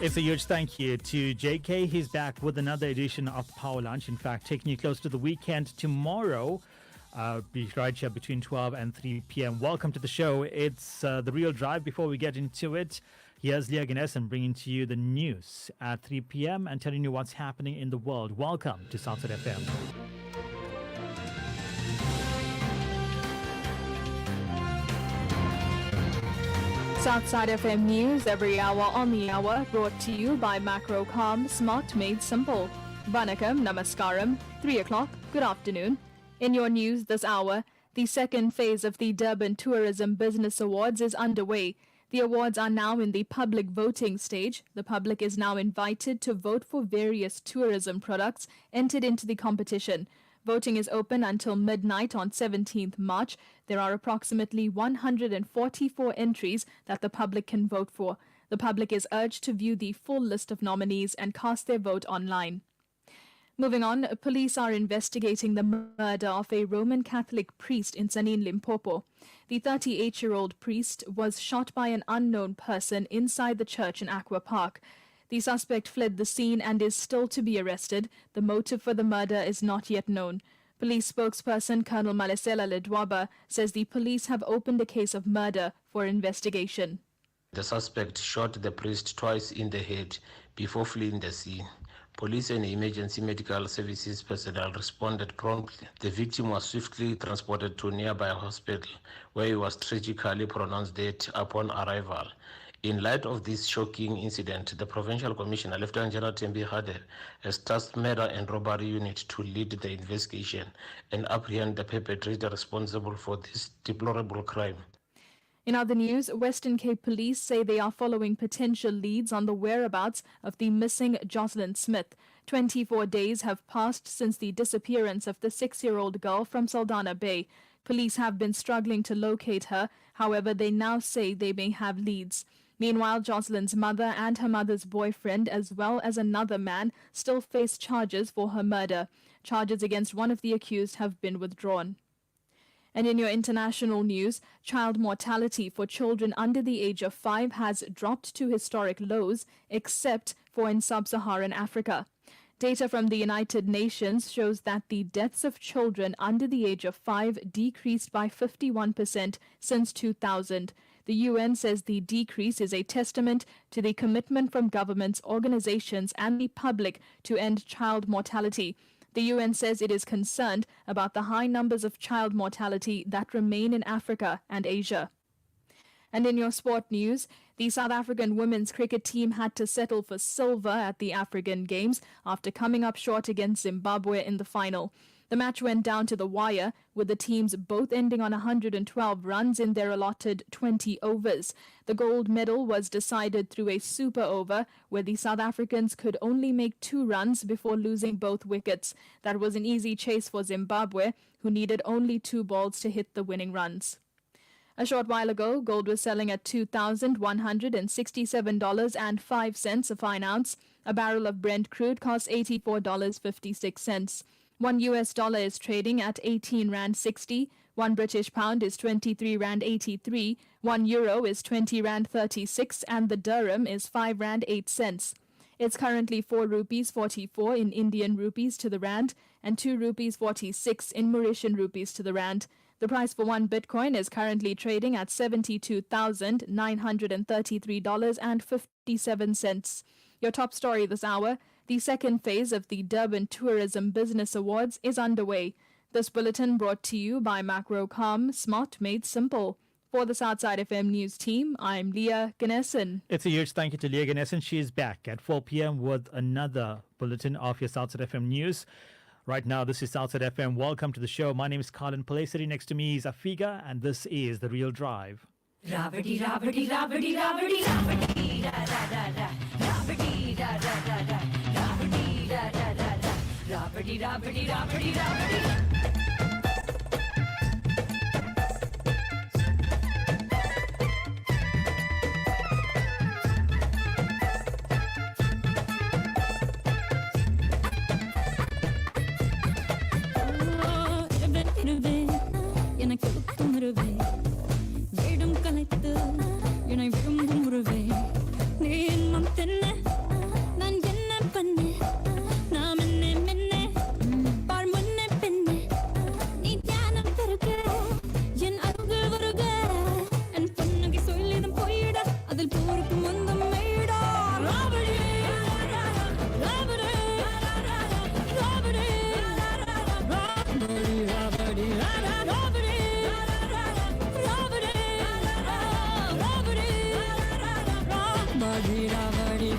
It's a huge thank you to JK. He's back with another edition of Power Lunch. In fact, taking you close to the weekend tomorrow. Be right here between 12 and 3 p.m. Welcome to the show. It's The Real Drive. Before we get into it, here's Leah Ganesan bringing to you the news at 3 p.m. and telling you what's happening in the world. Welcome to Southside FM. Southside FM News every hour on the hour, brought to you by Macrocom, smart made simple. Vanakkam, namaskaram, 3 o'clock, good afternoon. In your news this hour, the second phase of the Durban Tourism Business Awards is underway. The awards are now in the public voting stage. The public is now invited to vote for various tourism products entered into the competition. Voting is open until midnight on 17th March. There are approximately 144 entries that the public can vote for. The public is urged to view the full list of nominees and cast their vote online. Moving on, police are investigating the murder of a Roman Catholic priest in Sanin, Limpopo. The 38-year-old priest was shot by an unknown person inside the church in Aqua Park. The suspect fled the scene and is still to be arrested. The motive for the murder is not yet known. Police spokesperson Colonel Malesela Ledwaba says the police have opened a case of murder for investigation. The suspect shot the priest twice in the head before fleeing the scene. Police and emergency medical services personnel responded promptly. The victim was swiftly transported to a nearby hospital, where he was tragically pronounced dead upon arrival. In light of this shocking incident, the Provincial Commissioner, Lieutenant General Tembi Khadere, has tasked Murder and Robbery Unit to lead the investigation and apprehend the perpetrator responsible for this deplorable crime. In other news, Western Cape Police say they are following potential leads on the whereabouts of the missing Jocelyn Smith. 24 days have passed since the disappearance of the 6-year-old girl from Saldanha Bay. Police have been struggling to locate her. However, they now say they may have leads. Meanwhile, Jocelyn's mother and her mother's boyfriend, as well as another man, still face charges for her murder. Charges against one of the accused have been withdrawn. And in your international news, child mortality for children under the age of 5 has dropped to historic lows, except for in sub-Saharan Africa. Data from the United Nations shows that the deaths of children under the age of 5 decreased by 51% since 2000. The UN says the decrease is a testament to the commitment from governments, organizations, and the public to end child mortality. The UN says it is concerned about the high numbers of child mortality that remain in Africa and Asia. And in your sport news, the South African women's cricket team had to settle for silver at the African Games after coming up short against Zimbabwe in the final. The match went down to the wire, with the teams both ending on 112 runs in their allotted 20 overs. The gold medal was decided through a super over, where the South Africans could only make 2 runs before losing both wickets. That was an easy chase for Zimbabwe, who needed only 2 balls to hit the winning runs. A short while ago, gold was selling at $2,167.05 a fine ounce. A barrel of Brent crude cost $84.56. $1 is trading at 18 Rand 60. 1 British pound is 23 Rand 83. 1 euro is 20 Rand 36, and the dirham is 5 Rand 8 cents. It's currently 4 rupees 44 in Indian rupees to the rand and 2 rupees 46 in Mauritian rupees to the rand. The price for 1 Bitcoin is currently trading at $72,933.57. Your top story this hour: the second phase of the Durban Tourism Business Awards is underway. This bulletin brought to you by Macrocom, smart made simple. For the Southside FM News team, I'm Leah Ganesan. It's a huge thank you to Leah Ganesan. She is back at 4 p.m. with another bulletin of your Southside FM News. Right now, this is Southside FM. Welcome to the show. My name is Colin Pillay. Sitting next to me is Afiga, and this is The Real Drive. Rabadi, rabadi, rabadi, rabadi, rabadi, da da da da. Rabadi, da da da da. Rabadi, da da da da. Rabadi, rabadi, rabadi, rabadi. You're not தென்ன நான் என்ன பண்ண நாம் என்ன மென்ன பார் முன்ன பின்ன நீ தியானம் பெருக என் அருகில் வருக என் பொண்ணுக்கு சொல்லிடும் போயிட அதில் போருக்கு முந்தம் மேடா ராவடி ராவடி ராவடி ராவடி ராவடி ராவடி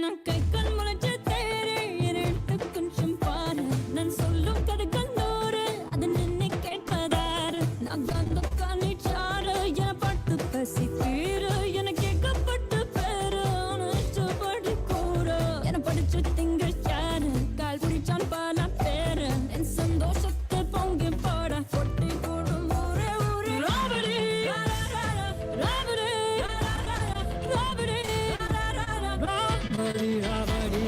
நான் கை கண் முளைச்ச தேரே எடுத்து கொஞ்சம் பாரு நான் சொல்லும் கதைகள் நூறு அதை நின்று கேட்பதாரு நான் கந்த காணிச்சாரு என பட்டு பசி தீரு என கேட்கப்பட்டு பேரு இஷ்டப்படி கூறு என படிச்சு திங்கள் சாரு கால் பிடிச்சான் பல பேரு என் சந்தோஷத்தை பொங்கி போட பொட்டி போடும் ஊரே ஊரே ராவடி ராவடி ராவடி ராவடி ராவடி ராவடி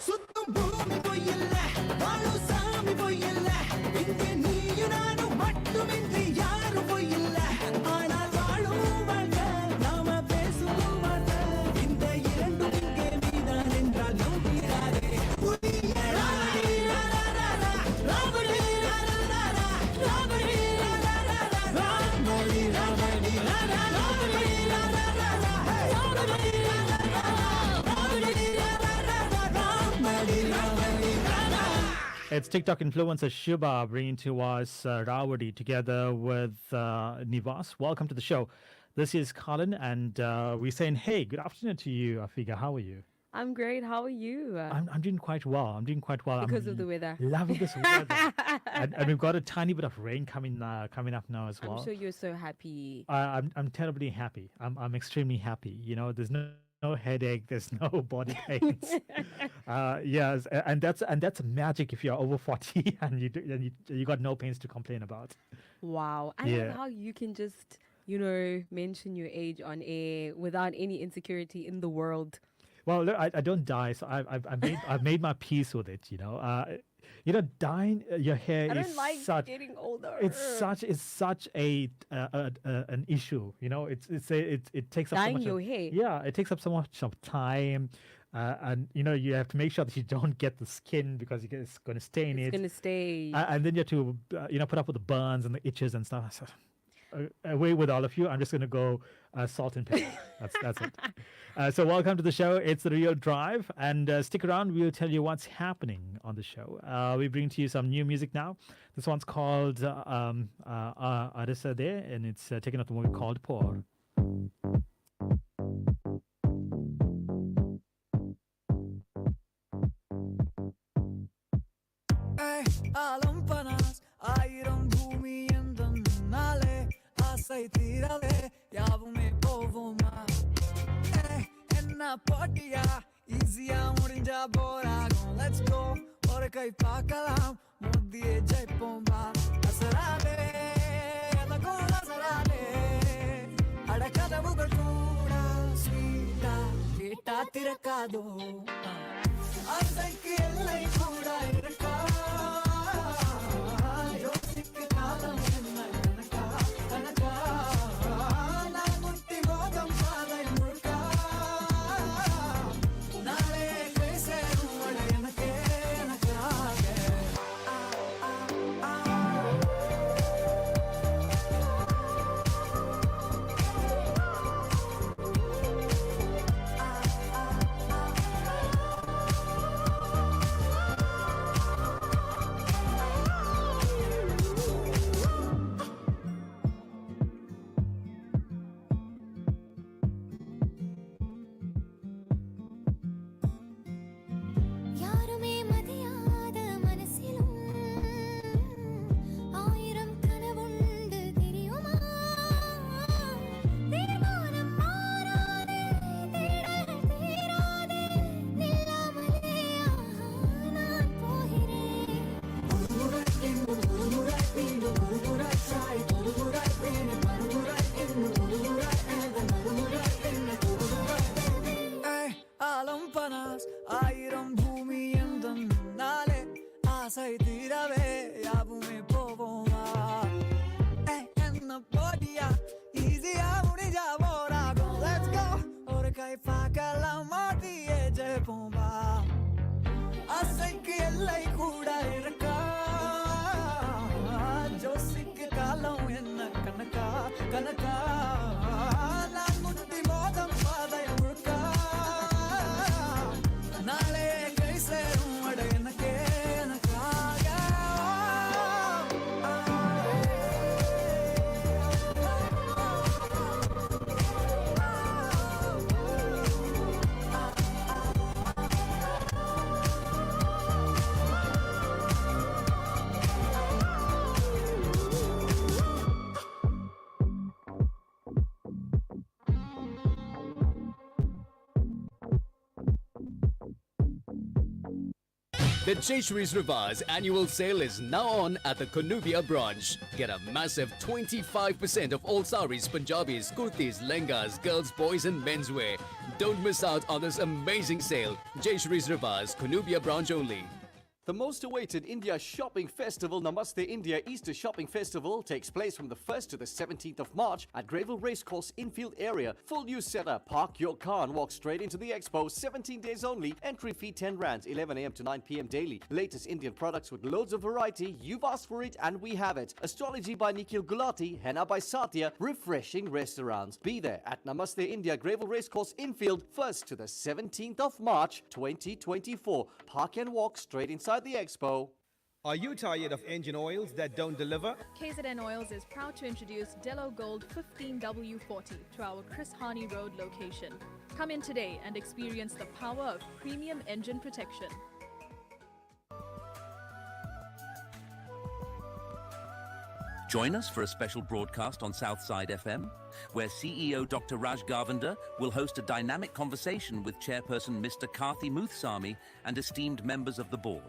சுத்தம் பூமி பொய்யில்ல வாழும் சாமி பொய்யில்ல இங்கே நீயும் நானும் மட்டுமின்றி யாரும் பொய்யில்ல ஆனால் வாழும் வாழ்க்கை நாம பேசும் வாழ்க்கை இந்த இரண்டும் இங்கே நீதான் என்றால் நம்பிடாதே புதிய ராவடி ராவடி ராவடி ராவடி ராவடி It's TikTok influencer Shubha bringing to us Rawadi together with Nivas. Welcome to the show. This is Colin, and we're saying, hey, good afternoon to you, Afiga. How are you? I'm great. How are you? I'm doing quite well. I'm doing quite well. Because I'm of the weather. Loving this weather. and we've got a tiny bit of rain coming up now as well. I'm sure you're so happy. I'm terribly happy. I'm extremely happy. You know, there's no headache. There's no body pains. Yes, and that's magic if you're over 40 and you got no pains to complain about. Wow. I Yeah. love how you can just, mention your age on air without any insecurity in the world. Well, look, I don't die, so I've made my peace with it. Dyeing your hair I is don't like such. getting older. It's such an issue. It takes up so Dyeing much your hair? Yeah, it takes up so much of time, and you have to make sure that you don't get the skin because it's going to stain It's it. going to stay. And then you have to put up with the burns and the itches and stuff. So, away with all of you. I'm just going to go salt and pepper. That's it. So welcome to the show. It's The Real Drive. And stick around. We'll tell you what's happening on the show. We bring to you some new music now. This one's called Arisa De, and it's taken out the movie called Poor. ஆலம்பனாஸ் ஆயிரம் பூமி எந்த முன்னாலே ஆசை தீரவே யாவுமே போவோமா என்ன போட்டியா ஈஸியா முடிஞ்சா போராகும் லெட்ஸ் கோ ஒரு கை பார்க்கலாம் முதியே ஜெயிப்போம் வா அசராலே எனக்கும் அசராலே அடக்கதவுகள் கூட ஸ்வீட்டா கேட்டா திறக்காதோ ஆசைக்கு எல்லை கூட இருக்கா யோசிக்க காலம் என்ன கணக்கா கணக்கா நான் முட்டி மோகம் பாதை முழுக்கா நாளே பேசணும் எனக்கே எனக்காக ஆசை தீரவே யாவுமே போவோமா என்ன போட்டியா ஈஸியா முடிஞ்சா போராகும் Let's go ஒரு கை பார்க்கலாம் மாட்டியே ஜெயிப்போமா ஆசைக்கு எல்லை கூட இருக்கா ஜோசிக்கு காலம் என்ன கணக்கா கணக்கா நான் முட்டி மோதம் பாதை முழுக்கா நாளே கை சேரும் அட எனக்கே எனக்காக The Jayashree Rivas annual sale is now on at the Konubia branch. Get a massive 25% of all saris, Punjabis, kurtis, lengas, girls, boys and menswear. Don't miss out on this amazing sale. Jayashree Rivas, Konubia branch only. The most awaited India Shopping Festival, Namaste India Easter Shopping Festival, takes place from the 1st to the 17th of March at Greyville Racecourse Infield area. Full new setup. Park your car and walk straight into the expo. 17 days only. Entry fee 10 rands, 11 a.m. to 9 p.m. daily. Latest Indian products with loads of variety. You've asked for it and we have it. Astrology by Nikhil Gulati, Henna by Satya. Refreshing restaurants. Be there at Namaste India Greyville Racecourse Infield, 1st to the 17th of March 2024. Park and walk straight inside the expo. Are you tired of engine oils that don't deliver? KZN Oils is proud to introduce Dello Gold 15W40 to our Chris Harney Road location. Come in today and experience the power of premium engine protection. Join us for a special broadcast on Southside FM, where CEO Dr. Raj Gavanda will host a dynamic conversation with Chairperson Mr. Karthi Muthuswamy and esteemed members of the board.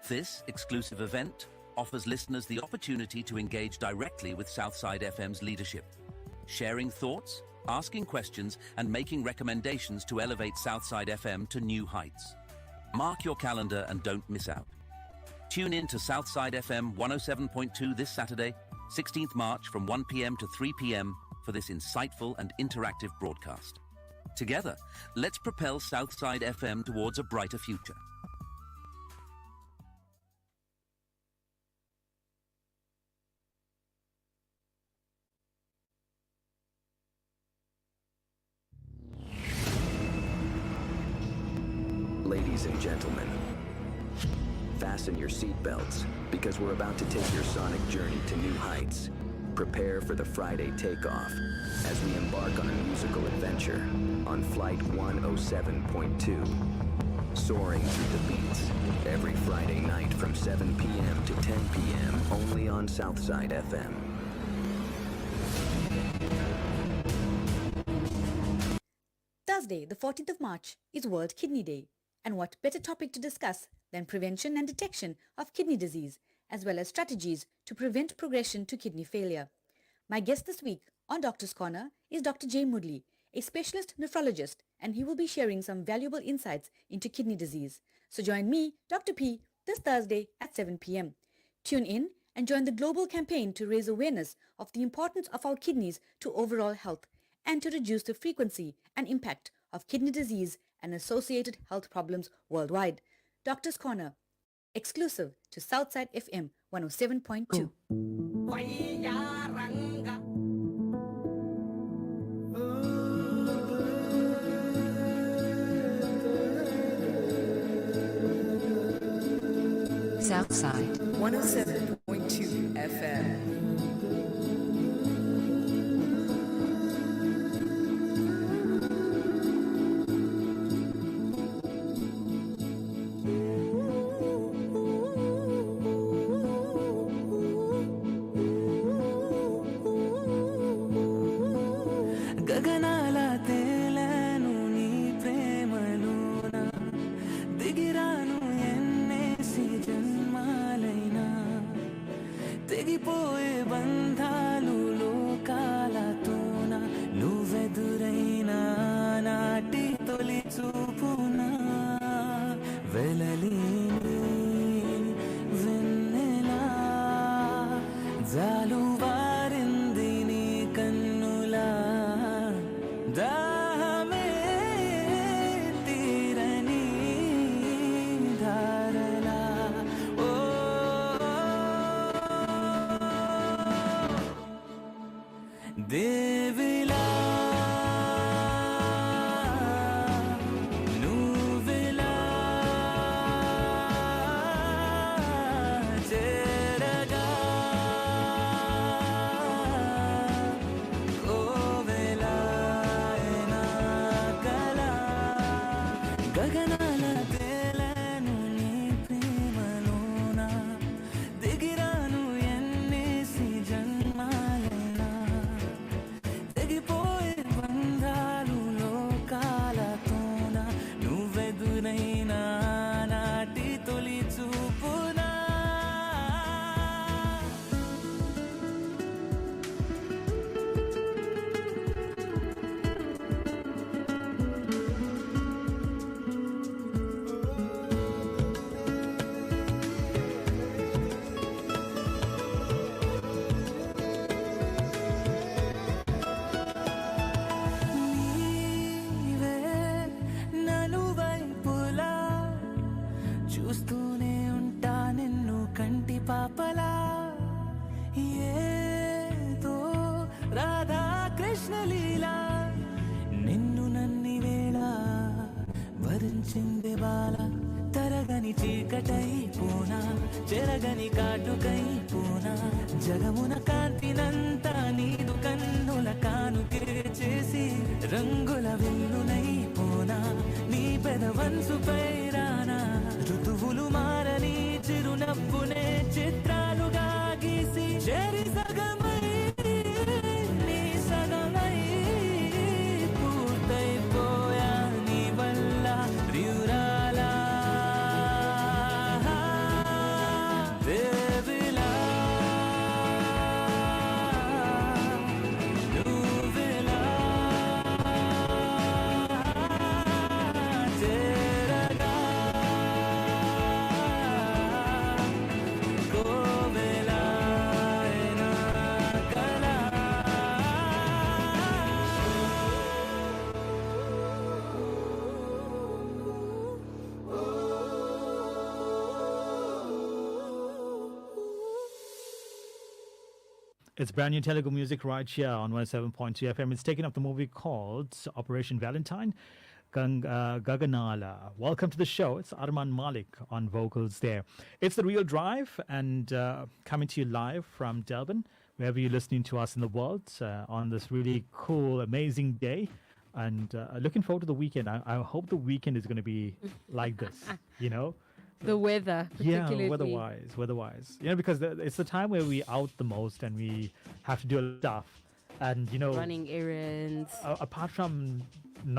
This exclusive event offers listeners the opportunity to engage directly with Southside FM's leadership, sharing thoughts, asking questions, and making recommendations to elevate Southside FM to new heights. Mark your calendar and don't miss out. Tune in to Southside FM 107.2 this Saturday, 16th March from 1 p.m. to 3 p.m. for this insightful and interactive broadcast. Together, let's propel Southside FM towards a brighter future. Ladies and gentlemen, fasten your seatbelts because we're about to take your sonic journey to new heights. Prepare for the Friday takeoff as we embark on a musical adventure on Flight 107.2. Soaring through the beats every Friday night from 7 p.m. to 10 p.m. only on Southside FM. Thursday, the 14th of March, is World Kidney Day. And what better topic to discuss than prevention and detection of kidney disease, as well as strategies to prevent progression to kidney failure. My guest this week on Doctor's Corner is Dr. Jay Moodley, a specialist nephrologist, and he will be sharing some valuable insights into kidney disease. So join me, Dr. P, this Thursday at 7 p.m. Tune in and join the global campaign to raise awareness of the importance of our kidneys to overall health and to reduce the frequency and impact of kidney disease and associated health problems worldwide. Doctor's Corner, exclusive to Southside FM 107.2. Southside 107.2 FM. చూస్తూనే ఉంటా నిన్ను కంటి పాపలా ఏదో రాధా కృష్ణ లీలా నిన్ను నన్ని వేళ వరించింది బాల తరగని చీకటై పూనా చెరగని కాటుకై పూనా జగమున కాంతినంతా నీదు కన్నుల కానుకే చేసి రంగుల వెల్లునై పూనా నీ పెదవంచుపై రానా ఋతువులు మారని చిరునవ్వునే చిత్రాలుగా గీసి చెరి సగమై నీ సగమై పూర్తయిపోయా నీ వల్ల ప్రియురాలా దేవిలా నువ్వెలా చేరగా కోవెలా నా కల It's brand new Telugu music right here on 107.2 FM. It's taking up the movie called Operation Valentine. Gaganala. Welcome to the show. It's Arman Malik on vocals there. It's The Real Drive and coming to you live from Durban, wherever you're listening to us in the world on this really cool, amazing day. And looking forward to the weekend. I hope the weekend is going to be like this, you know? The weather, particularly. Yeah, weather-wise. You know, because it's the time where we out the most and we have to do a lot of stuff. And, you know... Running errands. Apart from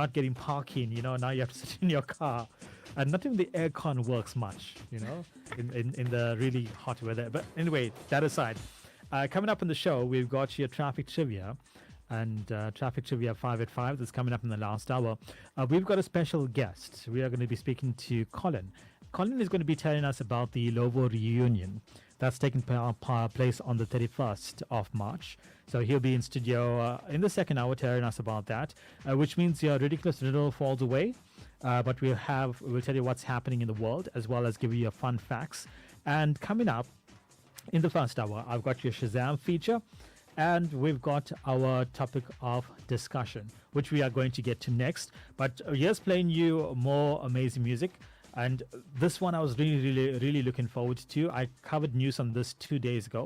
not getting parking, you know, now you have to sit in your car. And not even the aircon works much, you know, in the really hot weather. But anyway, that aside, coming up on the show, we've got your traffic trivia. And Traffic Trivia 5 at 5 that's coming up in the last hour. We've got a special guest. We are going to be speaking to Colin. Colin is going to be telling us about the Lovo reunion that's taking place on the 31st of March. So he'll be in studio in the second hour telling us about that, which means your ridiculous riddle falls away. But we'll tell you what's happening in the world as well as give you your fun facts. And coming up in the first hour, I've got your Shazam feature. And we've got our topic of discussion, which we are going to get to next. But here's playing you more amazing music. And this one I was really looking forward to. I covered news on this 2 days ago.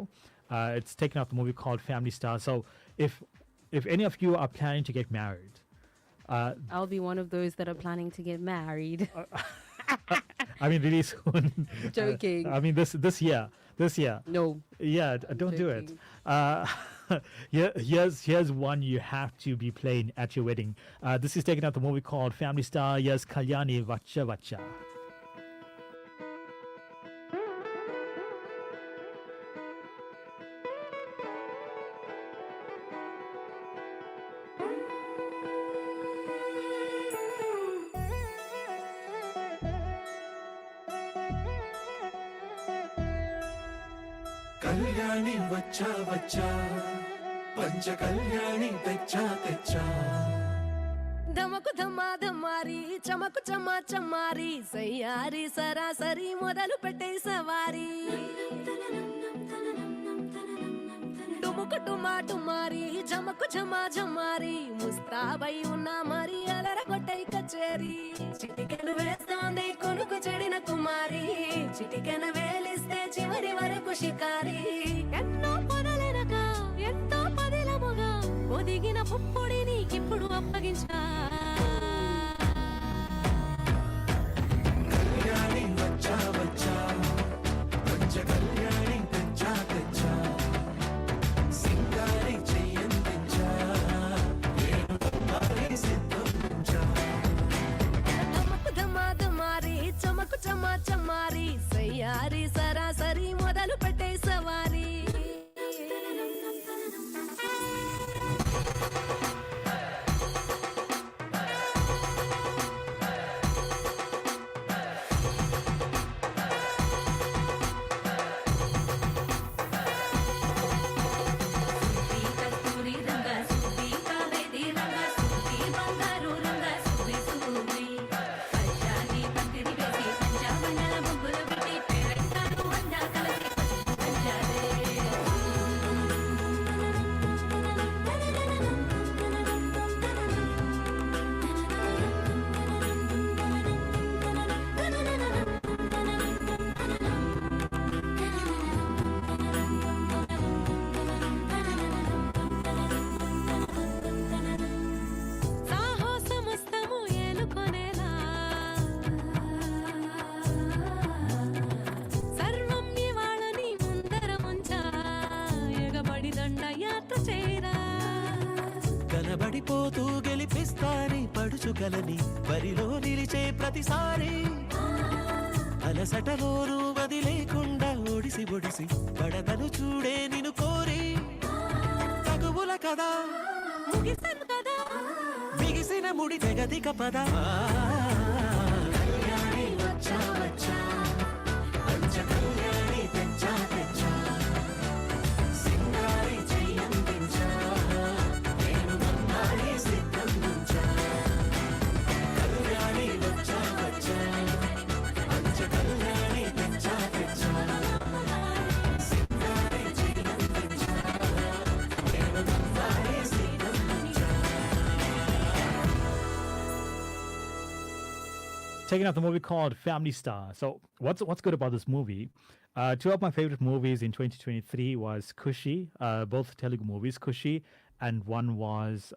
It's taken up the movie called Family Star. So if any of you are planning to get married... I'll be one of those that are planning to get married. I mean, really soon. Joking. I mean, this year. No. Yeah, don't do it. Here's one you have to be playing at your wedding. This is taking out the movie called Family Star. Here's Kalyani Vacha Vacha. Kalyani వచ్చా వచ్చా పంచ కళ్యాణి తెచ్చా తెచ్చా ధమకు ధమా ధమారి చమకు చమా చమారి సయ్యారి సరాసరి మొదలు పెట్టే సవారి టుముకు టుమా టుమారి చమకు చమా చమారి ముస్తాబై ఉన్నా మరి అలర కొట్టై కచేరి చిటికెను వేస్తోంది కొనుకు చెడిన కుమారి చిటికెన వేలిస్తే చివరి వరకు షికారి ఎన్నో పొదలెనక ఎంతో పదిలముగా ఒదిగిన పుప్పొడి నీకిప్పుడు అప్పగించా కళ్యాణి వచ్చా వచ్చా పంచ కళ్యాణి తెచ్చా తెచ్చా సింగారి చెయ్యందించా ఏడు మారి సిద్ధంచా ధమకు ధమా ధమారి చమకు చమా చమారి సయ్యారి సరాసరి మొదలు పెట్టే సవారి బంగారు రంగ సుబ్బి సుబ్బి పంచాని పందిరి వేసి పంచామంగళ ముగ్గు వేడుకలని బరిలో నిలిచే ప్రతిసారి అలసటలోనూ వది లేకుండా ఒడిసి ఒడిసి పడతను చూడే నిన్ను కోరి తగువుల కదా ముగిసాను కదా బిగిసిన ముడి తెగదిక పద కళ్యాణి వచ్చా వచ్చా పంచ కళ్యాణి తెచ్చా తెచ్చా సింగారి చెయ్యందించా నేను బంగారి సిద్ధందించా కళ్యాణి వచ్చా వచ్చా పంచ కళ్యాణి తెచ్చా తెచ్చా సింగారి చెయ్యందించా నేను బంగారి సిద్ధందించా. Checking out the movie called Family Star. So what's good about this movie? Two of my favorite movies in 2023 was Kushi, both Telugu movies, Kushi, and one was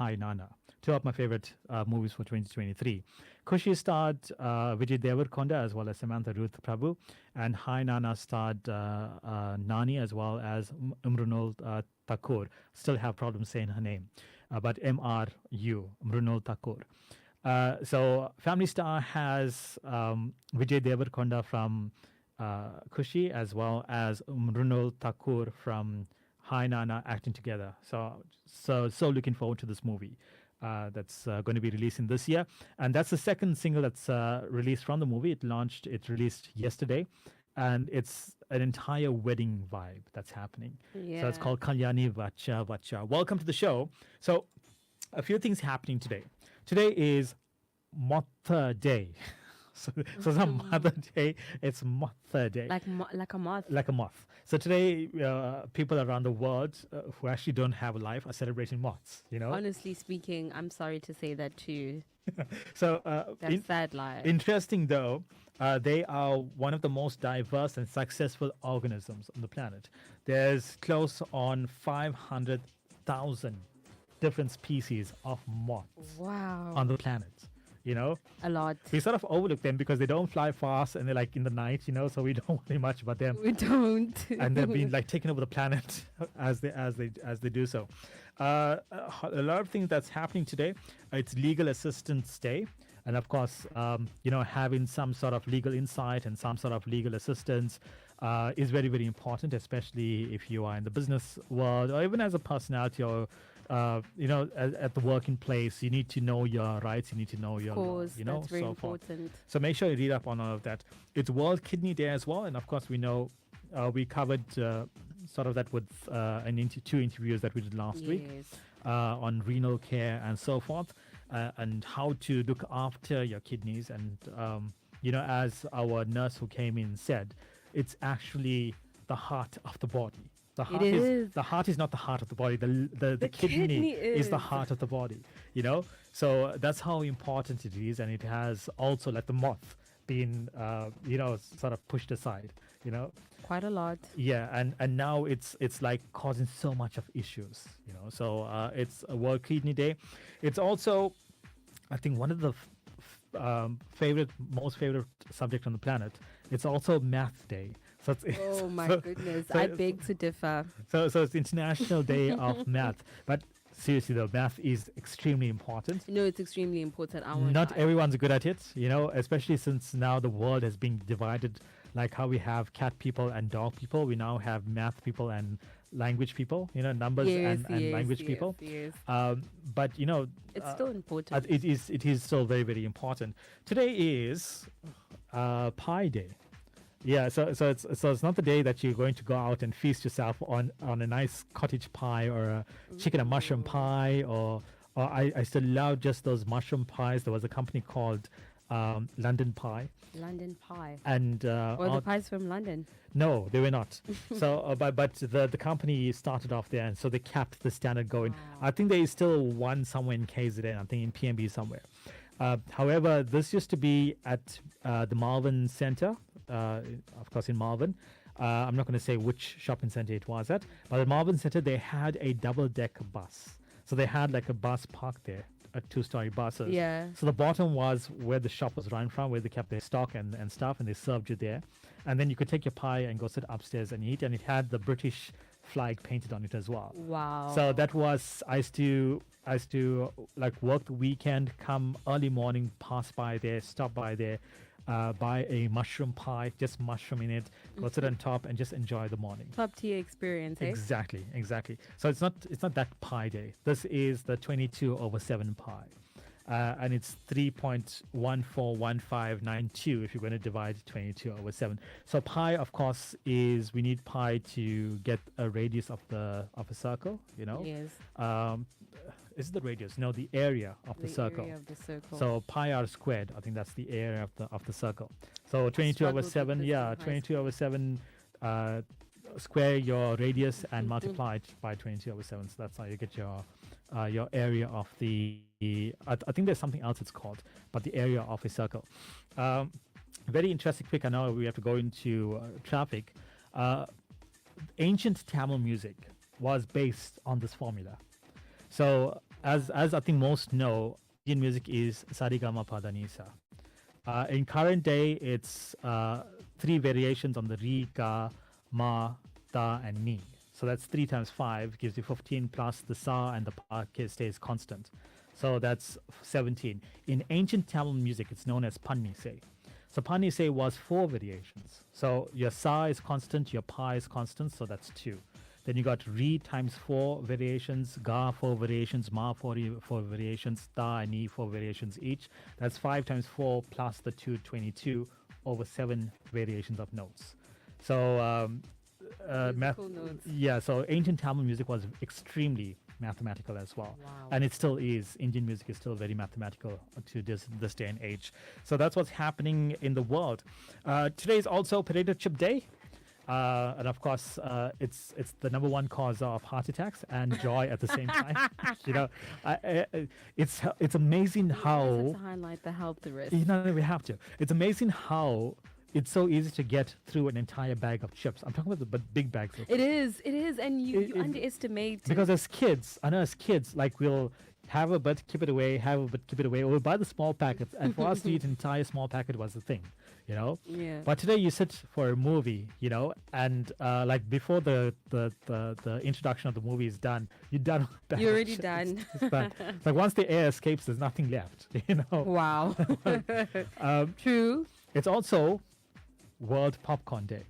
Hi Nana. Two of my favorite movies for 2023. Kushi starred Vijay Devarkonda as well as Samantha Ruth Prabhu, and Hi Nana starred Nani as well as Mrunal Thakur. Still have problems saying her name, but MRU, Mrunal Thakur. So Family Star has Vijay Devarkonda from Kushi as well as Mrunal Thakur from Hi Nana acting together. So looking forward to this movie that's going to be releasing this year. And that's the second single that's released from the movie. It released yesterday. And it's an entire wedding vibe that's happening. So it's called Kalyani Vacha Vacha. Welcome to the show. So a few things happening today. Today is Mother Day. So it's not Mother Day, it's Mother Day. Like a moth. Like a moth. So today, people around the world who actually don't have a life are celebrating moths, you know? Honestly speaking, I'm sorry to say that too. So That's sad life. Interesting though, they are one of the most diverse and successful organisms on the planet. There's close on 500,000 different species of moths Wow. on the planet. You know, A lot. we sort of overlook them because they don't fly fast and they're like in the night, you know, so we don't worry much about them. We don't. And they've been like taking over the planet as they do so. A lot of things that's happening today. It's Legal Assistance Day, and of course, you know, having some sort of legal insight and some sort of legal assistance is very, very important, especially if you are in the business world or even as a personality or you know, at the working place. You need to know your rights. You need to know your Of course, you know, that's very so forth. important. So make sure you read up on all of that. It's World Kidney Day as well, and of course we know we covered sort of that with two interviews that we did last week Yes. on renal care and so forth, and how to look after your kidneys. And you know, as our nurse who came in said, it's actually the heart of the body. The heart is not the heart of the body. The kidney is the heart of the body. You know, so that's how important it is, and it has also like the moth been you know, sort of pushed aside. You know, Quite a lot. yeah, and now it's like causing so much of issues. You know, so it's a World Kidney Day. It's also, I think, one of the most favorite subject on the planet. It's also Math Day. So Oh my goodness. so- I beg to differ. So it's International Day of Math. But seriously though, math is extremely important. No, it's extremely important. I won't Not lie. everyone's good at it, you know, especially since now the world has been divided, like how we have cat people and dog people. We now have math people and language people, you know, numbers Yes, and yes, language yes, people. yes. But, you know, It's still important. it is still very, very important. Today is Pie Day. Yeah, so it's not the day that you're going to go out and feast yourself on a nice cottage pie or a chicken and mushroom pie, or I still love just those mushroom pies. There was a company called London Pie. London Pie. And Were the pies from London? no, they were not. So, but the company started off there, and so they kept the standard going. I think there is still one somewhere in KZN. I think in PMB somewhere. However, this used to be at the Malvern Centre, of course in Malvern. I'm not going to say which shopping centre it was at, but at Malvern Centre they had a double-decker bus. So they had like a bus parked there, a two-story buses. Yeah. So the bottom was where the shop was run from, where they kept their stock and stuff, and they served you there. And then you could take your pie and go sit upstairs and eat. And it had the British flag painted on it as well. Wow. So that was I used to like work the weekend, come early morning, pass by there, stop by there, buy a mushroom pie, just mushroom in it, go sit on top and just enjoy the morning. Top tier experience, eh? Exactly. So it's not that pie day. This is the 22/7 pie. And it's 3.141592 if you're going to divide 22/7. So pi, of course, is we need pi to get a radius of a circle. You know. Yes. Is it the radius? No, the area of the circle. Area of the circle. So pi r squared. I think that's the area of the circle. So Struggled with 22/7. this Yeah, in high 22/7. Square your radius and multiply it by 22/7. So that's how you get your area of the. I think there's something else it's called, but the area of a circle. Very interesting. Quick. I know we have to go into traffic. Ancient Tamil music was based on this formula. So as I think most know, Indian music is Sarigama Padanisa. In current day, it's 3 variations on the Re, Ga, Ma, Da, and Ni. So that's 3 times 5 gives you 15 plus the Sa and the Pa stays constant. So that's 17. In ancient Tamil music, it's known as Pannise. So Pannise was 4 variations. So your Sa is constant, your Pa is constant, so that's 2. Then you got Re times 4 variations, Ga 4 variations, Ma 4 variations, Da and Ni 4 variations each. That's 5 times 4 plus the 2, 22 over 7 variations of notes. So so ancient Tamil music was extremely mathematical as well. Wow. And it still is. Indian music is still very mathematical to this day and age. So that's what's happening in the world. Today is also Potato Chip Day. And of course, it's the number one cause of heart attacks and joy at the same time. You know, it's amazing how. We have to highlight the health risk. You know, we have to. It's amazing how it's so easy to get through an entire bag of chips. I'm talking about the big bags. It is, and you underestimate. Because as kids, like we'll have a bit, keep it away, have a bit, keep it away, or we'll buy the small packets. And for us to eat an entire small packet was the thing, you know? Yeah. But today you sit for a movie, you know, and like before the introduction of the movie is done, you're done. You're already done. It's done. It's like once the air escapes, there's nothing left, you know? Wow. True. It's also World Popcorn Day.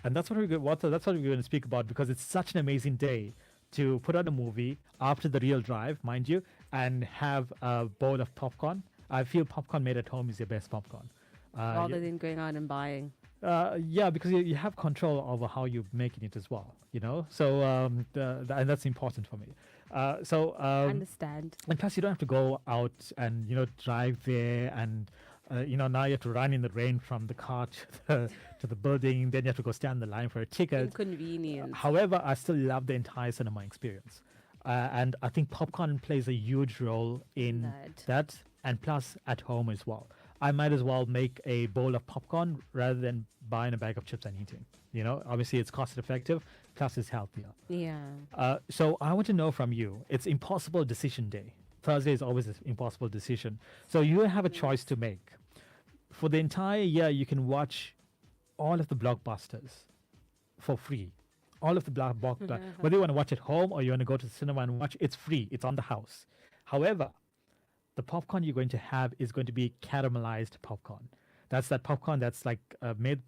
And that's what we're going to speak about, because it's such an amazing day to put on a movie after the real drive, mind you, and have a bowl of popcorn. I feel popcorn made at home is your best popcorn. Rather than going out and buying. Yeah, because you have control over how you're making it as well, you know? So, and that's important for me. Understand. And plus, you don't have to go out and, you know, drive there and you know, now you have to run in the rain from the car to the building. Then you have to go stand in the line for a ticket. Inconvenience. However, I still love the entire cinema experience. And I think popcorn plays a huge role in that, and plus at home as well. I might as well make a bowl of popcorn rather than buying a bag of chips and eating. You know, obviously it's cost effective, plus it's healthier. Yeah. So I want to know from you, it's Impossible Decision Day. Thursday is always an impossible decision. So you have a choice to make. For the entire year, you can watch all of the blockbusters for free. All of the whether you want to watch at home or you want to go to the cinema and watch, it's free. It's on the house. However, the popcorn you're going to have is going to be caramelized popcorn. That's that popcorn that's like made,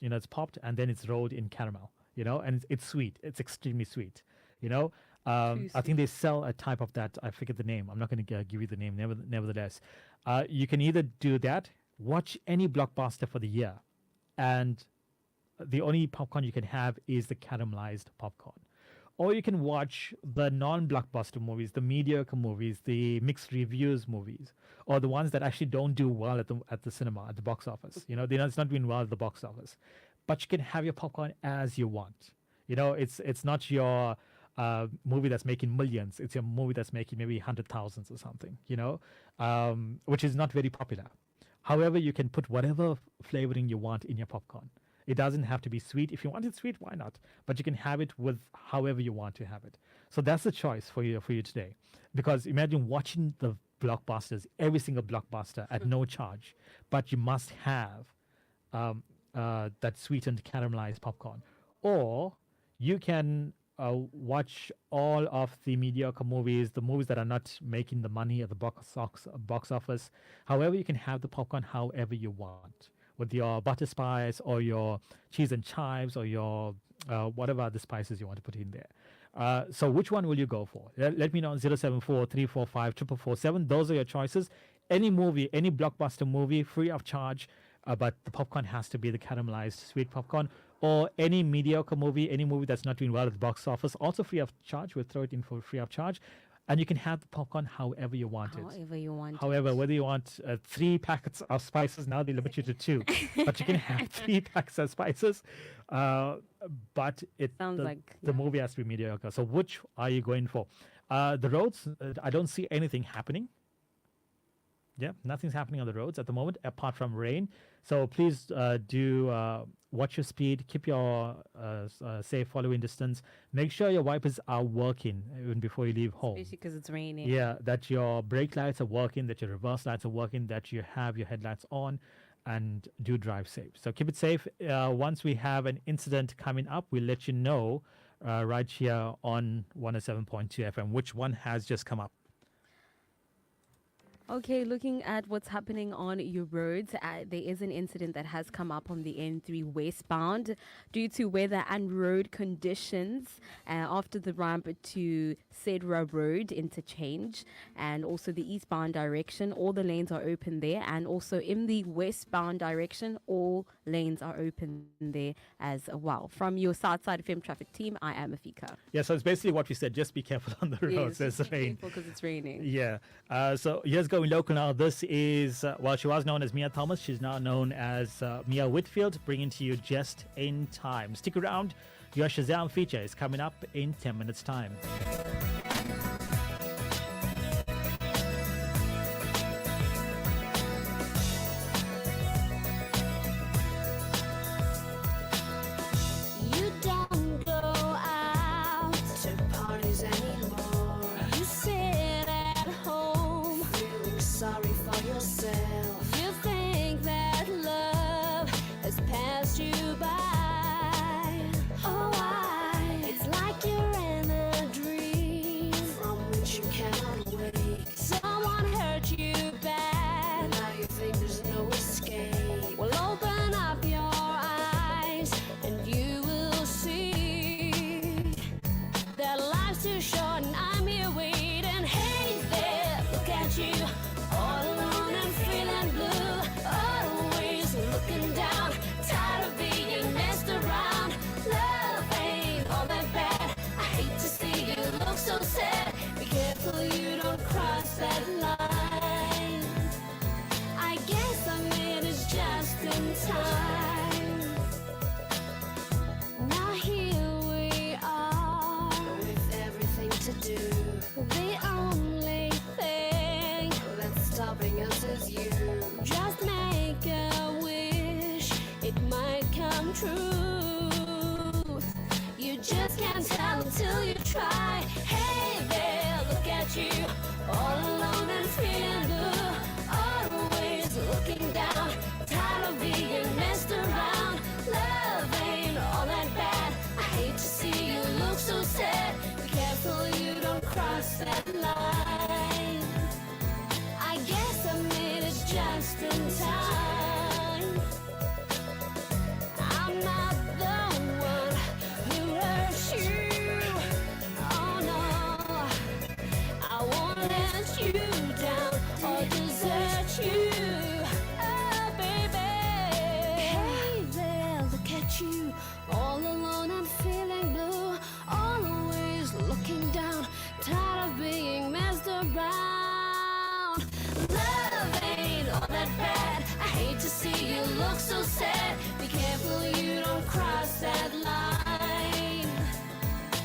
you know, it's popped and then it's rolled in caramel, you know, and it's sweet. It's extremely sweet, you know. I think they sell a type of that. I forget the name. I'm not going to give you the name. Nevertheless, you can either do that, watch any blockbuster for the year, and the only popcorn you can have is the caramelized popcorn. Or you can watch the non-blockbuster movies, the mediocre movies, the mixed reviews movies, or the ones that actually don't do well at the cinema, at the box office. You know, it's not doing well at the box office. But you can have your popcorn as you want. You know, it's not your movie that's making millions. It's your movie that's making maybe 100,000 or something, you know, which is not very popular. However, you can put whatever flavoring you want in your popcorn. It doesn't have to be sweet. If you want it sweet, why not? But you can have it with however you want to have it. So that's the choice for you today. Because imagine watching the blockbusters, every single blockbuster at no charge, but you must have that sweetened caramelized popcorn. Or you can watch all of the mediocre movies, the movies that are not making the money at the box office. However, you can have the popcorn however you want, with your butter spice or your cheese and chives or your whatever other spices you want to put in there. So which one will you go for? Let me know on 074 345 4447. Those are your choices. Any movie, any blockbuster movie, free of charge, but the popcorn has to be the caramelized sweet popcorn. Or any mediocre movie, any movie that's not doing well at the box office, also free of charge. We'll throw it in for free of charge. And you can have the popcorn however you want it. However you want However, whether you want 3 packets of spices, now they limit you to 2. But you can have 3 packets of spices. But Sounds like the movie has to be mediocre. So which are you going for? The roads, I don't see anything happening. Yeah, nothing's happening on the roads at the moment apart from rain. So please do watch your speed, keep your safe following distance. Make sure your wipers are working even before you leave home. Especially because it's raining. Yeah, that your brake lights are working, that your reverse lights are working, that you have your headlights on, and do drive safe. So keep it safe. Once we have an incident coming up, we'll let you know right here on 107.2 FM which one has just come up. Okay, looking at what's happening on your roads, there is an incident that has come up on the N3 westbound due to weather and road conditions after the ramp to Cedra Road interchange, and also the eastbound direction. All the lanes are open there, and also in the westbound direction, all lanes are open there as well. From your Southside FM traffic team, I am Afika. Yeah, so it's basically what we said. Just be careful on the roads. Yes, There's rain. because it's raining. Yeah. So here's going local now. This is, well, she was known as Mia Thomas. She's now known as Mia Whitfield, bringing to you just in time. Stick around. Your Shazam feature is coming up in 10 minutes' time. You don't go out to parties anymore. You sit at home feeling sorry for yourself. You think that love has passed you by. Oh, why? It's like you're in a dream from which you cannot wake. Someone hurt you bad. Now you think there's no escape. Well, open up your eyes and you will see that life's too short and I'm here waiting. Hey there, look at you, all alone and feeling blue. Always looking down, tired of being messed around. Love ain't all that bad. I hate to see you look so sad. Be careful you don't cross that line. I guess I made it just in time. Now here we are with everything to do. The only thing that's stopping us is you. Just make a wish, it might come true. You just can't tell until you try. Hey there, look at you, all alone and feeling blue. Always looking down, tired of being messed around. Love ain't all that bad. I hate to see you look so sad. Be careful you don't cross that line. I guess I made it just in time. I'm not the one who hurt you. Oh no, I won't let you down or desert you. Oh baby, hey there, look at you, all alone and feeling blue. Always looking down, tired of being messed around. Love ain't all that bad. I hate to see you look so sad. Be careful you don't cross that line.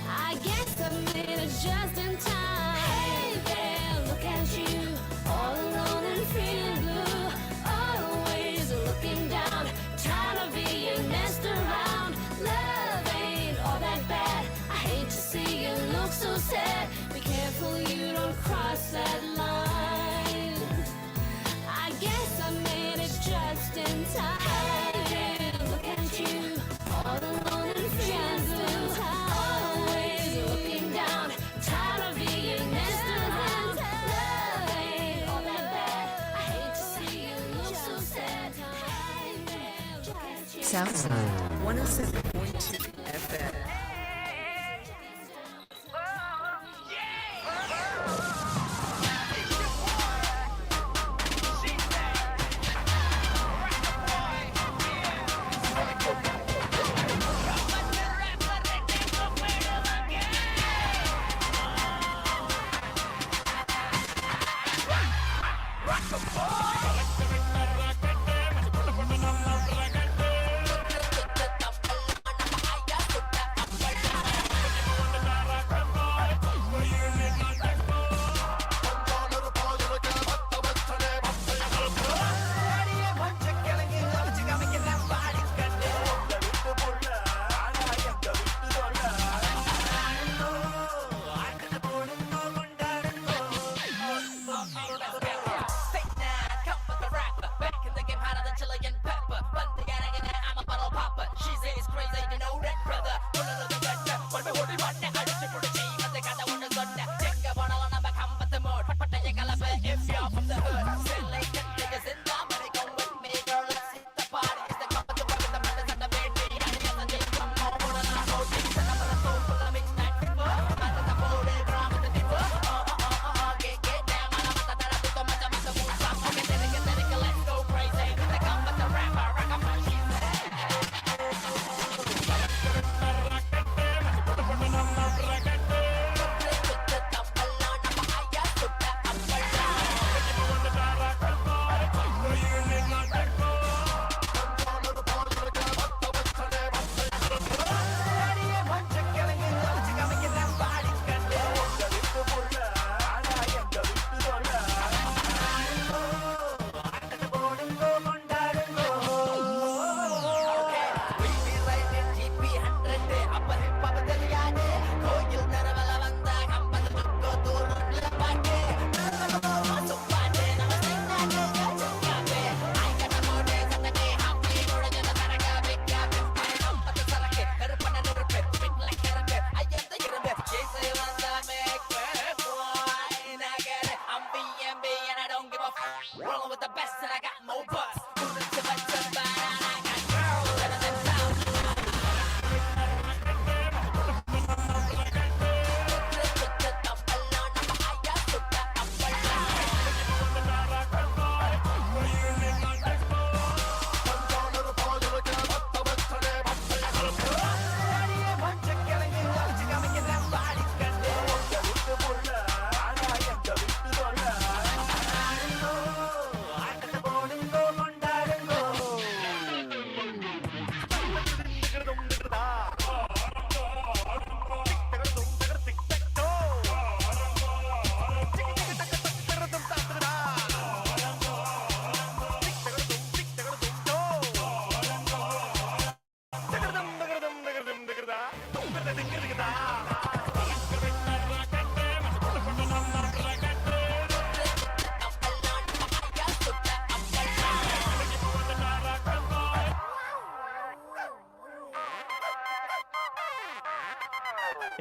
I guess I made it just in time. Hey there, look at you, all alone and feeling blue. Always looking down, tired of being messed around. Love ain't all that bad. I hate to see you look so sad. Be careful you don't cross that line. I guess I made it just in time. Hey there, look Southside 107.2 FM.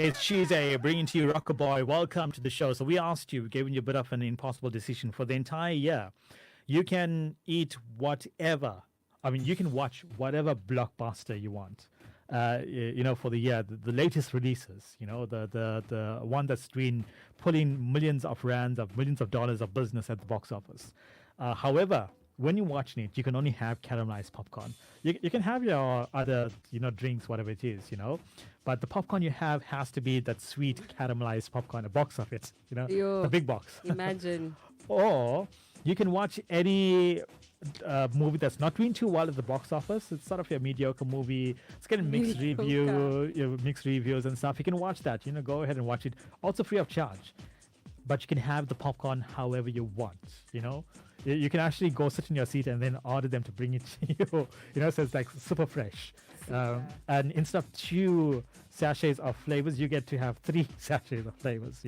It's Tuesday, bringing to you Rocker Boy. Welcome to the show. So we asked you, giving you a bit of an impossible decision for the entire year. You can eat whatever. I mean, you can watch whatever blockbuster you want. For the year, the latest releases. The one that's been pulling millions of rands, of millions of dollars of business at the box office. However, when you're watching it, you can only have caramelized popcorn. You can have your other, drinks, whatever it is, but the popcorn you have has to be that sweet caramelized popcorn, a box of it, Yo, the big box. Imagine. Or you can watch any movie that's not doing too well at the box office. It's sort of a mediocre movie. It's getting mixed mixed reviews and stuff. You can watch that. Go ahead and watch it. Also free of charge. But you can have the popcorn however you want. You can actually go sit in your seat and then order them to bring it to you. So it's like super fresh. And instead of 2 sachets of flavors, you get to have 3 sachets of flavors,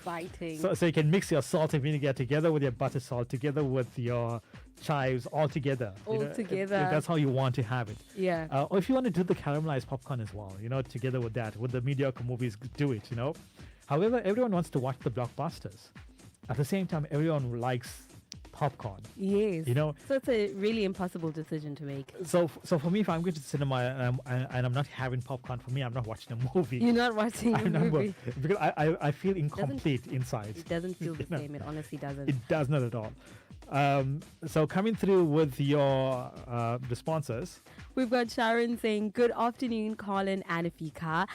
Fighting. So you can mix your salt and vinegar together with your butter salt, together with your chives, all together. If that's how you want to have it. Yeah. Or if you want to do the caramelized popcorn as well, together with that, with the mediocre movies, do it, However, everyone wants to watch the blockbusters. At the same time, everyone likes popcorn. Yes. You know, So it's a really impossible decision to make. so for me, if I'm going to the cinema and I'm not having popcorn, for me, I'm not watching a movie. You're not watching a I'm not movie. because I feel incomplete inside. It doesn't feel the You know, same. It honestly doesn't. It does not at all. So coming through with your responses. We've got Sharon saying, "Good afternoon, Colin and Afika.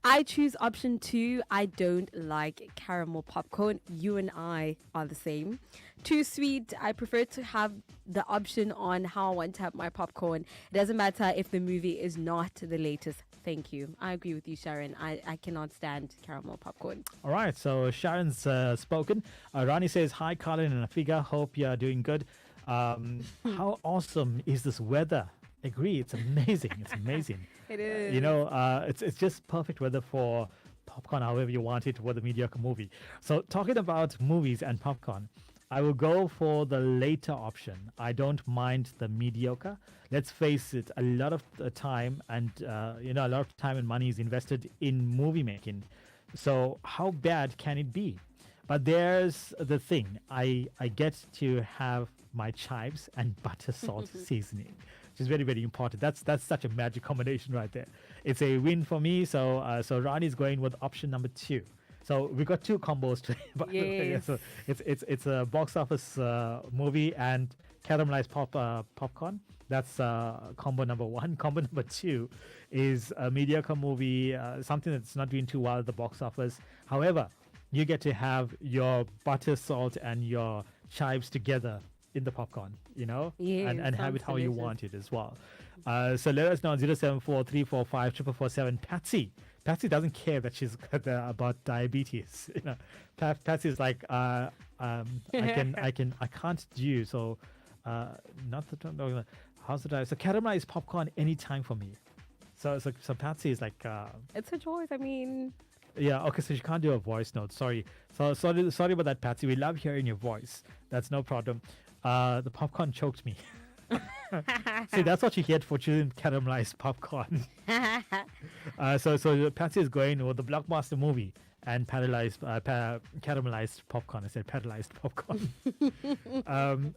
I choose option 2. I don't like caramel popcorn. You and I are the same. Too sweet. I prefer to have the option on how I want to have my popcorn. It doesn't matter if the movie is not the latest. Thank you." I agree with you, Sharon. I cannot stand caramel popcorn. All right, so Sharon's spoken. Rani says, "Hi, Colin and Afiga. Hope you're doing good. How awesome is this weather?" Agree, it's amazing. It's amazing. It is. You know, it's just perfect weather for popcorn, however you want it, with a mediocre movie. So talking about movies and popcorn, I will go for the later option. I don't mind the mediocre. Let's face it, a lot of the time and a lot of time and money is invested in movie making. So how bad can it be? But there's the thing. I get to have my chives and butter salt seasoning, which is very, very important. That's such a magic combination right there. It's a win for me. So so Rani's going with option number 2. So we got 2 combos today. By the way. Yes. So it's a box office movie and caramelized popcorn. That's combo number 1. Combo number 2 is a mediocre movie, something that's not doing too well at the box office. However, you get to have your butter, salt, and your chives together in the popcorn, Yeah, and have sounds it how you delicious. want it as well. So let us know on 074-345-447. Patsy doesn't care that she's got about diabetes. Patsy is like, I can't do so. Not the how's the diet? So caramelized popcorn anytime for me. So Patsy is like, It's a choice. I mean, yeah, okay, so she can't do a voice note. Sorry. So sorry about that, Patsy. We love hearing your voice. That's no problem. The popcorn choked me. See, that's what you get for choosing caramelized popcorn. So Patsy is going with the blockbuster movie and caramelized popcorn. I said paralyzed popcorn.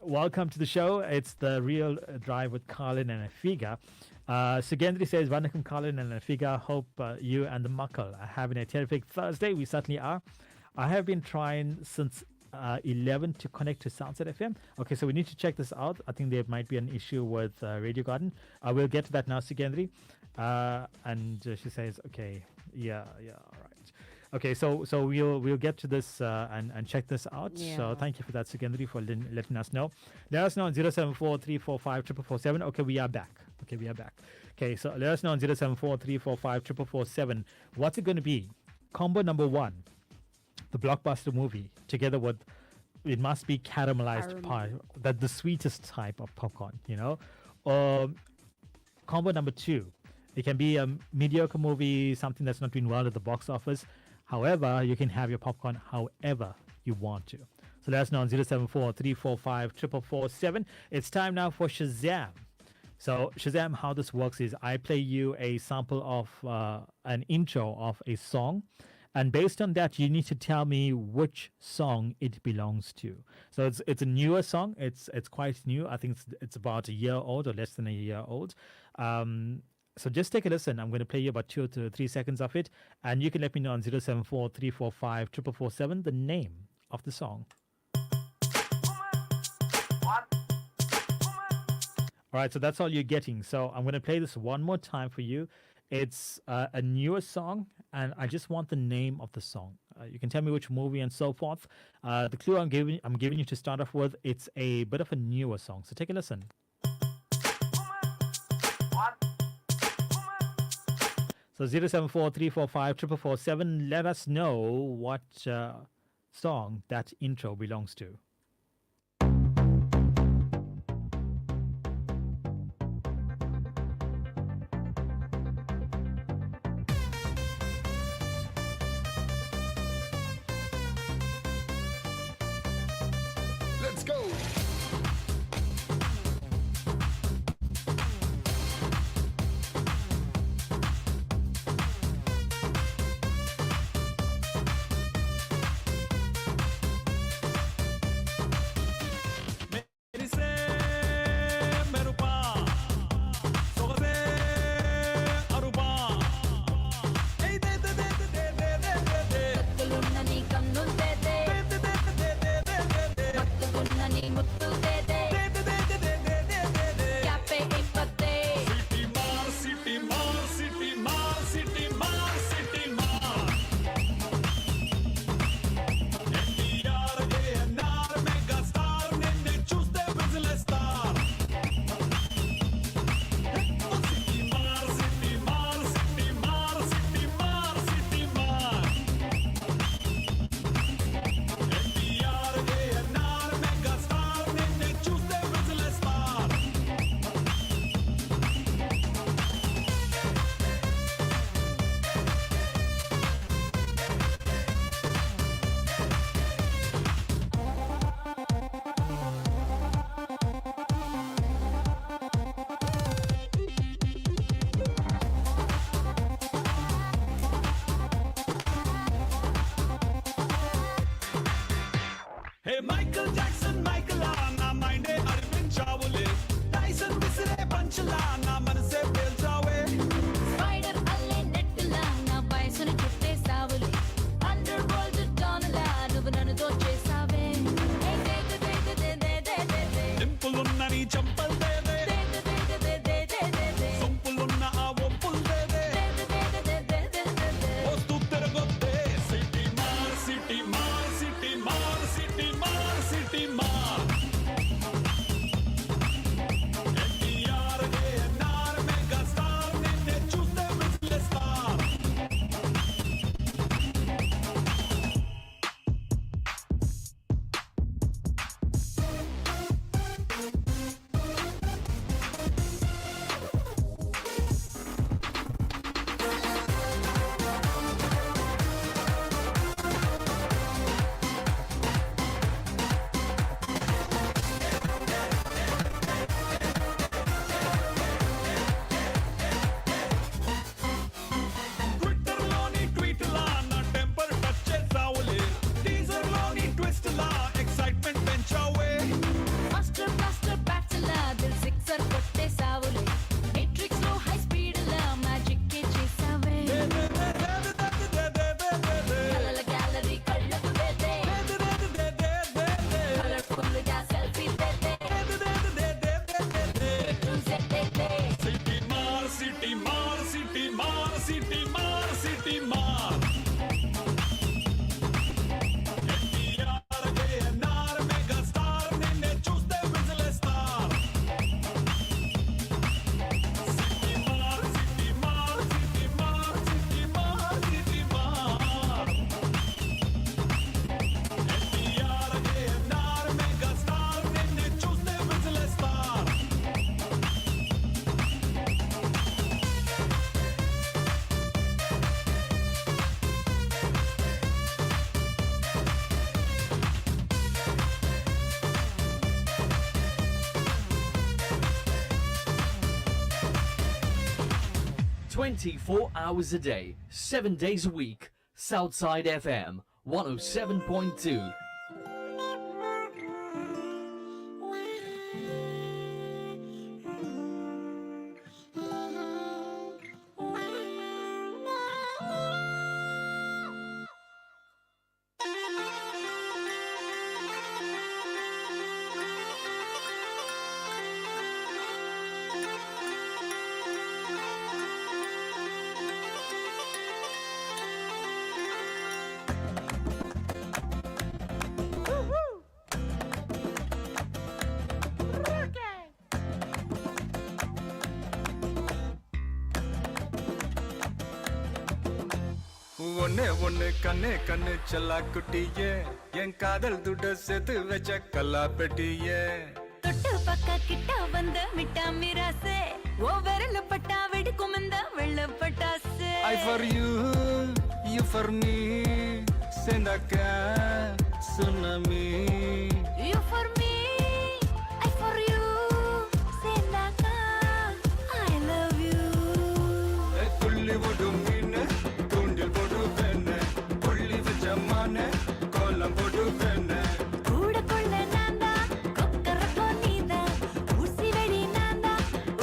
Welcome to the show. It's the Real Drive with Colin and Afiga. Sugendri says, "Vanakkam, Colin and Afiga. Hope you and the Muckle are having a terrific Thursday." We certainly are. I have been trying since 11 to connect to Soundset FM. Okay, so we need to check this out. I think there might be an issue with Radio Garden. We'll get to that now, Sugendri. And she says, okay, yeah, all right. Okay, so we'll get to this and check this out. Yeah. So thank you for that, Sugendri, for letting us know. Let us know on 074-345-447. Okay, we are back. Okay, so let us know on 074-345-447. What's it going to be? Combo number 1, the blockbuster movie, together with, it must be caramelized pie, that the sweetest type of popcorn, Combo number 2, it can be a mediocre movie, something that's not doing well at the box office. However, you can have your popcorn however you want to. So let us know on 074-345-447. It's time now for Shazam. So Shazam, how this works is I play you a sample of an intro of a song. And based on that, you need to tell me which song it belongs to. So it's a newer song. It's quite new. I think it's about a year old or less than a year old. So just take a listen. I'm going to play you about 2 to 3 seconds of it. And you can let me know on 074-345-447 the name of the song. All right, so that's all you're getting. So I'm going to play this one more time for you. It's a newer song, and I just want the name of the song. You can tell me which movie and so forth. The clue I'm giving you to start off with, it's a bit of a newer song. So take a listen. So 074-345-447. Let us know what song that intro belongs to. Let's go. 24 hours a day, 7 days a week. Southside FM 107.2. ஒன்னே ஒன்னு கண்ணே கண்ணு செல்லா குட்டியே என் காதல் துட்ட சேர்த்து வச்ச கல்லா பெட்டியே தொட்டு பக்க கிட்ட வந்த மிட்டா மிராசே ஓ விரல் பட்டா வெடிக்கும் இந்த வெள்ள பட்டாசு I for you, you for me சேர்ந்தாக்க tsunami You for me, I for you சேர்ந்தாக்கா I love you துள்ளி ஓடும் மீன் தூண்டில் போடு வேண புள்ளி வச்ச மான கோலம் போடு வேண கூட கொள்ள நான்தா கொக்கரக்கோ நீதா ஊசி வெடி நான்தா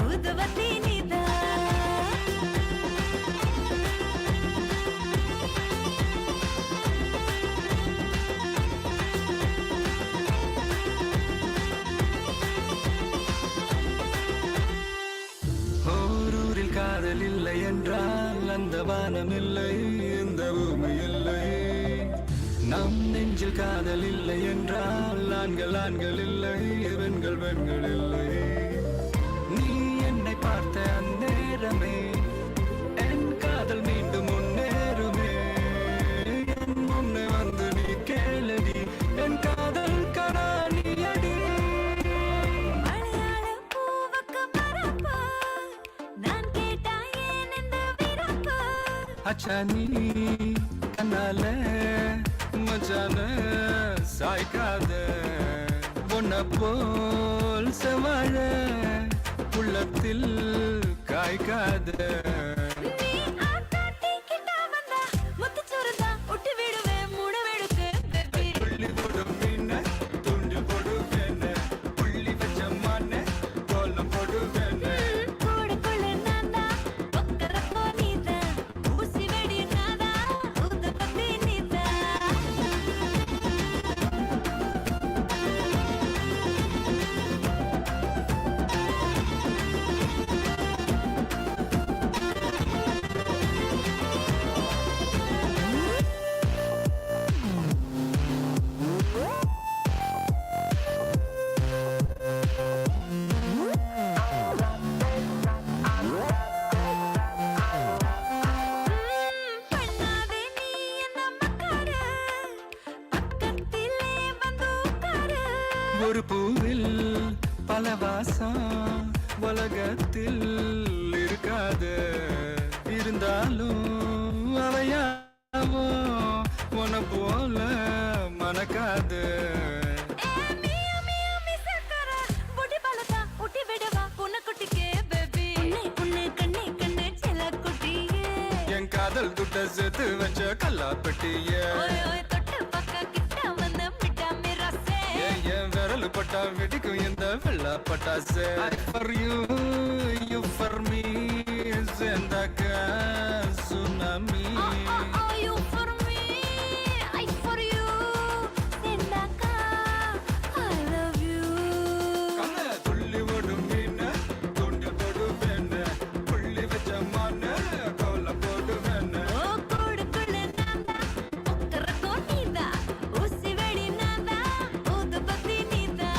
ஊதுவத்தி நீதா ஓரூரில் காதல் இல்லை என்றால் அந்த வானம் இல்லை இந்த பூமி இல்லை நம் நெஞ்சில் காதல் இல்லை என்றால் ஆண்கள் ஆண்கள் இல்லை பெண்கள் பெண்கள் இல்லை நீ என்னை பார்த்த அந்நேரமே என் காதல் மீண்டும் முன்னேறுமே என் முன்னே வந்து நீ கேளடி என் காதல் கராணியடி மலையாள பூவுக்கு பரப்பு நான் கேட்டா ஏன் இந்த விரப்பு அச்சா நீ கண்ணால மச்சான சாய்க்காத பொன்ன போல் செவாழ உள்ளத்தில் காய்க்காத நீ ஆட்டாட்டி கிட்ட வந்தா முத்துச்சோறுதா ஒட்டி விடுவேன் மூட வெடுக்கு பேபி புள்ளி போடு மீன தூண்டில் போடு வேண புள்ளி வச்ச மான கோலம் போடு வேண கூட கொள்ள நான்தா கொக்கரக்கோ நீதா ஊசி வெடி நான்தா ஊதுவத்தி நீதா பண்ணாதே நீ என்ன மக்காரு பக்கத்திலே வந்து உட்காரு ஒரு பூவில் பல வாசம் உலகத்தில் இருக்காது இருந்தாலும் அவையாவோ உன போல மணக்காது மியா மியா மிசக்கர பொடி பலதா ஒட்டி விடவா பொண்ணு குட்டிக்கே பேபி பொண்ணு கண்ணே கண்ணே செல்ல குட்டியே என் காதல் துட்ட சேர்த்து வச்ச கல்லா பெட்டியே ஓய் ஓய் தொட்டு பக்க கிட்ட வந்த மிட்டா மிராசே என் விரல் பட்டா வெடிக்கும் இந்த வெள்ள பட்டாசு I for you, you for me சேர்ந்தாக்க tsunami You for me, I for you சேர்ந்தாக்கா I love you கண்ண துள்ளி ஓடும் மீன தூண்டில் போடு வேண புள்ளி வச்ச மான கோலம் போடு வேண ஓ கூட கொள்ள நான்தா கொக்கரக்கோ நீதா ஊசி வெடி நான்தா ஊதுபத்தி நீதா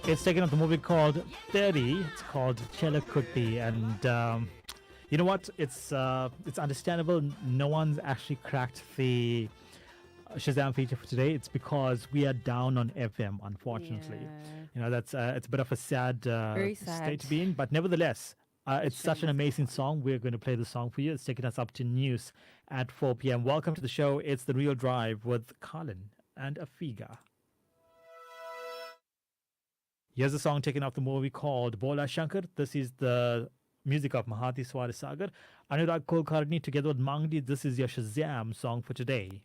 It's taken up the movie called 30. It's called Chelakutti, and you know what? It's understandable. No one's actually cracked the Shazam feature for today. It's because we are down on FM, unfortunately. You know, that's it's a bit of a sad Very state sad. to be in, but nevertheless, It's such an amazing song. We're going to play the song for you. It's taking us up to news at 4 p.m. Welcome to the show. It's The Real Drive with Colin and Afiga. Here's a song taken off the movie called Bola Shankar. This is the music of Mahati Swarasagar. Anurag Kulkarni together with Mangdi. This is your Shazam song for today.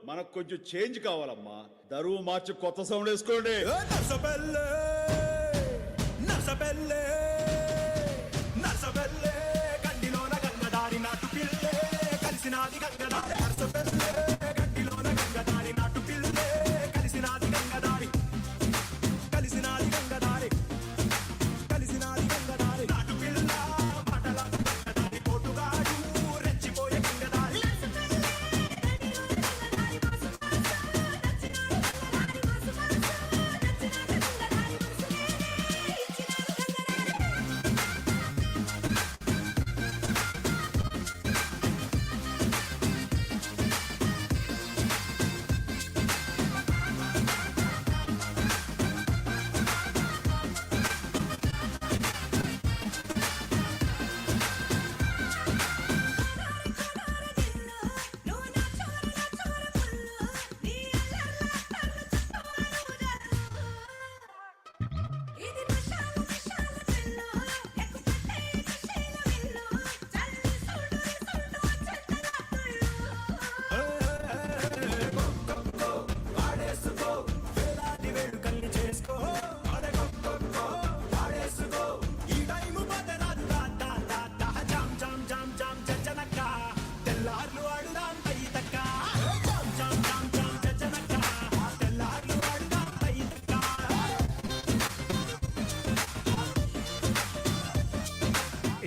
మనకు కొంచెం change కావాలమ్మా. దరువు మార్చి కొత్త sound వేసుకోండి. గడ్డిలోన గంగదారి నాటు పిల్లే కలిసినాది గంగదారి గడ్డిలోన గంగదారి నాటు పిల్లే కలిసినాది గంగదారి కలిసినాది గంగదారి కలిసినాది గంగదారి నాటు పిల్ల మాటల గంగదారి పోటుగాడు రెచ్చిపోయే గంగదారి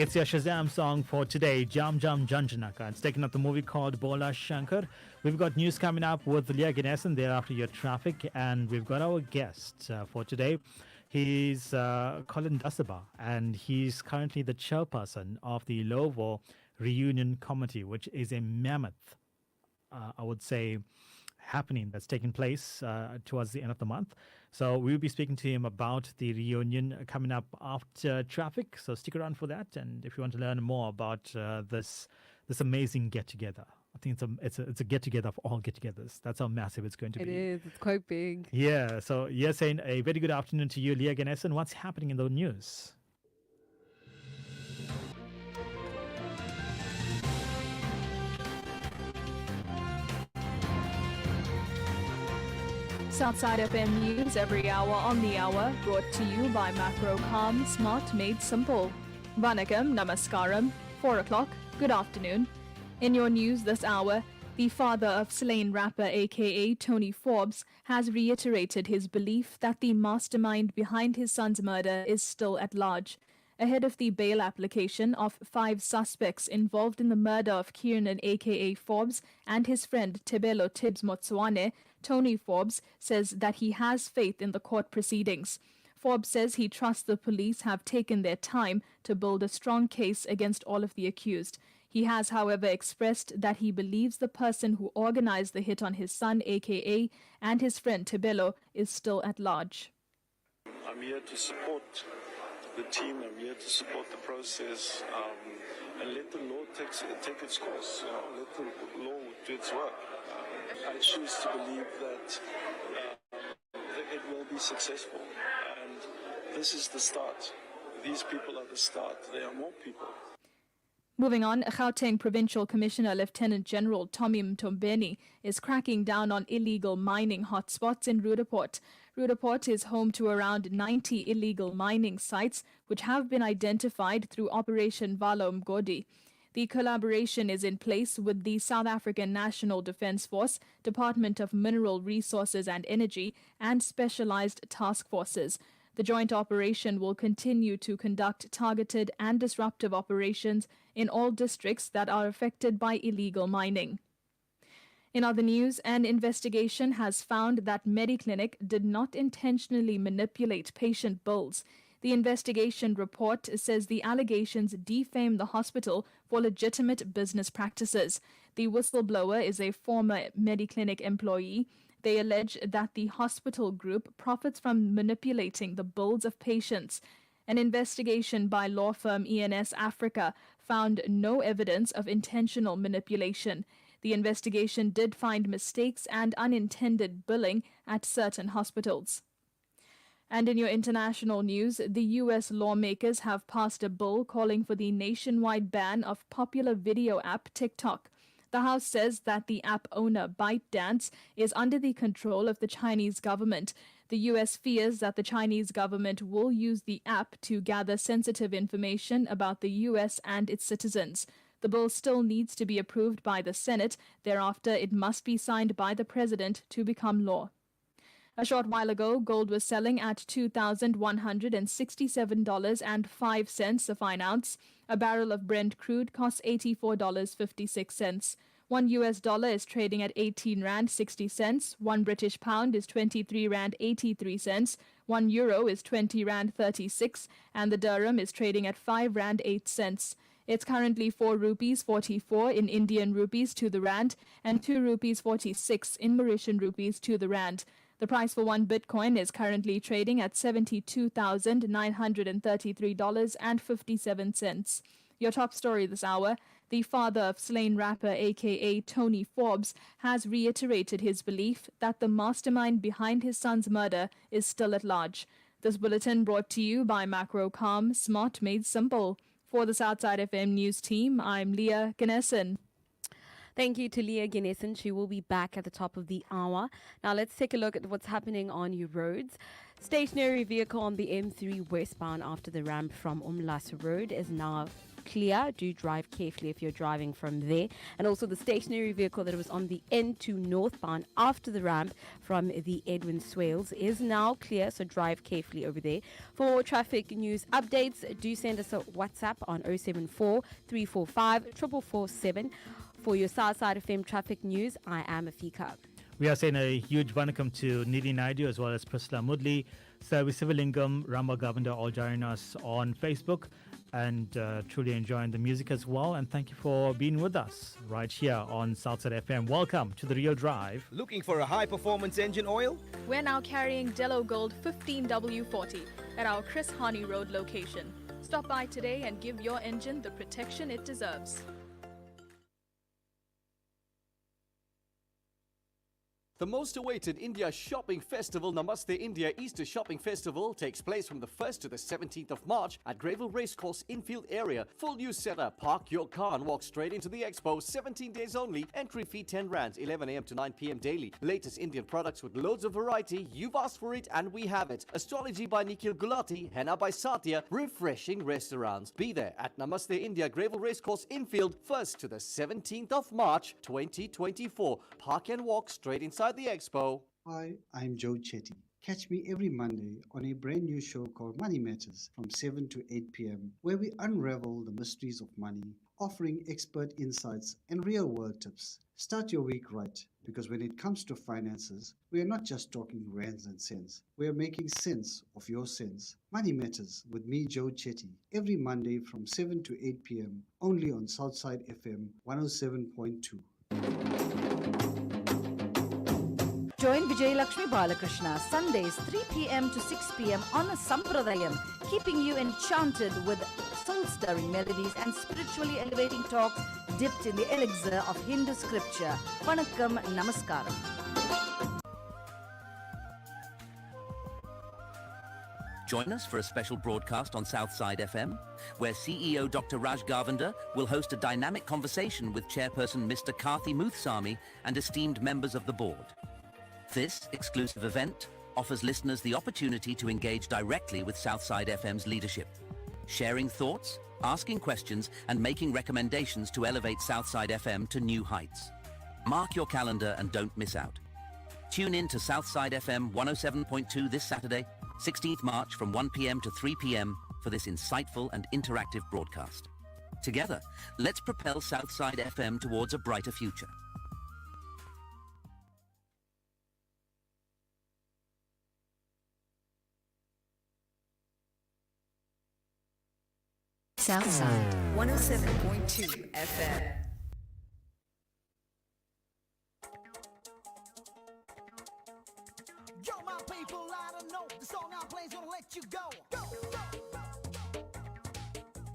It's your Shazam song for today, Jam Jam Janjanaka. It's taken up the movie called Bola Shankar. We've got news coming up with Leah Ganesan thereafter your traffic, and we've got our guest for today. He's Colin Dasaba, and he's currently the chairperson of the Lovo Reunion Committee, which is a mammoth, I would say, happening that's taking place towards the end of the month. So we'll be speaking to him about the reunion coming up after traffic. So stick around for that. And if you want to learn more about this amazing get-together, I think it's a get-together of all get-togethers. That's how massive it's going to be. It is. It's quite big. Yeah. So yes, saying a very good afternoon to you, Leah Ganesan. What's happening in the news? Southside FM News every hour on the hour, brought to you by Macrocom, smart made simple. Vanakkam, namaskaram, 4 o'clock, good afternoon. In your news this hour, the father of slain rapper aka Tony Forbes has reiterated his belief that the mastermind behind his son's murder is still at large. Ahead of the bail application of 5 suspects involved in the murder of Kiernan aka Forbes and his friend Tebelo Tibbs Motsuane, Tony Forbes says that he has faith in the court proceedings. Forbes says he trusts the police have taken their time to build a strong case against all of the accused. He has, however, expressed that he believes the person who organized the hit on his son, aka, and his friend Tebelo, is still at large. I'm here to support the team. I'm here to support the process, and let the law take its course. Let the law do its work. I choose to believe that it will be successful, and this is the start. These people are the start. There are more people. Moving on, Gauteng Provincial Commissioner Lieutenant General Tommy Mtombeni is cracking down on illegal mining hotspots in Rudaport. Rudaport is home to around 90 illegal mining sites, which have been identified through Operation Vala Mgodi. The collaboration is in place with the South African National Defence Force, Department of Mineral Resources and Energy, and specialized task forces. The joint operation will continue to conduct targeted and disruptive operations in all districts that are affected by illegal mining. In other news, an investigation has found that Mediclinic did not intentionally manipulate patient bills. The investigation report says the allegations defame the hospital for legitimate business practices. The whistleblower is a former Mediclinic employee. They allege that the hospital group profits from manipulating the bills of patients. An investigation by law firm ENS Africa found no evidence of intentional manipulation. The investigation did find mistakes and unintended billing at certain hospitals. And in your international news, the U.S. lawmakers have passed a bill calling for the nationwide ban of popular video app TikTok. The House says that the app owner ByteDance is under the control of the Chinese government. The U.S. fears that the Chinese government will use the app to gather sensitive information about the U.S. and its citizens. The bill still needs to be approved by the Senate. Thereafter, it must be signed by the president to become law. A short while ago, gold was selling at $2,167.05 a fine ounce. A barrel of Brent crude costs $84.56. $1 is trading at 18 Rand 60 cents. 1 British pound is 23 Rand 83 cents. 1 euro is 20 Rand 36, and the dirham is trading at 5 Rand 8 cents. It's currently 4 rupees 44 in Indian rupees to the rand and 2 rupees 46 in Mauritian rupees to the rand. The price for 1 Bitcoin is currently trading at $72,933.57. Your top story this hour: the father of slain rapper aka Tony Forbes has reiterated his belief that the mastermind behind his son's murder is still at large. This bulletin brought to you by Macrocom, smart made simple. For the Southside FM News team, I'm Leah Ganesan. Thank you to Leah Ganesan. She will be back at the top of the hour. Now let's take a look at what's happening on your roads. Stationary vehicle on the M3 westbound after the ramp from Umlaas Road is now clear. Do drive carefully if you're driving from there. And also the stationary vehicle that was on the N2 northbound after the ramp from the Edwin Swales is now clear, so drive carefully over there. For more traffic news updates, do send us a WhatsApp on 074 345 447. For your Southside FM traffic news, I am Afika. We are saying a huge welcome to Nidhi Naidu as well as Priscilla Mudli, Servi Sivalingam, Rama Govender, all joining us on Facebook, and truly enjoying the music as well. And thank you for being with us right here on Southside FM. Welcome to The Real Drive. Looking for a high-performance engine oil? We're now carrying Dello Gold 15W40 at our Chris Harney Road location. Stop by today and give your engine the protection it deserves. The most awaited India Shopping Festival, Namaste India Easter Shopping Festival, takes place from the 1st to the 17th of March at Greyville Racecourse Infield area. Full use setup. Park your car and walk straight into the expo. 17 days only. Entry fee 10 Rands, 11 a.m. to 9 p.m. daily. Latest Indian products with loads of variety. You've asked for it and we have it. Astrology by Nikhil Gulati, Henna by Satya. Refreshing restaurants. Be there at Namaste India Greyville Racecourse Infield, 1st to the 17th of March 2024. Park and walk straight inside the expo. Hi, I'm Joe Chetty. Catch me every Monday on a brand new show called Money Matters from 7 to 8 p.m., where we unravel the mysteries of money, offering expert insights and real-world tips. Start your week right Because when it comes to finances, we are not just talking rands and cents. We are making sense of your sense. Money Matters with me, Joe Chetty, every Monday from 7 to 8 p.m. only on Southside FM 107.2. Join Vijay Lakshmi Balakrishna Sundays 3 p.m. to 6 p.m. on Sampradayam, keeping you enchanted with soul-stirring melodies and spiritually elevating talks dipped in the elixir of Hindu scripture. Vanakkam Namaskaram. Join us for a special broadcast on Southside FM, where CEO Dr. Raj Gavanda will host a dynamic conversation with Chairperson Mr. Karthi Muthuswamy and esteemed members of the board. This exclusive event offers listeners the opportunity to engage directly with Southside FM's leadership, sharing thoughts, asking questions, and making recommendations to elevate Southside FM to new heights. Mark your calendar and don't miss out. Tune in to Southside FM 107.2 this Saturday, 16th March from 1 p.m. to 3 p.m. for this insightful and interactive broadcast. Together, let's propel Southside FM towards a brighter future. Southside 107.2 FM. Yo, my people, I don't know. The song I play's gonna let you go.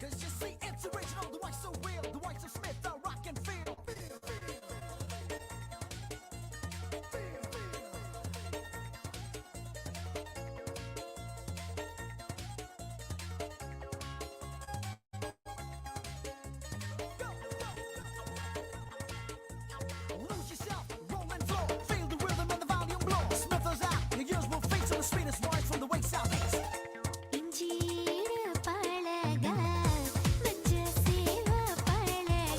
Cause you see, it's original, the white's so real, the white's so Smith, the rock and feel. Lose yourself, roll and flow, feel the rhythm and the volume blow. Smith us out, your ears will feature the sweetest voice from the way southeast. இஞ்சீர பழக வச்ச சேவ பழக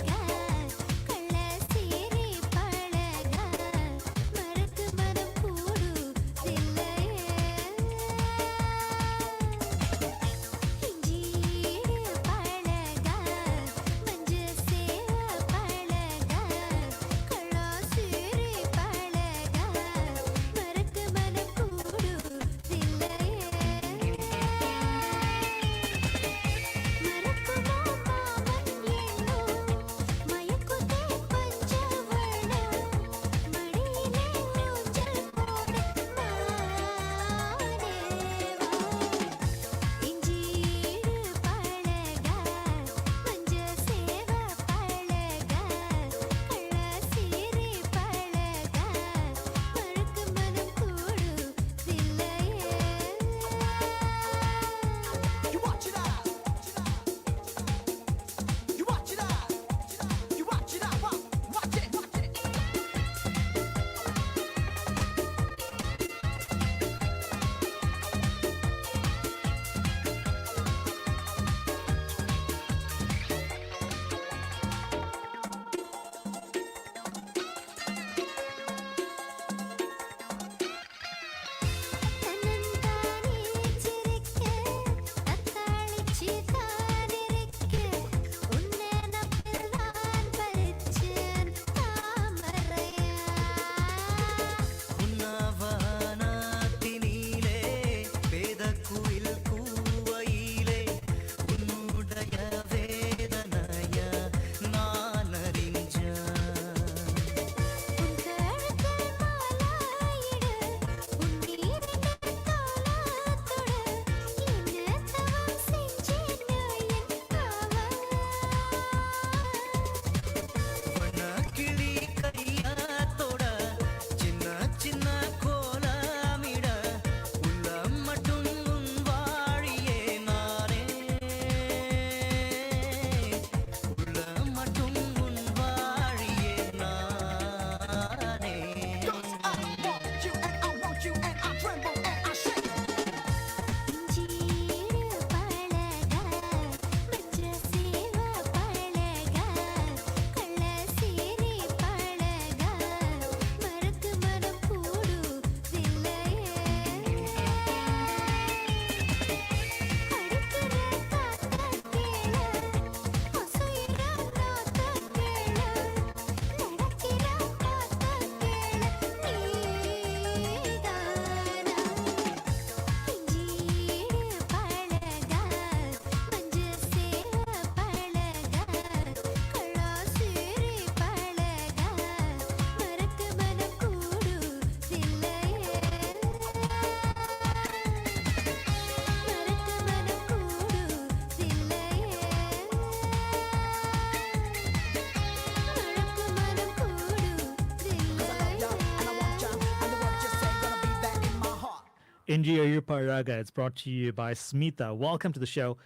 India Yuparaga. It's brought to you by Smita. Welcome to the show.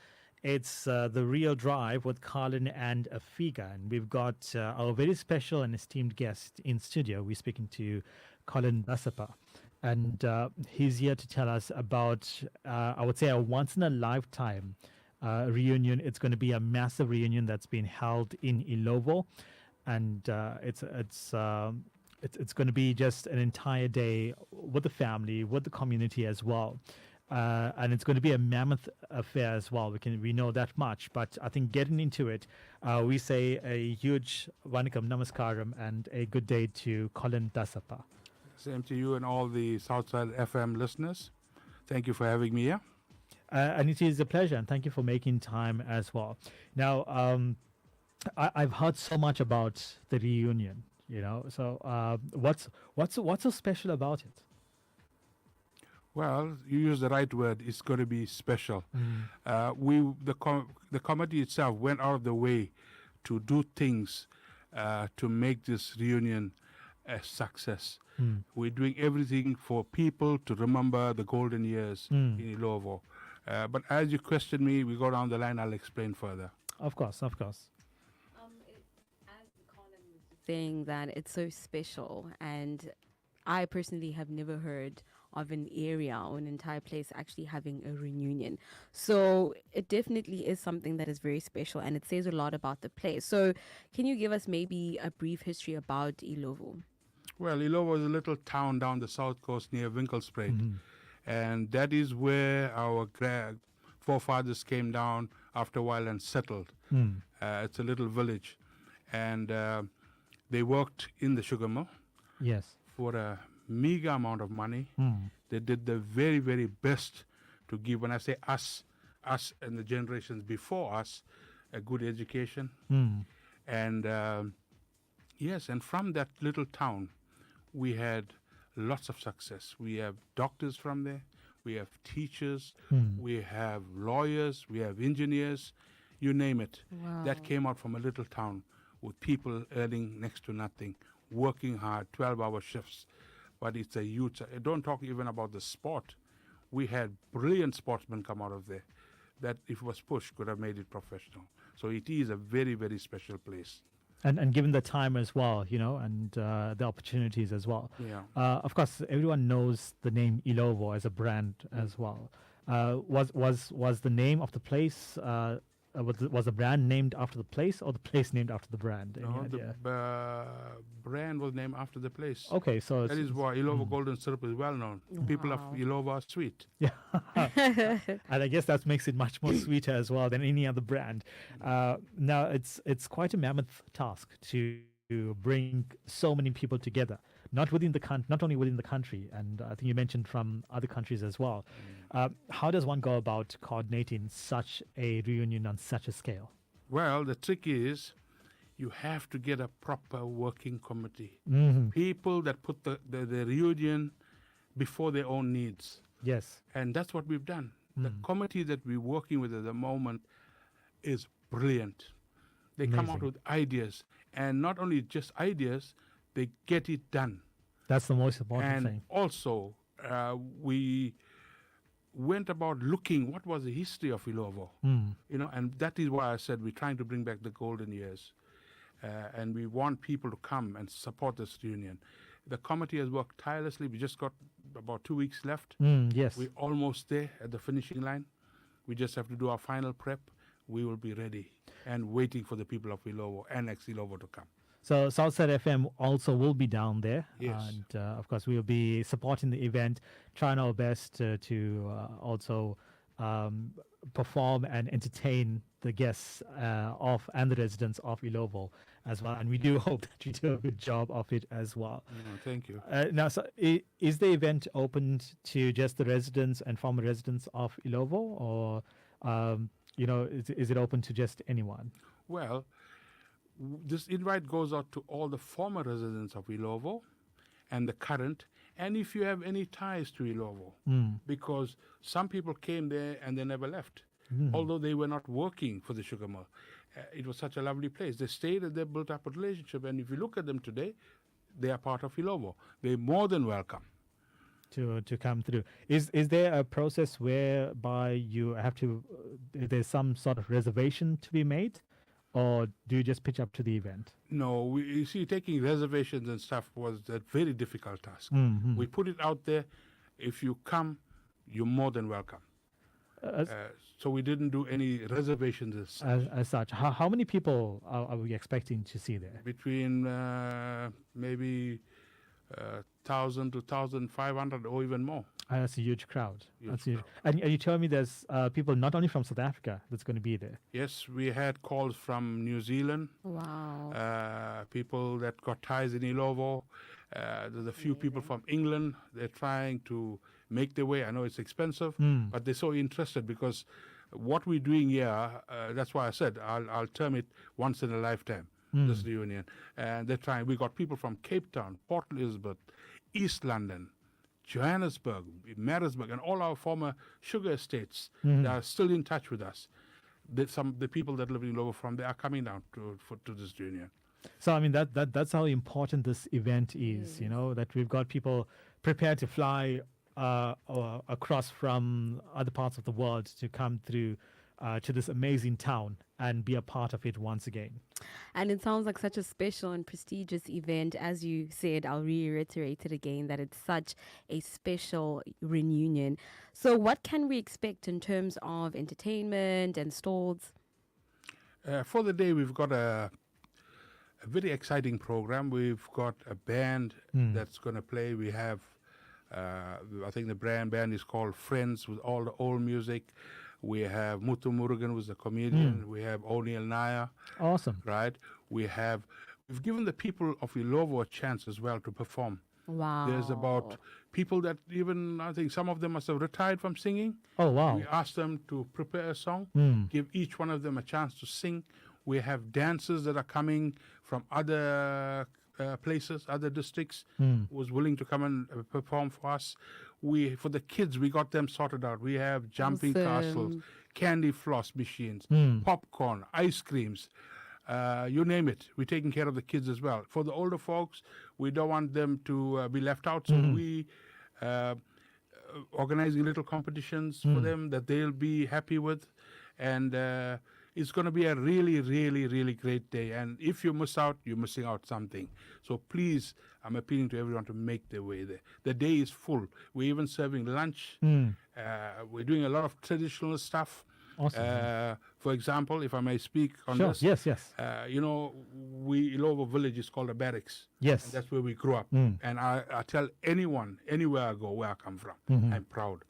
It's The Real Drive with Colin and Afiga. And we've got our very special and esteemed guest in studio. We're speaking to Colin Dasapa. And he's here to tell us about, I would say, a once-in-a-lifetime reunion. It's going to be a massive reunion that's been held in Ilovo. And it's going to be just an entire day with the family, with the community as well. And it's going to be a mammoth affair as well. We know that much. But I think getting into it, we say a huge Vanikam Namaskaram and a good day to Colin Dasapa. Same to you and all the Southside FM listeners. Thank you for having me here. And it is a pleasure, and thank you for making time as well. Now, I've heard so much about the reunion, So, what's so special about it? Well, you use the right word. It's going to be special. The committee itself went out of the way to do things to make this reunion a success. We're doing everything for people to remember the golden years in Ilovo. But as you question me, we go down the line, I'll explain further. Of course. As Colin was saying that it's so special, and I personally have never heard of an area or an entire place actually having a reunion. So it definitely is something that is very special, and it says a lot about the place. So can you give us maybe a brief history about Ilovo? Well, Ilovo is a little town down the south coast near Winkelspruit. And that is where our forefathers came down after a while and settled. It's a little village. And they worked in the sugar mill. Yes. For a meager amount of money. They did the very, very best to give, when I say us and the generations before us, a good education. And yes, and from that little town, we had lots of success. We have doctors from there, we have teachers, we have lawyers, we have engineers, you name it. Wow. That came out from a little town with people earning next to nothing, working hard, 12-hour shifts. But it's a huge, don't talk even about the sport. We had brilliant sportsmen come out of there that, if it was pushed, could have made it professional. So it is a very, very special place. And given the time as well, and the opportunities as well. Yeah. Of course, everyone knows the name Ilovo as a brand as well. Was the name of the place, was the brand named after the place, or the place named after the brand? No, the brand was named after the place. Okay, so that is why Ilovo Golden Syrup is well known. People of Ilovo are sweet. Yeah, and I guess that makes it much more sweeter as well than any other brand. Now, it's quite a mammoth task to bring so many people together, not only within the country, and I think you mentioned from other countries as well. How does one go about coordinating such a reunion on such a scale? Well, the trick is you have to get a proper working committee. People that put the reunion before their own needs. Yes. And that's what we've done. The committee that we're working with at the moment is brilliant. They come out with ideas. And not only just ideas, they get it done. That's the most important thing. And also, we went about looking what was the history of Ilovo. And that is why I said we're trying to bring back the golden years. And we want people to come and support this reunion. The committee has worked tirelessly. We just got about 2 weeks left. Yes. We're almost there at the finishing line. We just have to do our final prep. We will be ready and waiting for the people of Ilovo and ex-Ilovo to come. So Southside FM also will be down there. Yes. And of course, we'll be supporting the event, trying our best to also perform and entertain the guests and the residents of Ilovo as well. And we do hope that you do a good job of it as well. Thank you. Now, so is the event open to just the residents and former residents of Ilovo, or is it open to just anyone? Well, this invite goes out to all the former residents of Ilovo and the current, and if you have any ties to Ilovo, because some people came there and they never left, although they were not working for the sugar mill. It was such a lovely place. They stayed and they built up a relationship, and if you look at them today, they are part of Ilovo. They're more than welcome. to come through. Is there a process whereby you have to? There's some sort of reservation to be made, or do you just pitch up to the event? No, you see, taking reservations and stuff was a very difficult task. Mhm. We put it out there. If you come, you're more than welcome. So we didn't do any reservations As such, how many people are we expecting to see there? between maybe 1,000 to 1,500 or even more. That's a huge crowd. Huge That's huge. And you tell me there's people not only from South Africa that's going to be there. Yes, we had calls from New Zealand. Wow. People that got ties in Ilovo. There's a few people from England. They're trying to make their way. I know it's expensive, but they're so interested because what we're doing here, that's why I said I'll term it once in a lifetime, this reunion. And they're trying. We got people from Cape Town, Port Elizabeth, East London, Johannesburg, Maritzburg, and all our former sugar estates that are still in touch with us. The people that live in Ilovo from there are coming down to this reunion. So I mean that's how important this event is. You know, that we've got people prepared to fly across from other parts of the world to come through to this amazing town and be a part of it once again. And it sounds like such a special and prestigious event. As you said, I'll reiterate it again, that it's such a special reunion. So what can we expect in terms of entertainment and stalls? For the day, we've got a very exciting program. We've got a band that's going to play. We have, I think the band is called Friends, with all the old music. We have Muthu Murugan, who's a comedian. We have O'Neill Naya. Awesome. Right? We've given the people of Ilovo a chance as well to perform. Wow. There's about people that even, I think some of them must have retired from singing. Oh, wow. We asked them to prepare a song, give each one of them a chance to sing. We have dancers that are coming from other places, other districts, was willing to come and perform for us. For the kids, we got them sorted out. We have jumping castles, candy floss machines, popcorn, ice creams, you name it. We're taking care of the kids as well. For the older folks, we don't want them to be left out, so we organizing little competitions for them that they'll be happy with. And it's going to be a really, really, really great day. And if you miss out, you're missing out something. So please, I'm appealing to everyone to make their way there. The day is full. We're even serving lunch. We're doing a lot of traditional stuff. Awesome. For example, if I may speak on Sure. this. Yes. You know, Ilovo village is called a barracks. Yes. And that's where we grew up. And I tell anyone, anywhere I go, where I come from, I'm proud.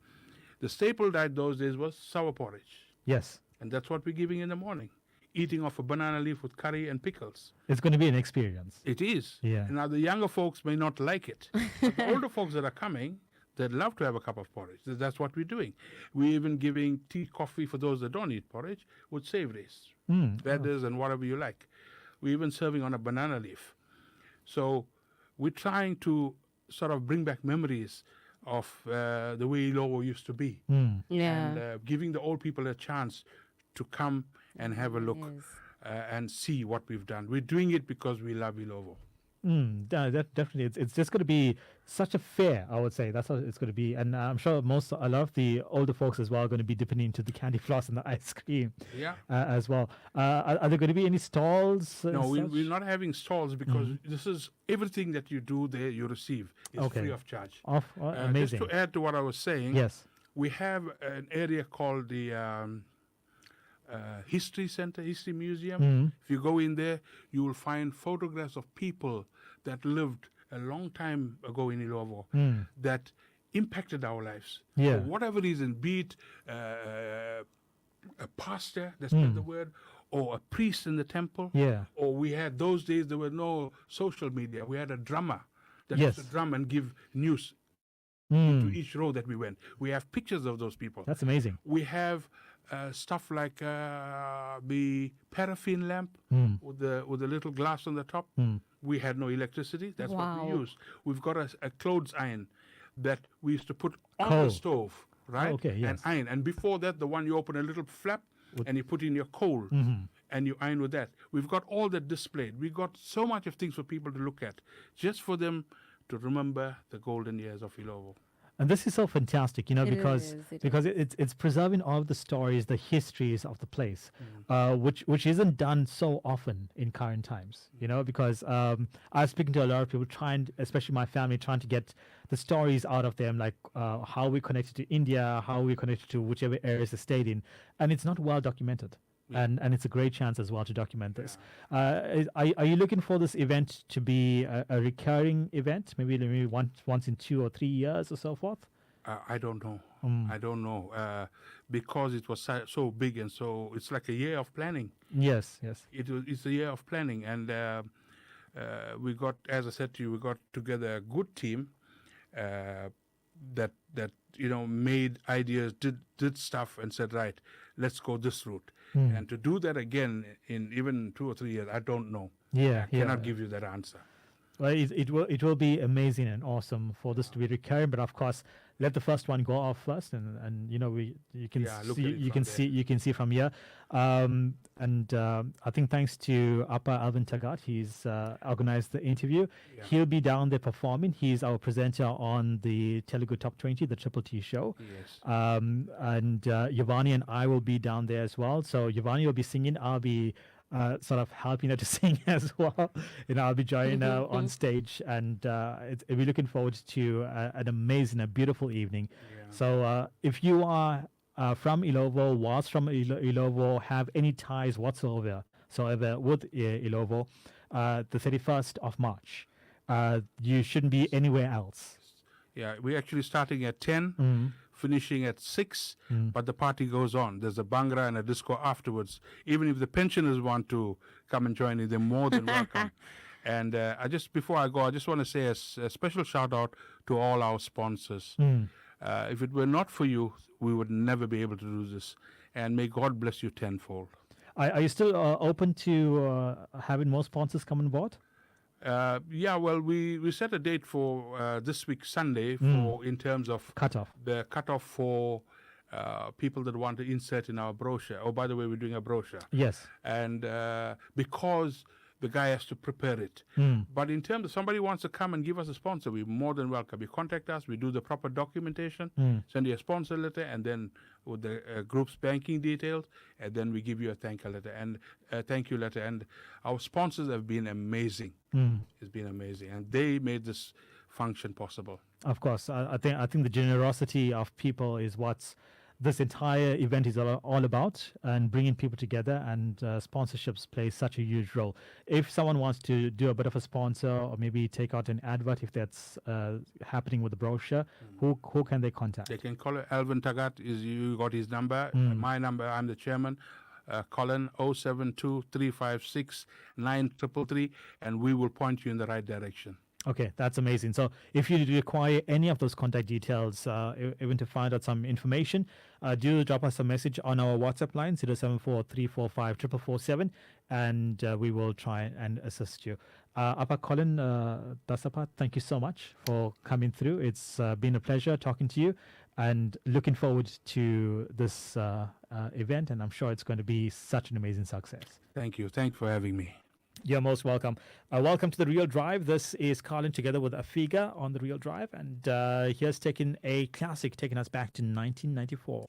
The staple diet those days was sour porridge. Yes. And that's what we're giving in the morning. Eating off a banana leaf with curry and pickles. It's going to be an experience. It is. Yeah. And now the younger folks may not like it. But the older folks that are coming, they'd love to have a cup of porridge. That's what we're doing. We're even giving tea, coffee for those that don't eat porridge with savories, bedders and whatever you like. We're even serving on a banana leaf. So we're trying to sort of bring back memories of the way Ilovo used to be. And giving the old people a chance to come and have a look and see what we've done. We're doing it because we love Ilovo. That definitely, it's just going to be such a fair, I would say. That's how it's going to be. And I'm sure a lot of the older folks as well are going to be dipping into the candy floss and the ice cream as well. Are there going to be any stalls? No, we're not having stalls because this is everything that you do there, you receive. It's free of charge. Amazing. Just to add to what I was saying, yes, we have an area called the History Center, History Museum. If you go in there, you will find photographs of people that lived a long time ago in Ilovo that impacted our lives. Yeah. For whatever reason, be it a pastor, that's not the word, or a priest in the temple. Yeah. Or we had, those days, there were no social media. We had a drummer that used to drum and give news to each road that we went. We have pictures of those people. That's amazing. We have stuff like the paraffin lamp with the little glass on the top. We had no electricity. That's what we used. We've got a clothes iron that we used to put on the stove, right? And iron. And before that, the one you open a little flap and you put in your coal and you iron with that. We've got all that displayed. We've got so much of things for people to look at, just for them to remember the golden years of Ilovo. And this is so fantastic, you know, It because is, it because it's preserving all of the stories, the histories of the place, which isn't done so often in current times, you know, because I was speaking to a lot of people especially my family, trying to get the stories out of them, like how we connected to India, how we connected to whichever areas they stayed in, and it's not well documented. And it's a great chance as well to document this. Are you looking for this event to be a recurring event, maybe once in 2 or 3 years or so forth? I don't know. I don't know because it was so big, and so it's like a year of planning. Yes. It's a year of planning, and we got, as I said to you, we got together a good team that made ideas, did stuff, and said, right, let's go this route. And to do that again in even 2 or 3 years, I don't know. I cannot give you that answer. Well, it will be amazing and awesome for this to be recurring, but of course, let the first one go off first, and you can see from here, and I think thanks to Appa Alvin Tagat, he's organized the interview. He'll be down there performing. He's our presenter on the Telugu Top 20, the Triple T show. And Yavani and I will be down there as well. So Yavani will be singing. I'll be sort of helping her to sing as well. I'll be joining her on stage, and we're looking forward to an amazing, a beautiful evening. So if you are from Ilovo, was from Ilovo, have any ties whatsoever with Ilovo, the 31st of March, you shouldn't be anywhere else. Yeah, we're actually starting at 10. Finishing at 6, but the party goes on. There's a Bhangra and a disco afterwards. Even if the pensioners want to come and join in, they're more than welcome. And before I go, I just want to say a special shout out to all our sponsors. If it were not for you, we would never be able to do this. And may God bless you tenfold. Are you still open to having more sponsors come on board? We set a date for this week Sunday for in terms of the cutoff for people that want to insert in our brochure. Oh, by the way, we're doing a brochure. Yes. And because the guy has to prepare it. But in terms of somebody wants to come and give us a sponsor, we're more than welcome. You contact us, we do the proper documentation, send you a sponsor letter, and then with the group's banking details, and then we give you a thank you letter. And our sponsors have been amazing. It's been amazing, and they made this function possible. Of course, I think the generosity of people is what's this entire event is all about, and bringing people together, and sponsorships play such a huge role. If someone wants to do a bit of a sponsor, or maybe take out an advert, if that's happening with the brochure, who can they contact? They can call Alvin Tagat. You got his number, my number, I'm the chairman. Colin 072 356 9333, and we will point you in the right direction. Okay, that's amazing. So if you require any of those contact details, even to find out some information, do drop us a message on our WhatsApp line, 074-345-4447, and we will try and assist you. Appa Colin Dasapa, thank you so much for coming through. It's been a pleasure talking to you, and looking forward to this event, and I'm sure it's going to be such an amazing success. Thank you. Thanks for having me. You're most welcome. Welcome to The Real Drive. This is Carlin together with Afiga on The Real Drive. And here's taking a classic, taking us back to 1994.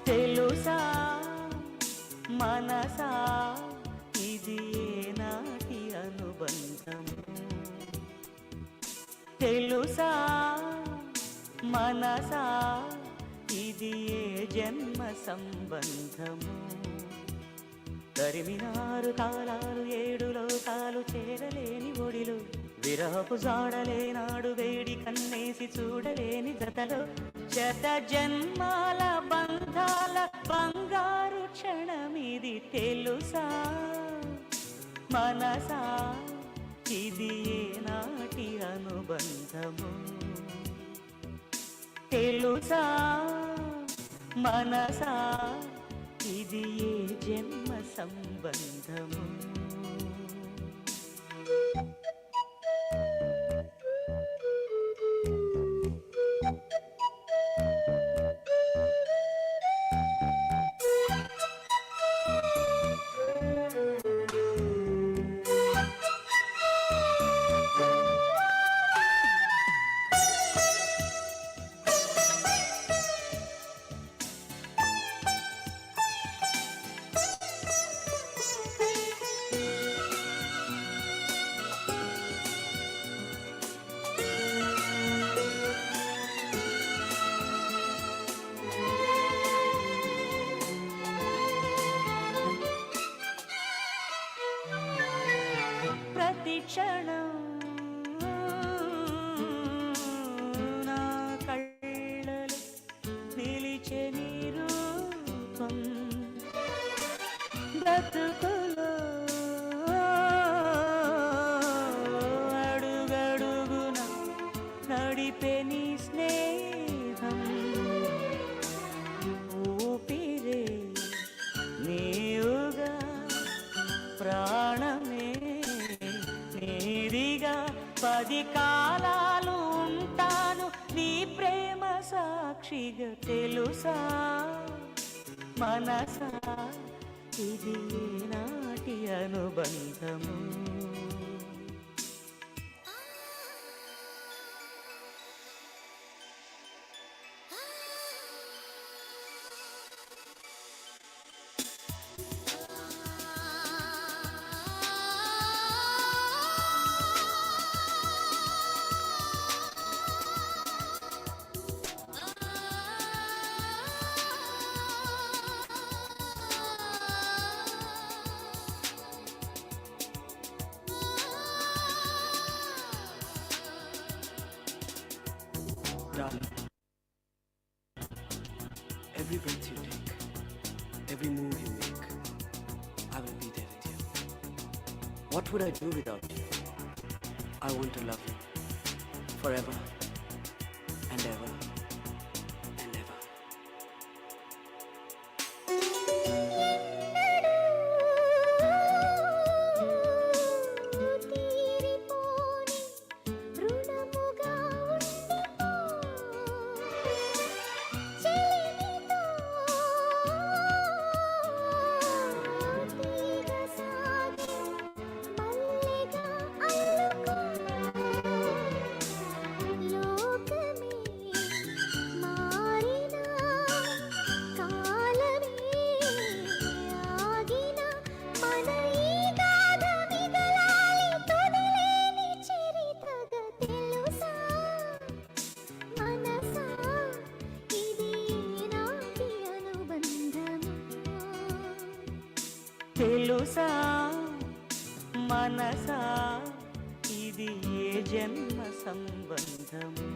తెలుసా మనసా ఇది ఏనాటి అనుబంధం తెలుసా మనసా ఇది ఏ జన్మ సంబంధము తరిమినారు కాలాలు 7 లోకాలు చేరలేని ఒడిలో విరహపు జాడలేనాడు వేడి కన్నేసి చూడలేని జతలో శత జన్మాల బంధాల బంగారు క్షణమిది తెలుసా మనసా ఇది ఏనాటి అనుబంధము తెలుసా మనసా ఇది ఏ జన్మ సంబంధము ప్రతి క్షణం నా కళ్ళలో నిలిచే నీ రూపం బ్రతుకులో అడుగడుగున నడిపే నీ స్నేహం ఊపిరే నీవుగా ప్రాణమే నీదిగా 10 కాలాలు ఉంటాను నీ ప్రేమ సాక్షిగా తెలుసా మనసా ఇది నాటి అనుబంధము Darling, every breath you take, every move you make, I will be there with you. What would I do without you? I want to love you forever and ever and ever. తెలుసా మనసా ఇది ఏ జన్మ సంబంధము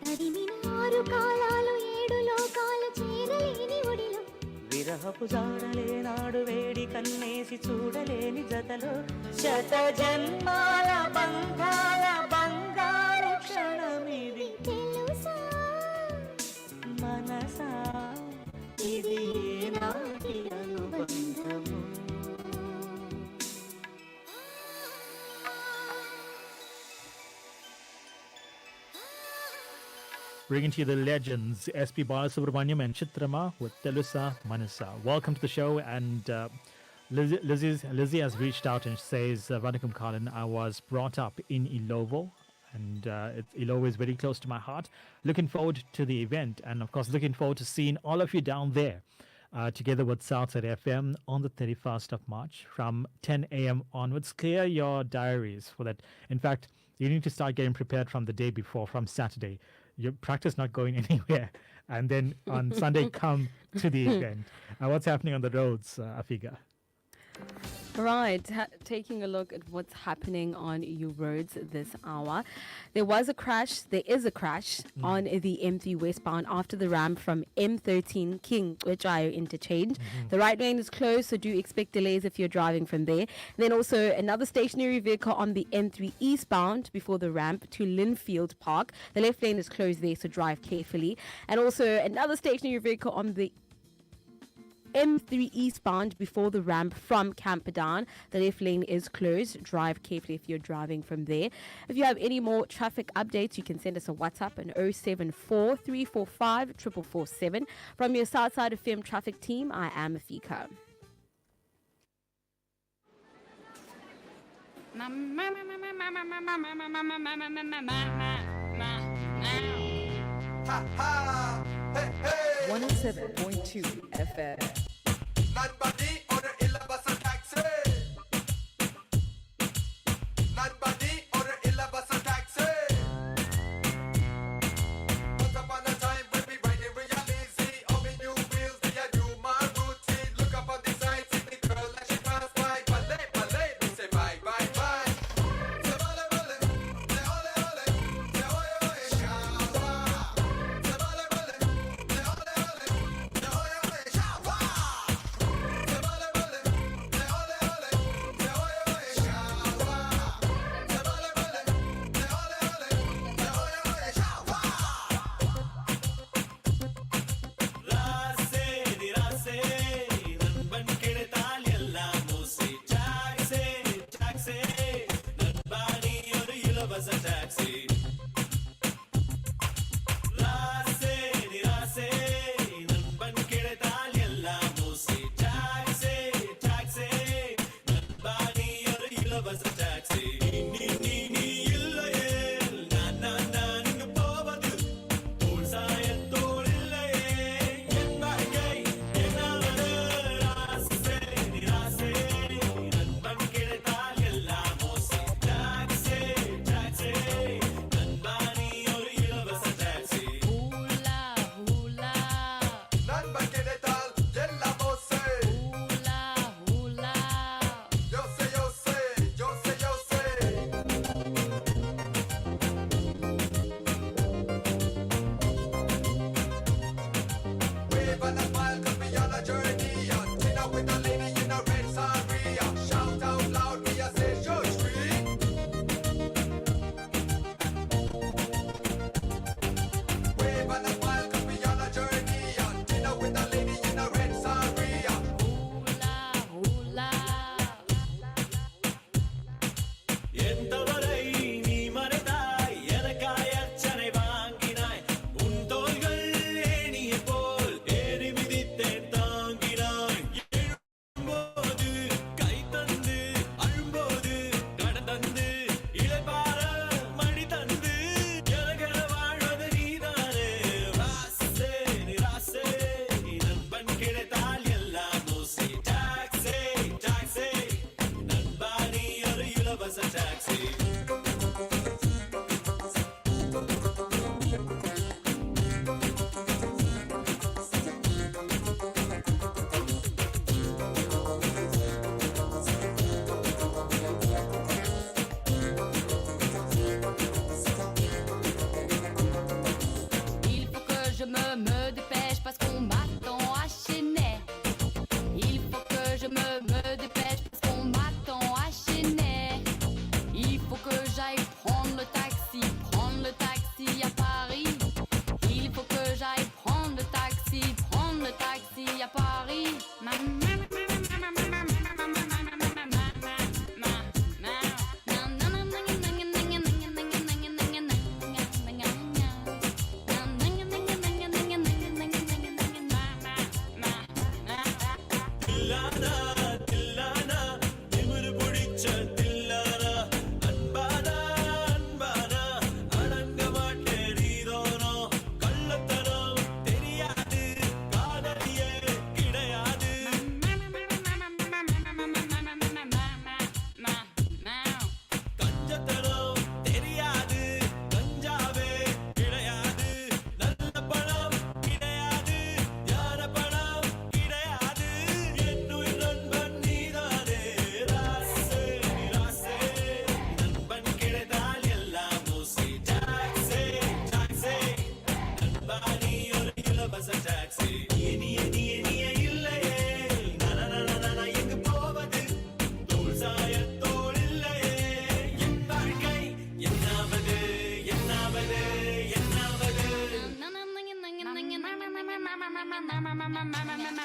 తరిమినారు కాలాలు 7 లోకాలు చేరలేని ఒడిలో విరహపు జాడలేనాడు వేడి కన్నేసి చూడలేని జతలో శత జన్మాల బంధాల బంగారు క్షణమిది తెలుసా మనసా ఇది నాటి అనుబంధము Bringing to you the legends, SP Balasubramaniam and Chitrama with Telusa Manasa. Welcome to the show. And Lizzie has reached out and says, Vanakkam Kalan, I was brought up in Ilovo. And Ilovo is very close to my heart. Looking forward to the event. And of course, looking forward to seeing all of you down there together with Southside FM on the 31st of March from 10 a.m. onwards. Clear your diaries for that. In fact, you need to start getting prepared from the day before, from Saturday. Your practice not going anywhere. And then on Sunday, come to the event. What's happening on the roads, Afiga? Right, taking a look at what's happening on your roads this hour. There is a crash on the M3 westbound after the ramp from M13 King Wechayo interchange. The right lane is closed, so do expect delays if you're driving from there. Then also another stationary vehicle on the M3 eastbound before the ramp to Linfield Park. The left lane is closed there, so drive carefully. And also another stationary vehicle on the M3 eastbound before the ramp from Camperdown. The left lane is closed. Drive carefully if you're driving from there. If you have any more traffic updates, you can send us a WhatsApp on 074 345 4447. From your Southside FM traffic team, I am Afika. Ha ha! Hey hey! 107.2 FM. Nobody on the illa bus a taxi. Nobody on the illa bus a taxi. Once upon a time when we riding real easy, on me new wheels, me I do my routine. Look up on the side, see me girl like she pass by. Ballet, ballet, we say bye, bye, bye. Say ballet, ballet, say ole, ole, say oye, oye, shawa. Say ballet, ballet, say ole, ole, say oye, oye, shawa. Say ballet,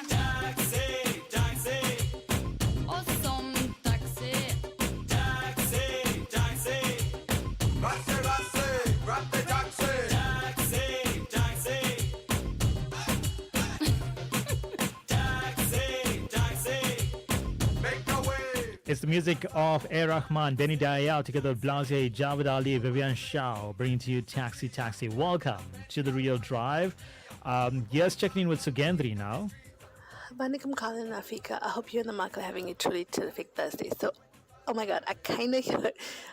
Taxi, taxi. Och som taxi. Taxi, taxi. Rasse, rasse, ratte taxi. Taxi, taxi. Taxi, taxi. Make a way. It's the music of A. Rahman, Benny Dayal, together with Blase, Javed Ali, Vivian Shao, bringing to you Taxi Taxi. Welcome to The Real Drive. Yes, checking in with Sugendri now. Vanakkam, Colin and Afika. I hope you and the Mark are having a truly terrific Thursday. So, oh my God, I kind of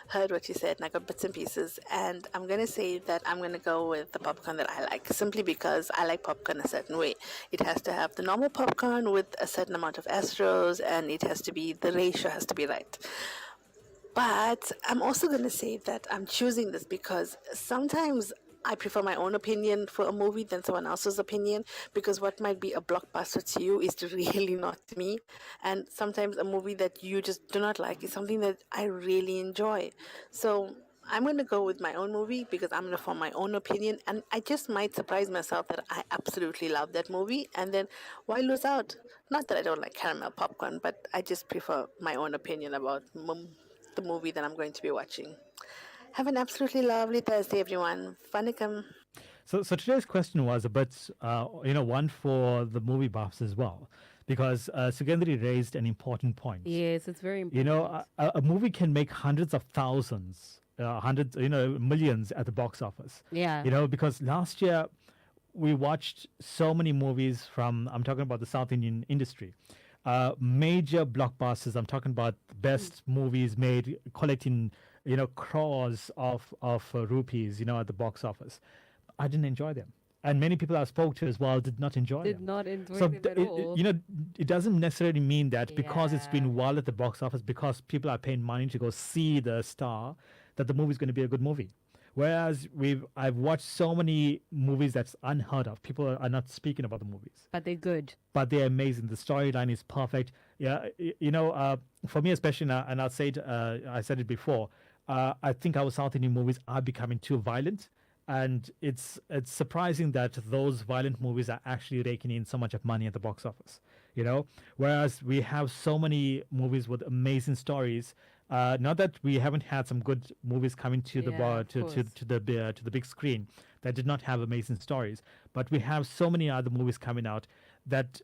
heard what you said, and I got bits and pieces. And I'm going to say that I'm going to go with the popcorn that I like, simply because I like popcorn a certain way. It has to have the normal popcorn with a certain amount of astros, and it has to be, the ratio has to be right. But I'm also going to say that I'm choosing this because sometimes I prefer my own opinion for a movie than someone else's opinion, because what might be a blockbuster to you is really not to me. And sometimes a movie that you just do not like is something that I really enjoy. So I'm going to go with my own movie because I'm going to form my own opinion, and I just might surprise myself that I absolutely love that movie, and then why lose out? Not that I don't like caramel popcorn, but I just prefer my own opinion about the movie that I'm going to be watching. Have an absolutely lovely Thursday, everyone. Vanakkam. So today's question was a bit, one for the movie buffs as well, because Sugendri raised an important point. Yes, it's very important. You know, a movie can make hundreds of thousands, millions at the box office. Yeah. You know, because last year we watched so many movies from, I'm talking about the South Indian industry, major blockbusters. I'm talking about the best movies made, collecting crores of rupees, at the box office. I didn't enjoy them. And many people I spoke to as well did not enjoy them. Did not enjoy So them at all. it doesn't necessarily mean that because it's been well at the box office, because people are paying money to go see the star, that the movie is going to be a good movie. Whereas I've watched so many movies that's unheard of. People are not speaking about the movies. But they're good. But they're amazing. The storyline is perfect. Yeah, for me especially now, and I said it before, I think our South Indian movies are becoming too violent, and it's surprising that those violent movies are actually raking in so much of money at the box office. Whereas we have so many movies with amazing stories. Not that we haven't had some good movies coming to the big screen that did not have amazing stories, but we have so many other movies coming out that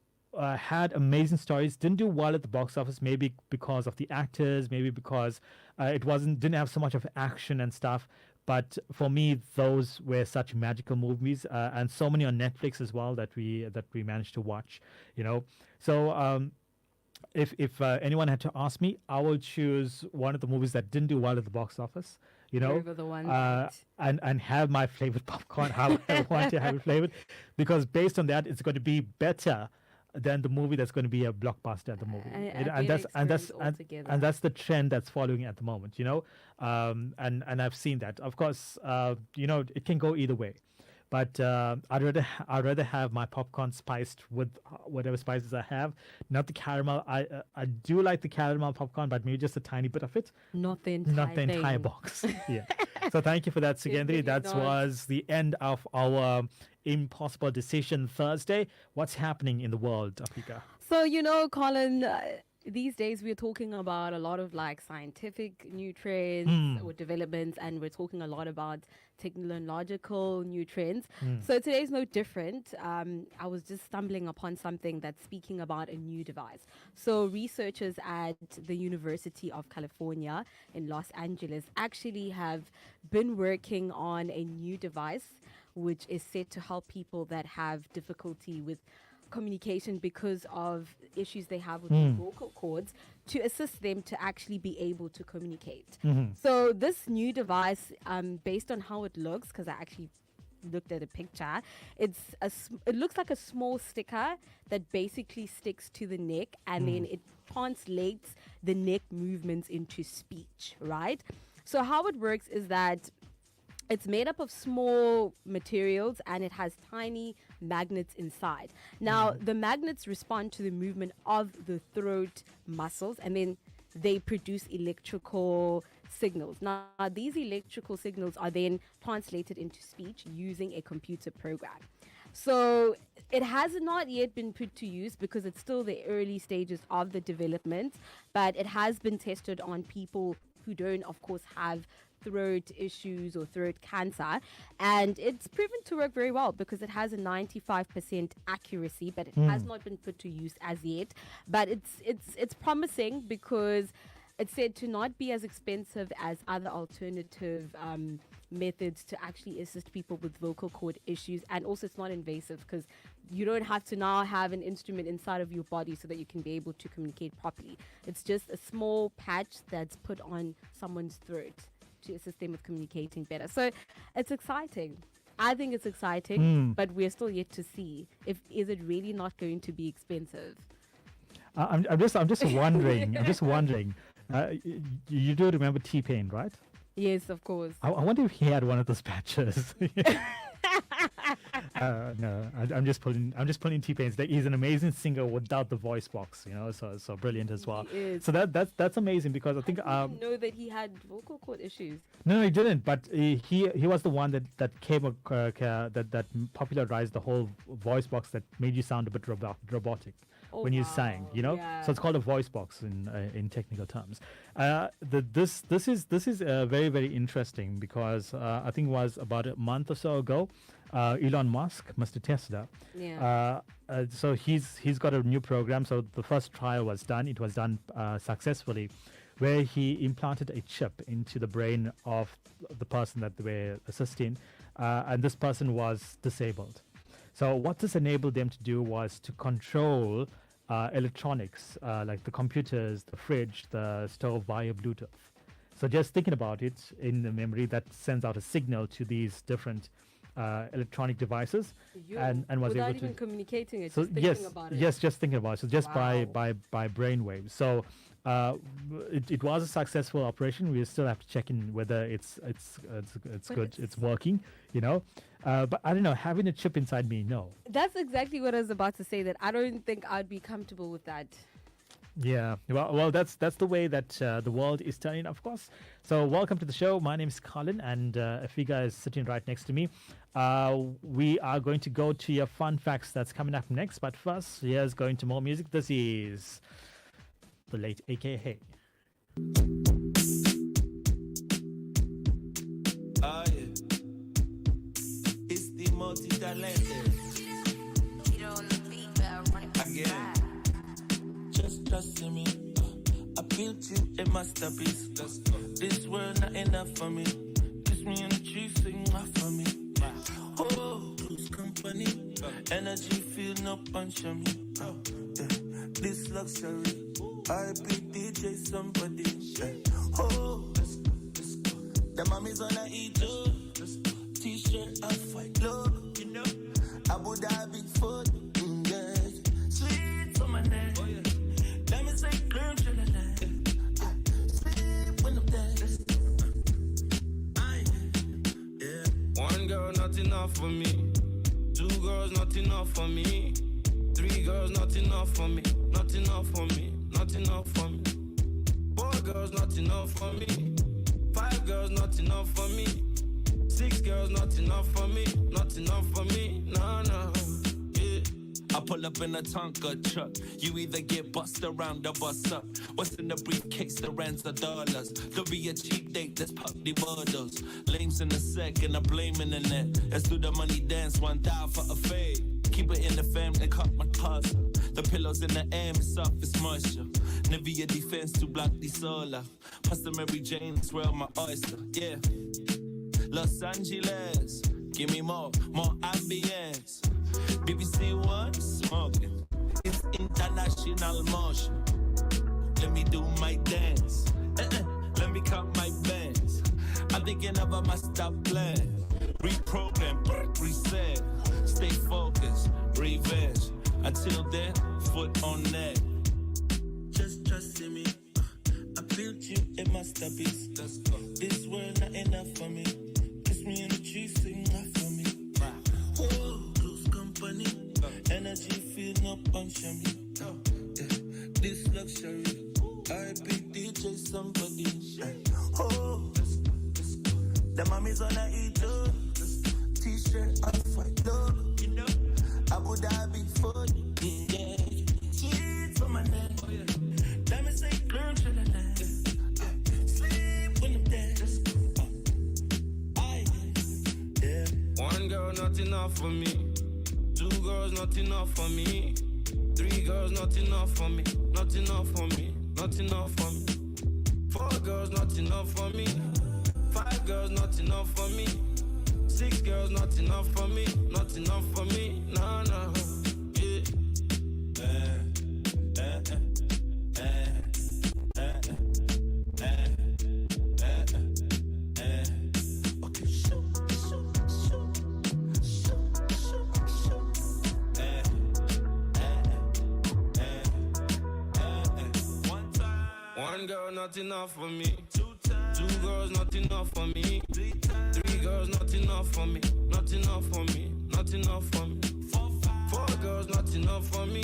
had amazing stories, didn't do well at the box office, maybe because of the actors, maybe because it didn't have so much of action and stuff. But for me, those were such magical movies, and so many on Netflix as well that we managed to watch. So if anyone had to ask me, I will choose one of the movies that didn't do well at the box office. Over the one and have my flavored popcorn how I want to have it flavored, because based on that, it's going to be better than the movie that's going to be a blockbuster at the moment. And that's the trend that's following at the moment, and I've seen that. Of course, it can go either way. But I'd rather have my popcorn spiced with whatever spices I have, not the caramel. I do like the caramel popcorn, but maybe just a tiny bit of it. Not the entire box. Yeah. So thank you for that, Sugendri. That was the end of our Impossible Decision Thursday. What's happening in the world, Afika? So, Colin, these days we're talking about a lot of scientific new trends or developments, and we're talking a lot about technological new trends. So today's no different. I was just stumbling upon something that's speaking about a new device. So researchers at the University of California in Los Angeles actually have been working on a new device which is set to help people that have difficulty with communication because of issues they have with the vocal cords, to assist them to actually be able to communicate. So this new device, based on how it looks, because I actually looked at a picture, it looks like a small sticker that basically sticks to the neck, and then it translates the neck movements into speech, right? So how it works is that it's made up of small materials and it has tiny magnets inside. Now, the magnets respond to the movement of the throat muscles, and then they produce electrical signals. Now, these electrical signals are then translated into speech using a computer program. So it has not yet been put to use because it's still the early stages of the development, but it has been tested on people who don't, of course, have throat issues or throat cancer, and it's proven to work very well because it has a 95% accuracy, but it has not been put to use as yet. But it's promising because it's said to not be as expensive as other alternative methods to actually assist people with vocal cord issues, and also it's not invasive because you don't have to now have an instrument inside of your body so that you can be able to communicate properly. It's just a small patch that's put on someone's throat to assist them with communicating better. So it's exciting. I think it's exciting, but we're still yet to see is it really not going to be expensive. I'm just wondering. I'm just wondering. You do remember T-Pain, right? Yes, of course. I wonder if he had one of those patches. No, I'm just pulling T-Pain's. He's an amazing singer without the voice box, so brilliant as well. He is. So that's amazing because I think I didn't know that he had vocal cord issues. No, he didn't. But he was the one that came that popularized the whole voice box that made you sound a bit robotic when you sang. Yeah. So it's called a voice box in technical terms. This is very, very interesting because I think it was about a month or so ago. Elon Musk, Mr. Tesla. Yeah. So he's got a new program. So the first trial was done. It was done successfully, where he implanted a chip into the brain of the person that they were assisting, and this person was disabled. So what this enabled them to do was to control electronics, like the computers, the fridge, the stove via Bluetooth. So just thinking about it, in the memory that sends out a signal to these different electronic devices, and was without able to even communicating it, so just thinking about it. Yes, just thinking about it. So just Wow. by brainwaves. So it was a successful operation. We still have to check in whether it's good, it's working. But I don't know. Having a chip inside me, no. That's exactly what I was about to say, that I don't think I'd be comfortable with that. Yeah, well, that's the way that the world is turning, of course. So welcome to the show. My name is Colin, and Afiga is sitting right next to me. We are going to go to your fun facts that's coming up next. But first, here's going to more music. This is the late AKA. Oh yeah, it's the multi-talented. I get it. Just trust in me. I built you a masterpiece. This world not enough for me. Kiss me in the cheek, sing off for me. Oh, cruise company. Energy feel no punch on me. Yeah. This luxury. I be DJ somebody. Yeah. Oh, let's go. The mommy's on a E2. T-shirt, I fight low. Abu Dhabi foot. Yeah. Sweet on my neck. Oh, yeah. Let me say, girl, sleep when I'm dead. Yeah. One girl, not enough for me. Two girls, not enough for me. Three girls, not enough for me. Not enough for me. Not enough for me. Four girls, not enough for me. Five girls, not enough for me. Six girls, not enough for me. Not enough for me. No, no. I pull up in a Tonka truck. You either get bust around or bust up. What's in the briefcase? The rands of dollars. There'll be a cheap date. Let's pop the models. Lames in a sec and I blame in the net. Let's do the money dance. 1,000 for a fade. Keep it in the family. Cut my cars. The pillows in the air. It's soft. It's moisture. Nivea defense to block the solar. Pastor Mary Jane. Swell my oyster. Yeah. Los Angeles. Give me more ambience. BBC One smoking. It's international motion. Let me do my dance. Let me count my bands. I'm thinking about my stop plan. Reprogram, reset. Stay focused, revenge. Until then, foot on neck. Just trust in me. I built you a masterpiece. Let's go. This world not enough for me. Kiss me in the cheek, sing off for me. Oh. Energy feel no punch on me. Yeah. This luxury. I be DJ somebody. Oh, let's go. The mommy's on a E2. T-shirt, I fight low. Abu Dhabi for you. Yeah. Cheese for my neck. Let me say, girl, to the neck. Sleep when I'm dead. Yeah. One girl, not enough for me. Two girls, not enough for me. Three girls, not enough for me. Not enough for me. Not enough for me. Four girls, not enough for me. Five girls, not enough for me. Six girls, not enough for me. Not enough for me. No, no. Yeah. Okay, shoot. One girl, not enough for me. Two girls, not enough for me. Three girls, not enough for me. Not enough for me. Not enough for me. Four girls, not enough for me.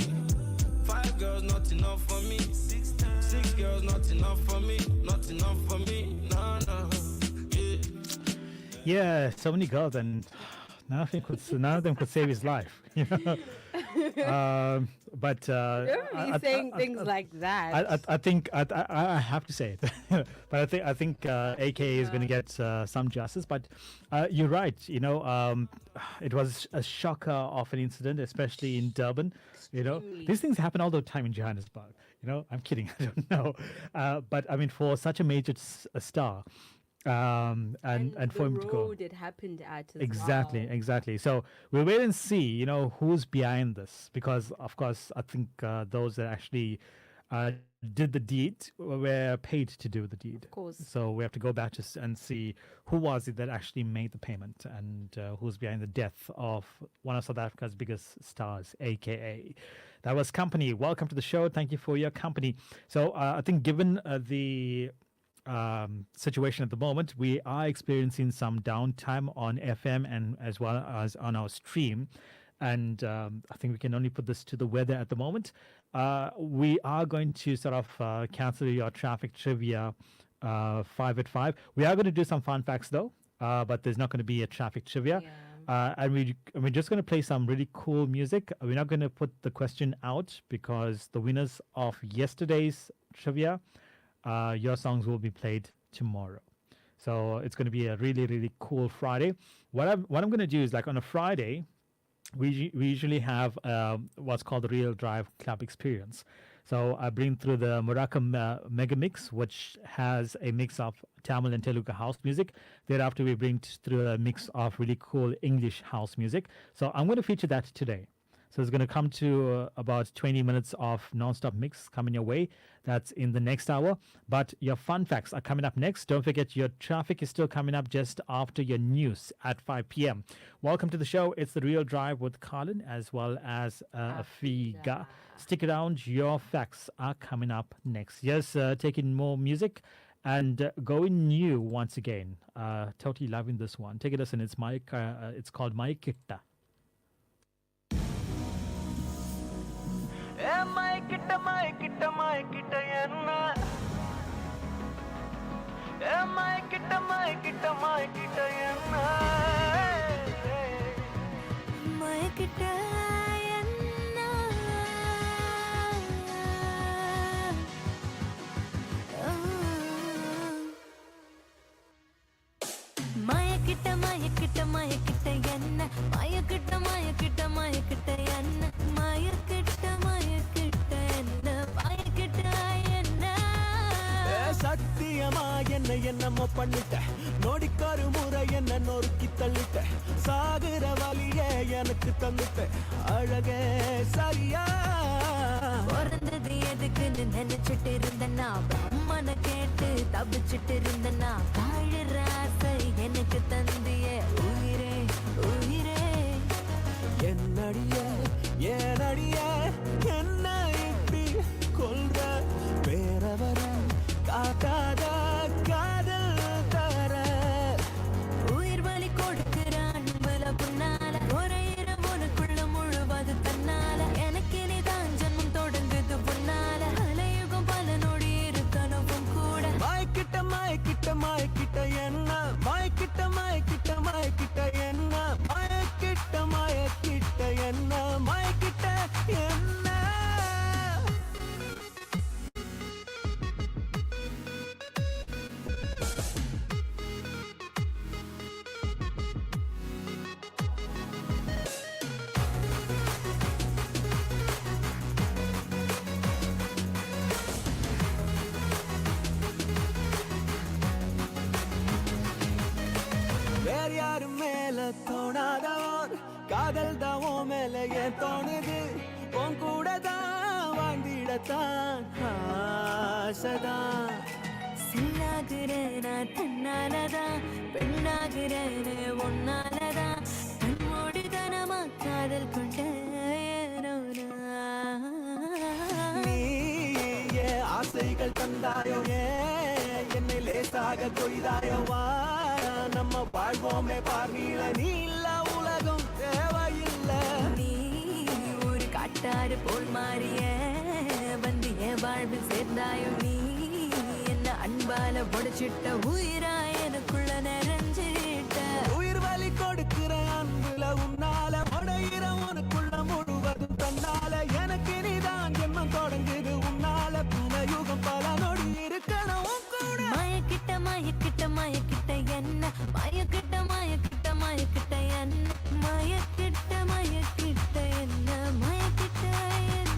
Five girls, not enough for me. Six girls, not enough for me. Not enough for me. No, no. Yeah. Yeah, so many girls, and none of them could save his life. You know? But You're saying things like that. I think I have to say it, but I think AK is going to get some justice. But you're right. You know, it was a shocker of an incident, especially in Durban. You know, these things happen all the time in Johannesburg. You know, I'm kidding. I don't know, but I mean, for such a major star. And for him to go. It happened at as exactly. So we'll wait and see, you know, who's behind this, because of course I think those that actually did the deed were paid to do the deed. Of course. So we have to go back and see who was it that actually made the payment, and who's behind the death of one of South Africa's biggest stars, aka. That was Company. Welcome to the show. Thank you for your company. So I think given the situation at the moment, we are experiencing some downtime on FM and as well as on our stream, and I think we can only put this to the weather at the moment. We are going to sort of cancel your traffic trivia 5 at 5. We are going to do some fun facts though, but there's not going to be a traffic trivia. And we're just going to play some really cool music. We're not going to put the question out because the winners of yesterday's trivia, your songs will be played tomorrow. So it's going to be a really, really cool Friday. What I'm going to do is, like on a Friday, we usually have what's called the Real Drive Club Experience. So I bring through the Muraka Mega Mix, which has a mix of Tamil and Telugu house music. Thereafter, we bring through a mix of really cool English house music. So I'm going to feature that today. So it's going to come to about 20 minutes of non-stop mix coming your way. That's in the next hour. But your fun facts are coming up next. Don't forget your traffic is still coming up just after your news at 5 p.m. Welcome to the show. It's The Real Drive with Carlin as well as Afiga. Stick around. Your facts are coming up next. Yes, taking more music and going new once again. Totally loving this one. Take it as in it's called My Kitta. My kitta enna. My kitta enna. My kitta enna. My kitta enna. My kitta enna. சத்தியமா என்னமோ பண்ணிட்ட நோடிக்காரு முறை என்ன நொறுக்கி தள்ளிட்ட சாகுற வழியே எனக்கு தந்துட்ட அழகே சரியா பிறந்தது எதுக்குன்னு நினைச்சிட்டு இருந்தனா அம்மனை கேட்டு தபிச்சிட்டு இருந்தனா வாழற ஆசை எனக்கு தந்திய உயிரே உயிரே என்னடிய ஏனடிய என்ன இப்படி கொல்ற வேறவர காட்டாத காதல் தர உயிர் வலி கொடுக்கிறான் பல புண்ணால ஒரேர உனக்குள்ள முழுவது தன்னால எனக்கு நீதான் ஜன்மம் தொடங்குது புண்ணால அலையுகம் பல நொடி இருக்கணும் கூட மாய்க்கிட்ட என்ன மாய்க்கிட்ட காதல் தான் உன் மேல ஏன் தோணுது உன் கூட தான் வாழ்ந்திடத்தான் ஆசைதான் சில்லாகிறேனா தன்னாலதான் பெண்ணாகிறேனே ஒன்னாலதான் கண்மூடிதனமா காதல் கொண்டேனோ நீ ஏன் ஆசைகள் தந்தாயோ ஏன் என்னை லேசாக கொய்தாயோ வா நம்ம வாழ்வோமே பார்வையில நீ இல்ல உலகம் தேவையில்லை நீ ஒரு காட்டாறு போல் மாறிய வந்து என் வாழ்வில் சேர்ந்தாயோ நீ என்ன அன்பால உடைச்சிட்ட உயிரா எனக்குள்ள நிறைஞ்சிட்ட உயிர் வலி கொடுக்கிற அன்புல உன்னால உடையிற உனக்குள்ள முழுவதும் தன்னால எனக்கு நீதான் ஜென்மம் தொடங்குது உன்னால பல யுகம் பல நொடி இருக்கணும் உன் கூட மயக்கிட்ட மயக்கிட்ட மயக்கிட்ட என்ன மயக்கிட்ட மயக்கிட்ட மயக்கிட்ட என்ன மயக்கிட்ட மயக்கிட்ட என்ன மயக்கிட்ட என்ன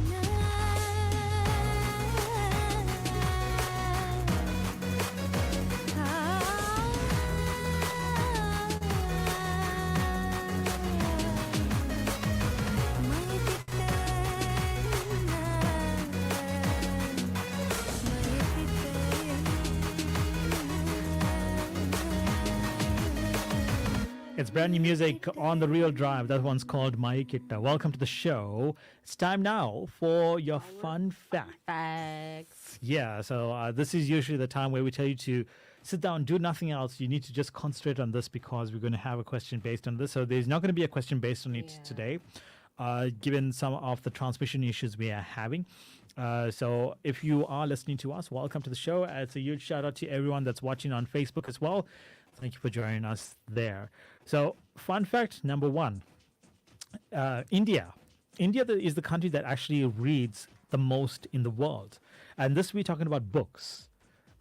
It's brand new music on the Real Drive. That one's called Maikitta. Welcome to the show. It's time now for your fun fact. Facts. Yeah, so this is usually the time where we tell you to sit down, do nothing else. You need to just concentrate on this because we're going to have a question based on this. So there's not going to be a question based on it today, given some of the transmission issues we are having. So if you are listening to us, welcome to the show. It's a huge shout out to everyone that's watching on Facebook as well. Thank you for joining us there. So fun fact number one, India. India is the country that actually reads the most in the world. And this we're talking about books,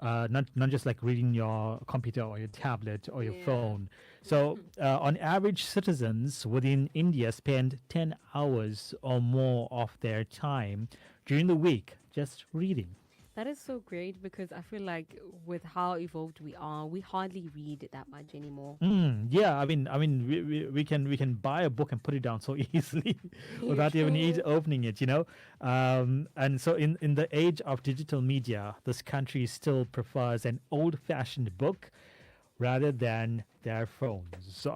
not just like reading your computer or your tablet or your phone. So on average, citizens within India spend 10 hours or more of their time during the week just reading. That is so great because I feel like with how evolved we are, we hardly read that much anymore. Yeah, I mean, we can buy a book and put it down so easily without even opening it, you know. And so in the age of digital media, this country still prefers an old-fashioned book rather than their phones. So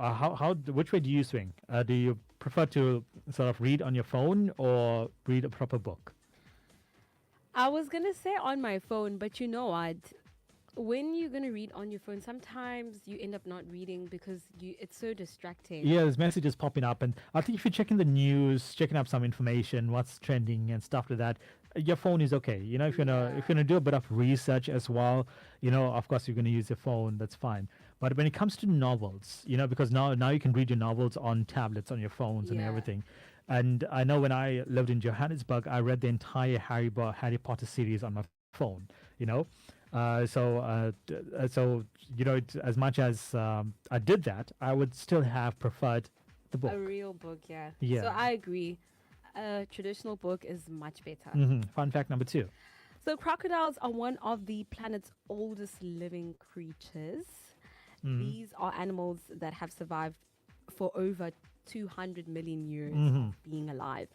which way do you swing? Do you prefer to sort of read on your phone or read a proper book? I was going to say on my phone, but you know what? When you're going to read on your phone, sometimes you end up not reading because it's so distracting. Yeah, there's messages popping up. And I think if you're checking the news, checking up some information, what's trending and stuff like that, your phone is okay. You know, if you're gonna do a bit of research as well, you know, of course you're gonna use your phone, that's fine. But when it comes to novels, you know, because now you can read your novels on tablets, on your phones and everything. And I know when I lived in Johannesburg, I read the entire Harry Potter series on my phone, you know. So you know, as much as I did that, I would still have preferred the book. A real book, yeah. Yeah. So I agree. A traditional book is much better. Fun fact number 2. So crocodiles are one of the planet's oldest living creatures. These are animals that have survived for over 200 million years of being alive.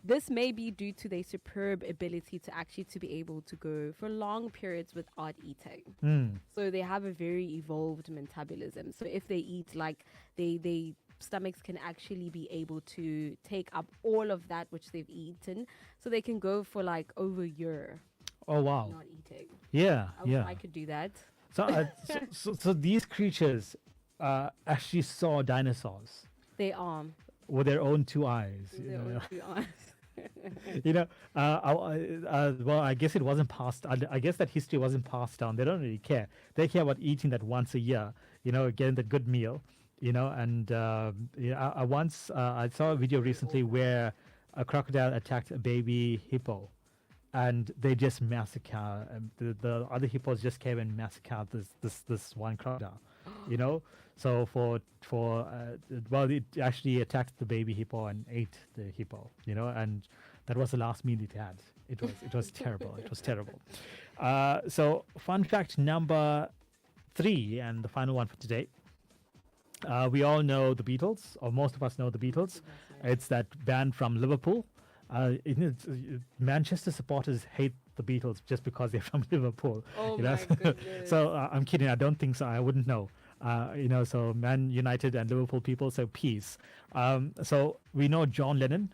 This may be due to their superb ability to be able to go for long periods without eating. So they have a very evolved metabolism. So if they eat, like they stomachs can actually be able to take up all of that which they've eaten, so they can go for like over a year. Oh wow! Not eating. Yeah, I wish I could do that. So, so these creatures actually saw dinosaurs. They are with their own 2 eyes. with their own 2 eyes. You know, well, I guess it wasn't passed. I guess that history wasn't passed down. They don't really care. They care about eating that once a year. You know, getting the good meal. You know, and I saw a video recently where a crocodile attacked a baby hippo, and they just massacred. The other hippos just came and massacred this one crocodile. You know, so well, it actually attacked the baby hippo and ate the hippo. You know, and that was the last meal it had. It was terrible. It was terrible. So fun fact number 3 and the final one for today. We all know the Beatles, or most of us know the Beatles. It's that band from Liverpool. Manchester supporters hate the Beatles just because they're from Liverpool. Oh you know? my goodness. So I'm kidding. I don't think so. I wouldn't know. So Man United and Liverpool people, so peace. So we know John Lennon.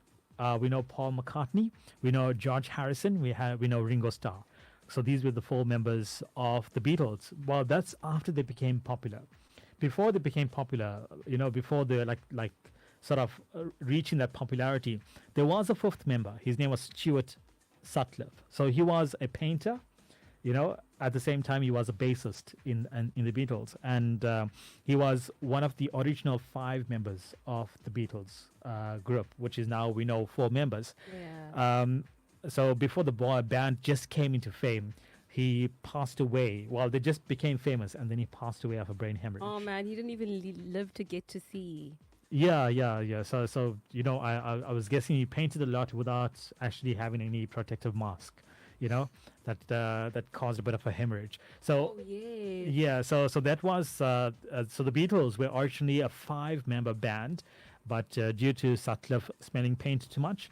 We know Paul McCartney. We know George Harrison. We know Ringo Starr. So these were the 4 members of the Beatles. Well, that's after they became popular. Before they became popular, before they like sort of reaching that popularity, there was a 5th member. His name was Stuart Sutcliffe. So he was a painter. At the same time, he was a bassist in the Beatles, and he was one of the original 5 members of the Beatles group, which is now we know 4 members. Yeah. So before the band just came into fame, he passed away. Well, they just became famous, and then he passed away of a brain hemorrhage. Oh man, he didn't even live to get to see. Yeah. So I was guessing he painted a lot without actually having any protective mask. That caused a bit of a hemorrhage. So so that was so the Beatles were originally a 5-member band, but due to Sutcliffe smelling paint too much,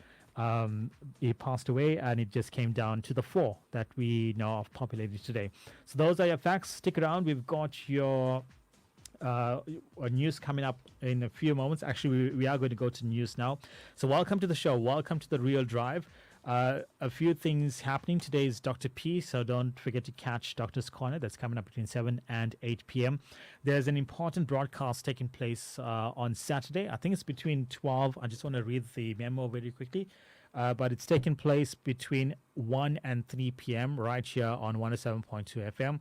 he passed away, and it just came down to the 4 that we know of popularity today. So those are your facts. Stick around. We've got your news coming up in a few moments. Actually, we are going to go to news now. So welcome to the show. Welcome to the Real Drive. A few things happening. Today is Dr. P, so don't forget to catch Doctor's Corner. That's coming up between 7 and 8 p.m. There's an important broadcast taking place on Saturday. I think it's between 12. I just want to read the memo very quickly. But it's taking place between 1 and 3 p.m. right here on 107.2 FM.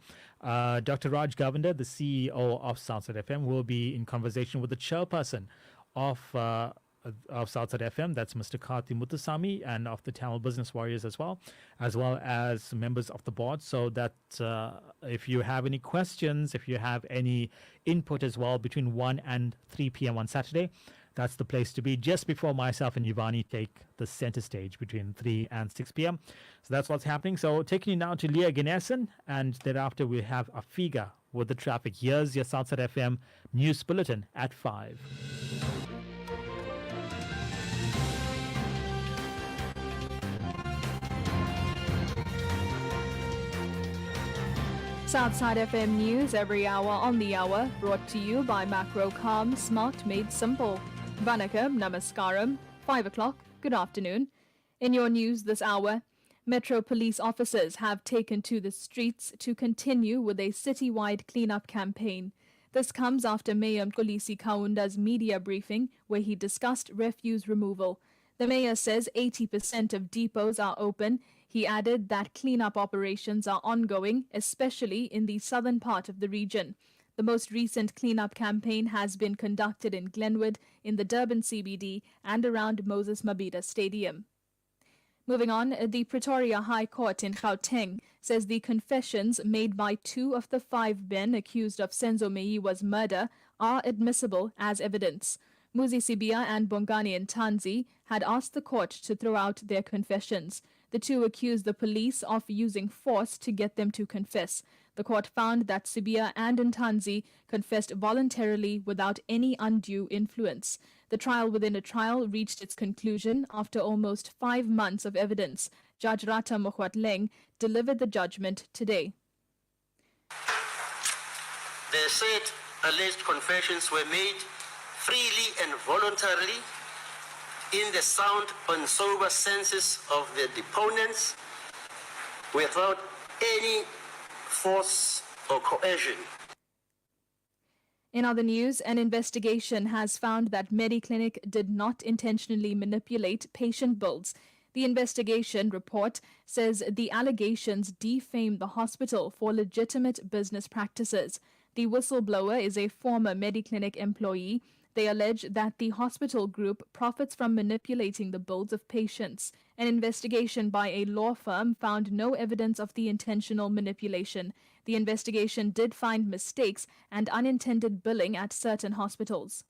Dr. Raj Govender, the CEO of Southside FM, will be in conversation with the chairperson of Southside FM, that's Mr. Karthi Muthusamy, and of the Tamil Business Warriors as well as members of the board. So that if you have any questions, if you have any input as well between 1 and 3 p.m. on Saturday, that's the place to be, just before myself and Yuvani take the center stage between 3 and 6 p.m. So that's what's happening. So taking you now to Leah Ganesan, and thereafter we have Afiga with the traffic. Here's your Southside FM News Bulletin at 5. Southside FM News every hour on the hour, brought to you by Macrocom, smart made simple. Vanakkam, namaskaram, 5 o'clock, good afternoon. In your news this hour, Metro police officers have taken to the streets to continue with a citywide cleanup campaign. This comes after Mayor Mkolisi Kaunda's media briefing, where he discussed refuse removal. The mayor says 80% of depots are open. He added that cleanup operations are ongoing, especially in the southern part of the region. The most recent cleanup campaign has been conducted in Glenwood, in the Durban CBD, and around Moses Mabhida Stadium. Moving on, the Pretoria High Court in Gauteng says the confessions made by 2 of the 5 men accused of Senzo Meyiwa's murder are admissible as evidence. Muzi Sibia and Bongani Ntanzi had asked the court to throw out their confessions. The 2 accused the police of using force to get them to confess. The court found that Sibia and Ntanzi confessed voluntarily without any undue influence. The trial within a trial reached its conclusion after almost 5 months of evidence. Judge Rata Mokhwatleng delivered the judgment today. The said alleged confessions were made freely and voluntarily in the sound and sober senses of the deponents, without any force or coercion. In other news, an investigation has found that Mediclinic did not intentionally manipulate patient bills. The investigation report says the allegations defame the hospital for legitimate business practices. The whistleblower is a former Mediclinic employee. They allege that the hospital group profits from manipulating the bills of patients. An investigation by a law firm found no evidence of the intentional manipulation. The investigation did find mistakes and unintended billing at certain hospitals.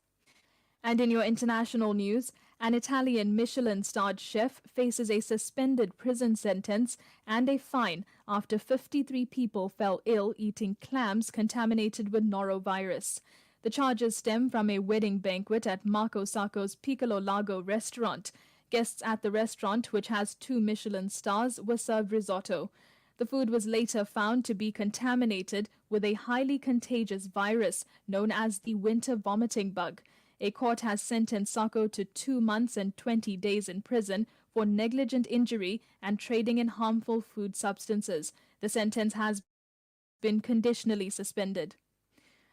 And in your international news, an Italian Michelin-starred chef faces a suspended prison sentence and a fine after 53 people fell ill eating clams contaminated with norovirus. The charges stem from a wedding banquet at Marco Sacco's Piccolo Lago restaurant. Guests at the restaurant, which has 2 Michelin stars, were served risotto. The food was later found to be contaminated with a highly contagious virus known as the winter vomiting bug. A court has sentenced Sacco to 2 months and 20 days in prison for negligent injury and trading in harmful food substances. The sentence has been conditionally suspended.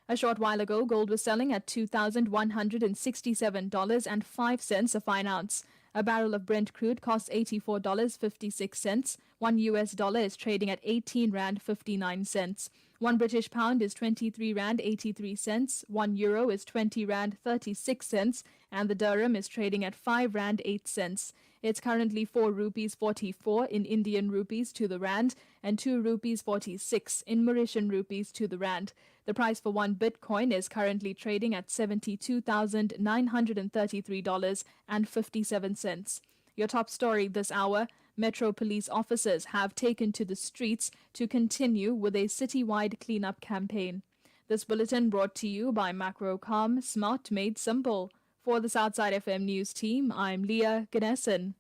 A short while ago, gold was selling at $2,167.05 a fine ounce. A barrel of Brent crude costs $84.56. $1 is trading at 18 Rand 59 cents. 1 British pound is 23 Rand 83 cents. 1 euro is 20 Rand 36 cents. And the dirham is trading at 5 Rand 8 cents. It's currently 4 rupees 44 in Indian rupees to the rand and 2 rupees 46 in Mauritian rupees to the rand. The price for 1 Bitcoin is currently trading at $72,933.57. Your top story this hour: Metro police officers have taken to the streets to continue with a citywide cleanup campaign. This bulletin brought to you by Macrocom, smart made simple. For the Southside FM News team, I'm Leah Ganesan.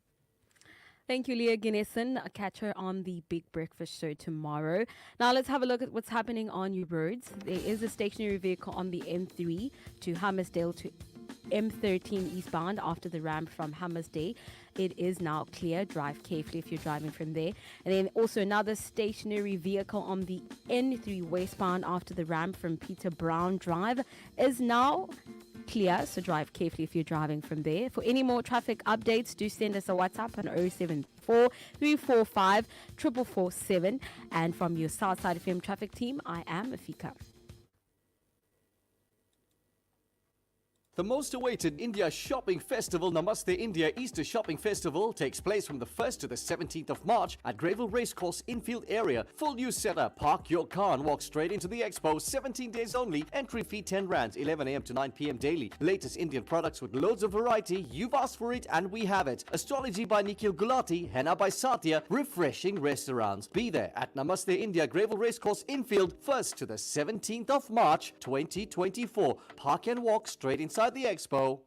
Thank you, Leah Guinnison. Catch her on the Big Breakfast Show tomorrow. Now let's have a look at what's happening on your roads. There is a stationary vehicle on the M3 to Hammersdale to M13 eastbound after the ramp from Hammersdale. It is now clear. Drive carefully if you're driving from there. And then also another stationary vehicle on the N3 westbound after the ramp from Peter Brown Drive is now clear, so drive carefully if you're driving from there. For any more traffic updates, do send us a WhatsApp on 074 345 4447. And from your Southside FM traffic team, I am Afika. The most awaited India Shopping Festival, Namaste India Easter Shopping Festival, takes place from the 1st to the 17th of March at Greyville Racecourse Infield area. Full use setup. Park your car and walk straight into the expo. 17 days only. Entry fee 10 rands, 11 a.m. to 9 p.m. daily. Latest Indian products with loads of variety. You've asked for it and we have it. Astrology by Nikhil Gulati, Henna by Satya. Refreshing restaurants. Be there at Namaste India Greyville Racecourse Infield, 1st to the 17th of March 2024. Park and walk straight inside the expo.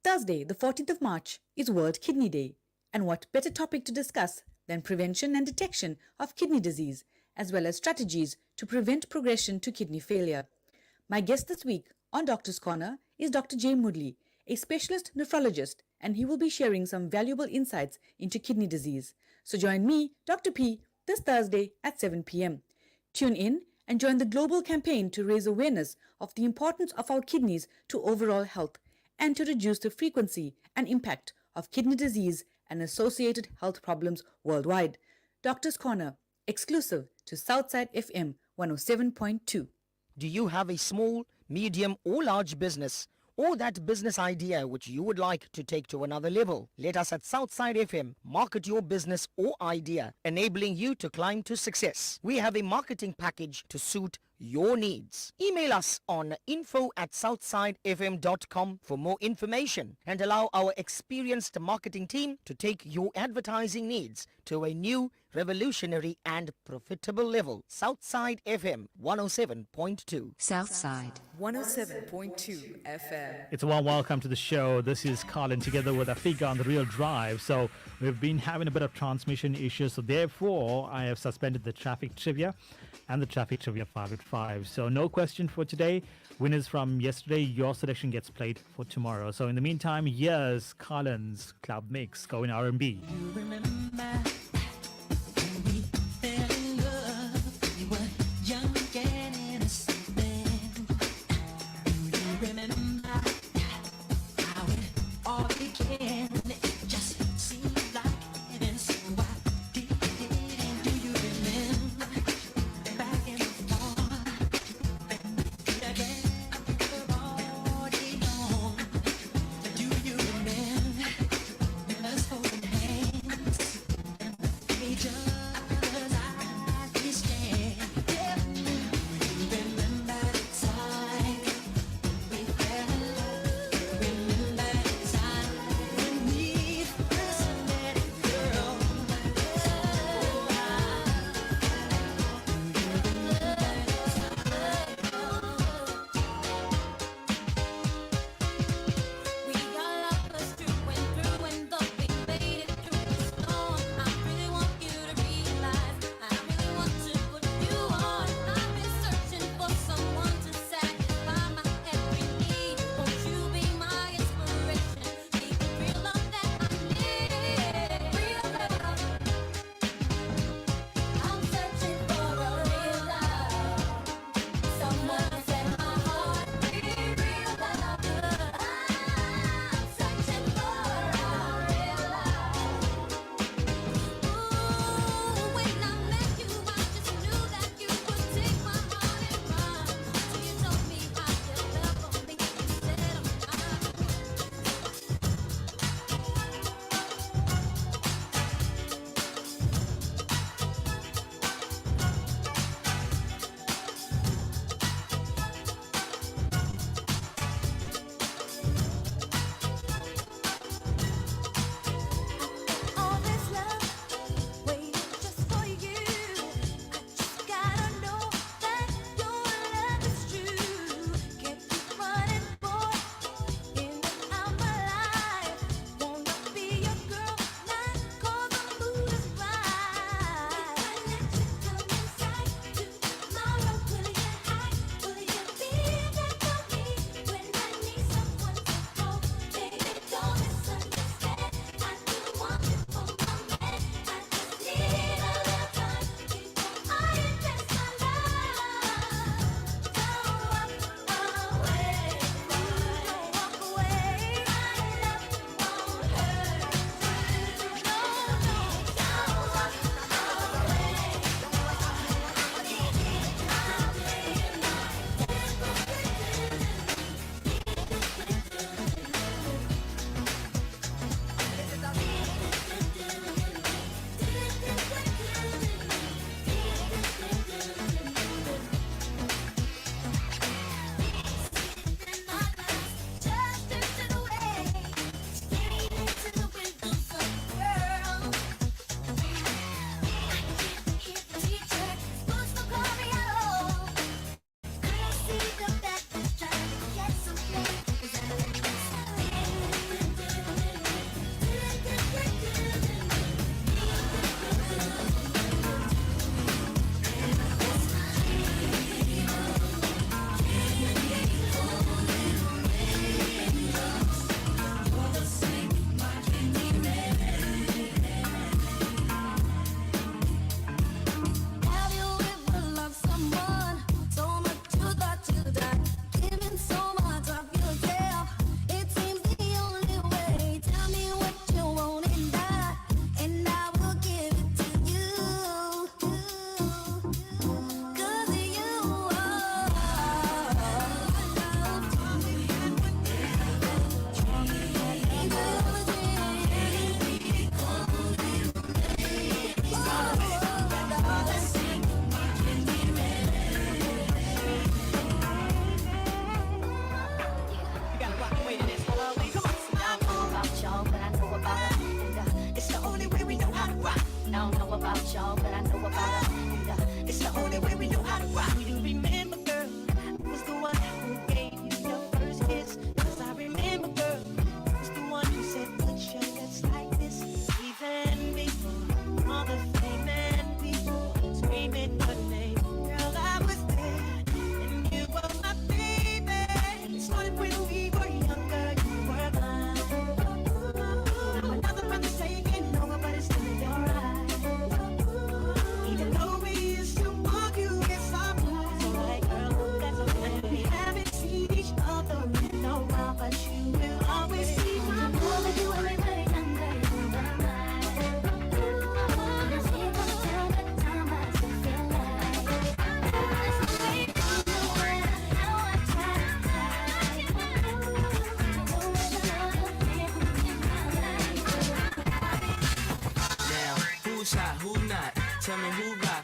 Thursday, the 14th of March, is World Kidney Day. And what better topic to discuss than prevention and detection of kidney disease, as well as strategies to prevent progression to kidney failure. My guest this week on Doctor's Corner is Dr. Jay Moodley, a specialist nephrologist, and he will be sharing some valuable insights into kidney disease. So join me, Dr. P, this Thursday at 7 p.m. Tune in and join the global campaign to raise awareness of the importance of our kidneys to overall health and to reduce the frequency and impact of kidney disease and associated health problems worldwide. Doctor's Corner, exclusive to Southside FM 107.2. Do you have a small, medium or large business, or that business idea which you would like to take to another level? Let us at Southside FM market your business or idea, enabling you to climb to success. We have a marketing package to suit your needs. Email us on info@southsidefm.com for more information and allow our experienced marketing team to take your advertising needs to a new, revolutionary and profitable level. Southside FM 107.2. Southside 107.2 FM. It's a warm welcome to the show. This is Colin together with Afika on The Real Drive. So we've been having a bit of transmission issues. So therefore, I have suspended the traffic trivia and the traffic trivia 5 at 5. So no question for today. Winners from yesterday, your selection gets played for tomorrow. So in the meantime, here's Colin's Club Mix going R&B. You remember when we fell in love? We were young and innocent then. Do you remember how it all began? It just seemed like heaven, so I did it. And do you remember back in the fall when we did again? We're already gone. Do you remember us holding hands and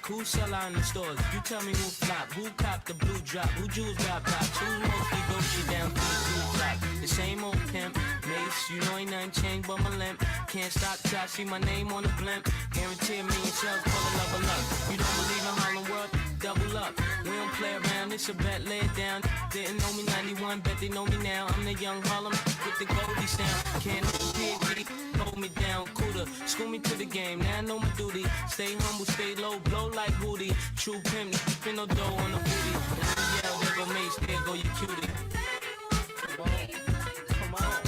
Who sell out in the stores? You tell me who flop, who cop the blue drop, who jewels got pops, who mostly Gucci down to the blue flop. The same old pimp, Mace, you know ain't nothing changed but my limp. Can't stop till I see my name on the blimp. Guarantee a million shells for the level up. You don't believe in Harlem World? Double up. We don't play around, it's a bet, lay it down. Didn't know me 91, bet they know me now. I'm the young Harlem with the Goldie sound. Can't PhD, hold me down, cooler. School me to the game, now I know my duty. Stay humble, stay low, blow like booty. True pimp, spin no dough on the booty. Yeah, there go Mace, there go your cutie. Come on, come on.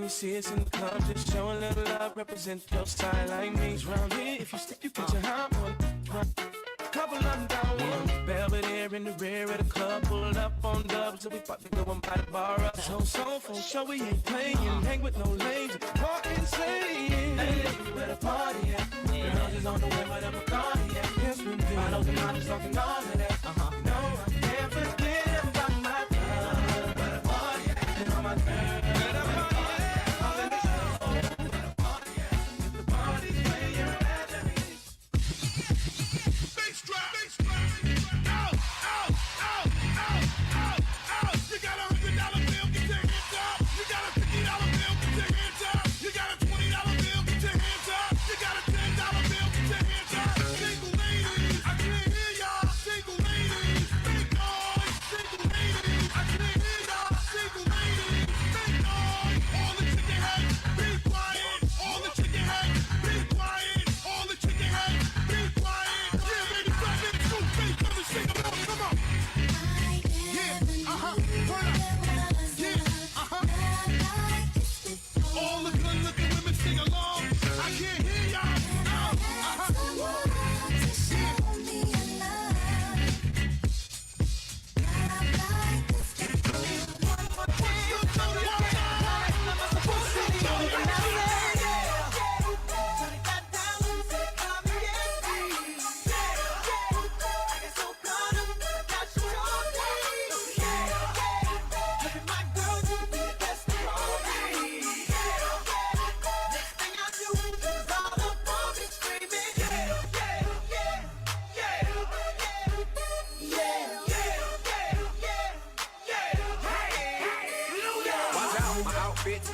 See us in the club, just show a little love, represent your style like me. Round here, if you slip, you get your hot one. Couple of them down one. Belvedere in the rear of the club, pulled up on dubs, so we about to go and buy the bar up. So for sure we ain't playing, hang with no lanes, park insane. Hey, where the party at? Girls is on the way, where the Bacardi at? Yes, we do. I know the models talking all of that. No, I can't forget about my club. Where the party at? And all my girls.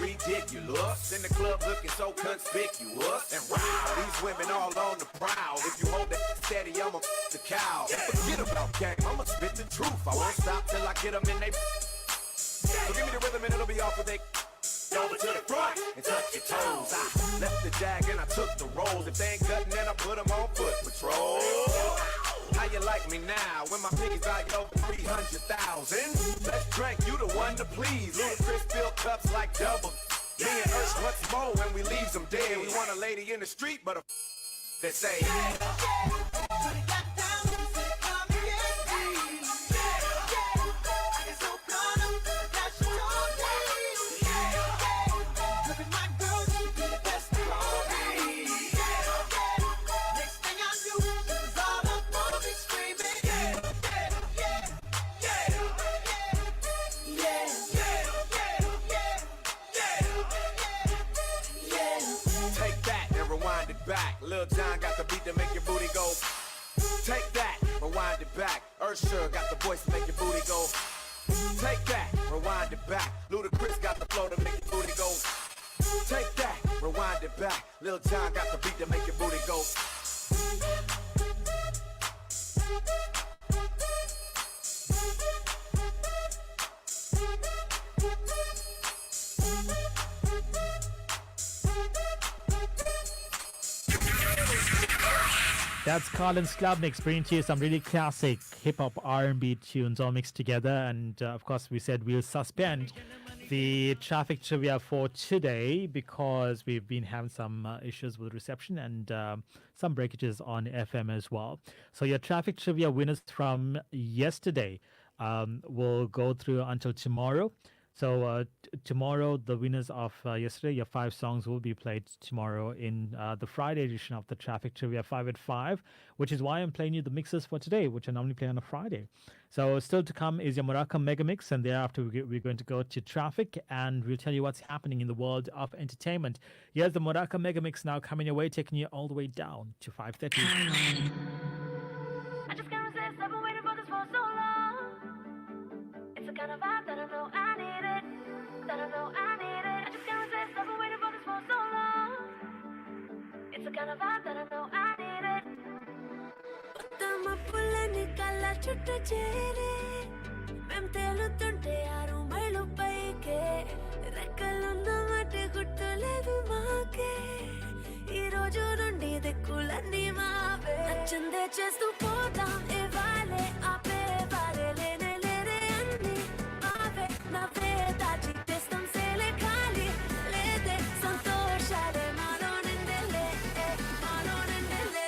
Ridiculous in the club looking so conspicuous. And wow, these women all on the prowl. If you hold that steady, I'ma the cow. Forget about game, I'ma spit the truth. I won't stop till I get them in they. So give me the rhythm and it'll be off with they. Over to the front and touch your toes. I left the jag and I took the rolls. If they ain't cutting, then I put them on foot patrol. How you like me now when my piggy's value over 300,000? Let's drink, you the one to please. Ludacris fill cups like double. Me and Ursh once more when we leaves them dead. We want a lady in the street, but a that say. Back, Lil Jon got the beat to make your booty go. Take that, rewind it back. Ursher got the voice to make your booty go. Take that, rewind it back. Ludacris got the flow to make your booty go. Take that, rewind it back. Lil Jon got the beat to make your booty go. That's Colin Sklabnik bringing to you some really classic hip-hop R&B tunes all mixed together. And of course, we said we'll suspend the traffic trivia for today because we've been having some issues with reception and some breakages on FM as well. So your traffic trivia winners from yesterday will go through until tomorrow. So tomorrow, the winners of yesterday, your 5 songs will be played tomorrow in the Friday edition of the Traffic Trivia 5 at 5, which is why I'm playing you the mixes for today, which I normally play on a Friday. So still to come is your Morocco Mega Mix, and thereafter we're going to go to traffic, and we'll tell you what's happening in the world of entertainment. Here's the Morocco Mega Mix now coming your way, taking you all the way down to 5:30. I just can't resist, I've been waiting for this for so long. It's the kind of vibe that I know I need it. That I know I need it. I just can't resist, I've been waiting for this for so long. It's the kind of vibe that I know I need it. Uttama pullani kalla chutta cheri. Mem telutunte yaru mailu paike. Rekkalunna mate guttu ledu maake. Ee roju nundi dekkulanni maave. Nachinde chestu podam evale ape vare lene lere anni maave nave daji testam sele khali lede santoshale malonendele malonendele.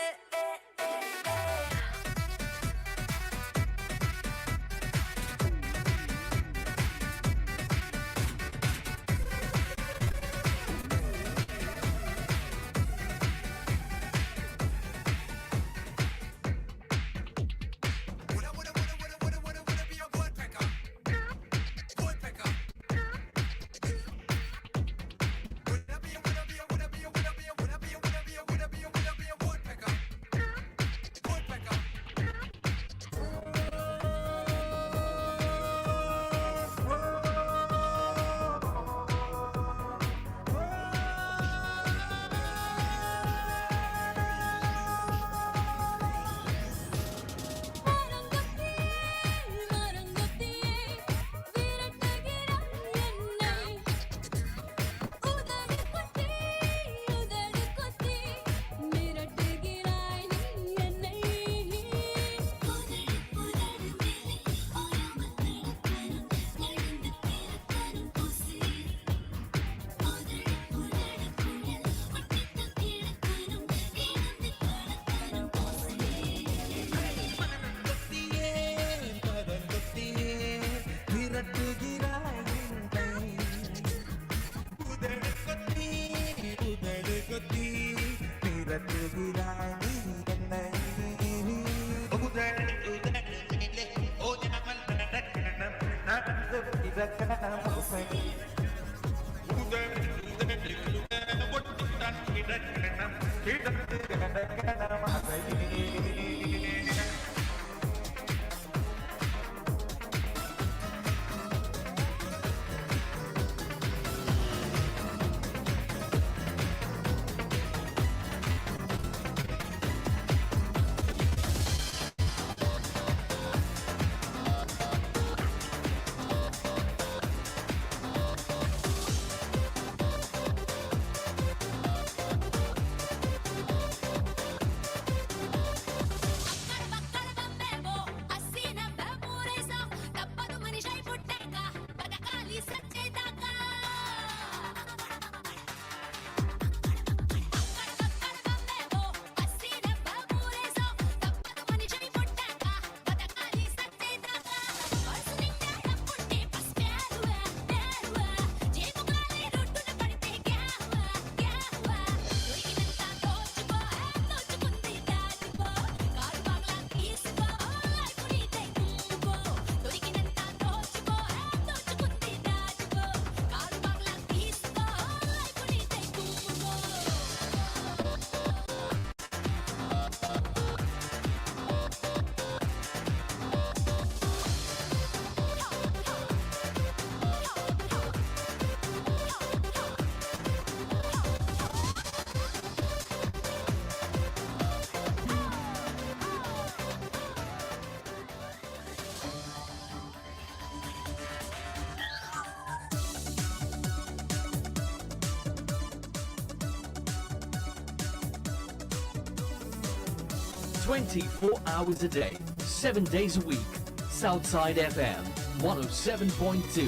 Twenty-four hours a day, 7 days a week. Southside FM 107.2.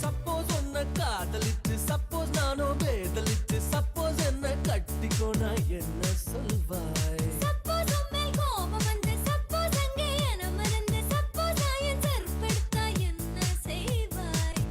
Suppose ஒன்ன காதலிச்சு suppose நானோ வேதலிச்சு suppose என்ன கட்டிக்கோனா என்ன சொல்வாய் Suppose உம்மேல் கோபம் வந்து suppose அங்கே என மறந்து suppose ஆயன் செருப்பெடுத்தா என்ன செய்வாய்?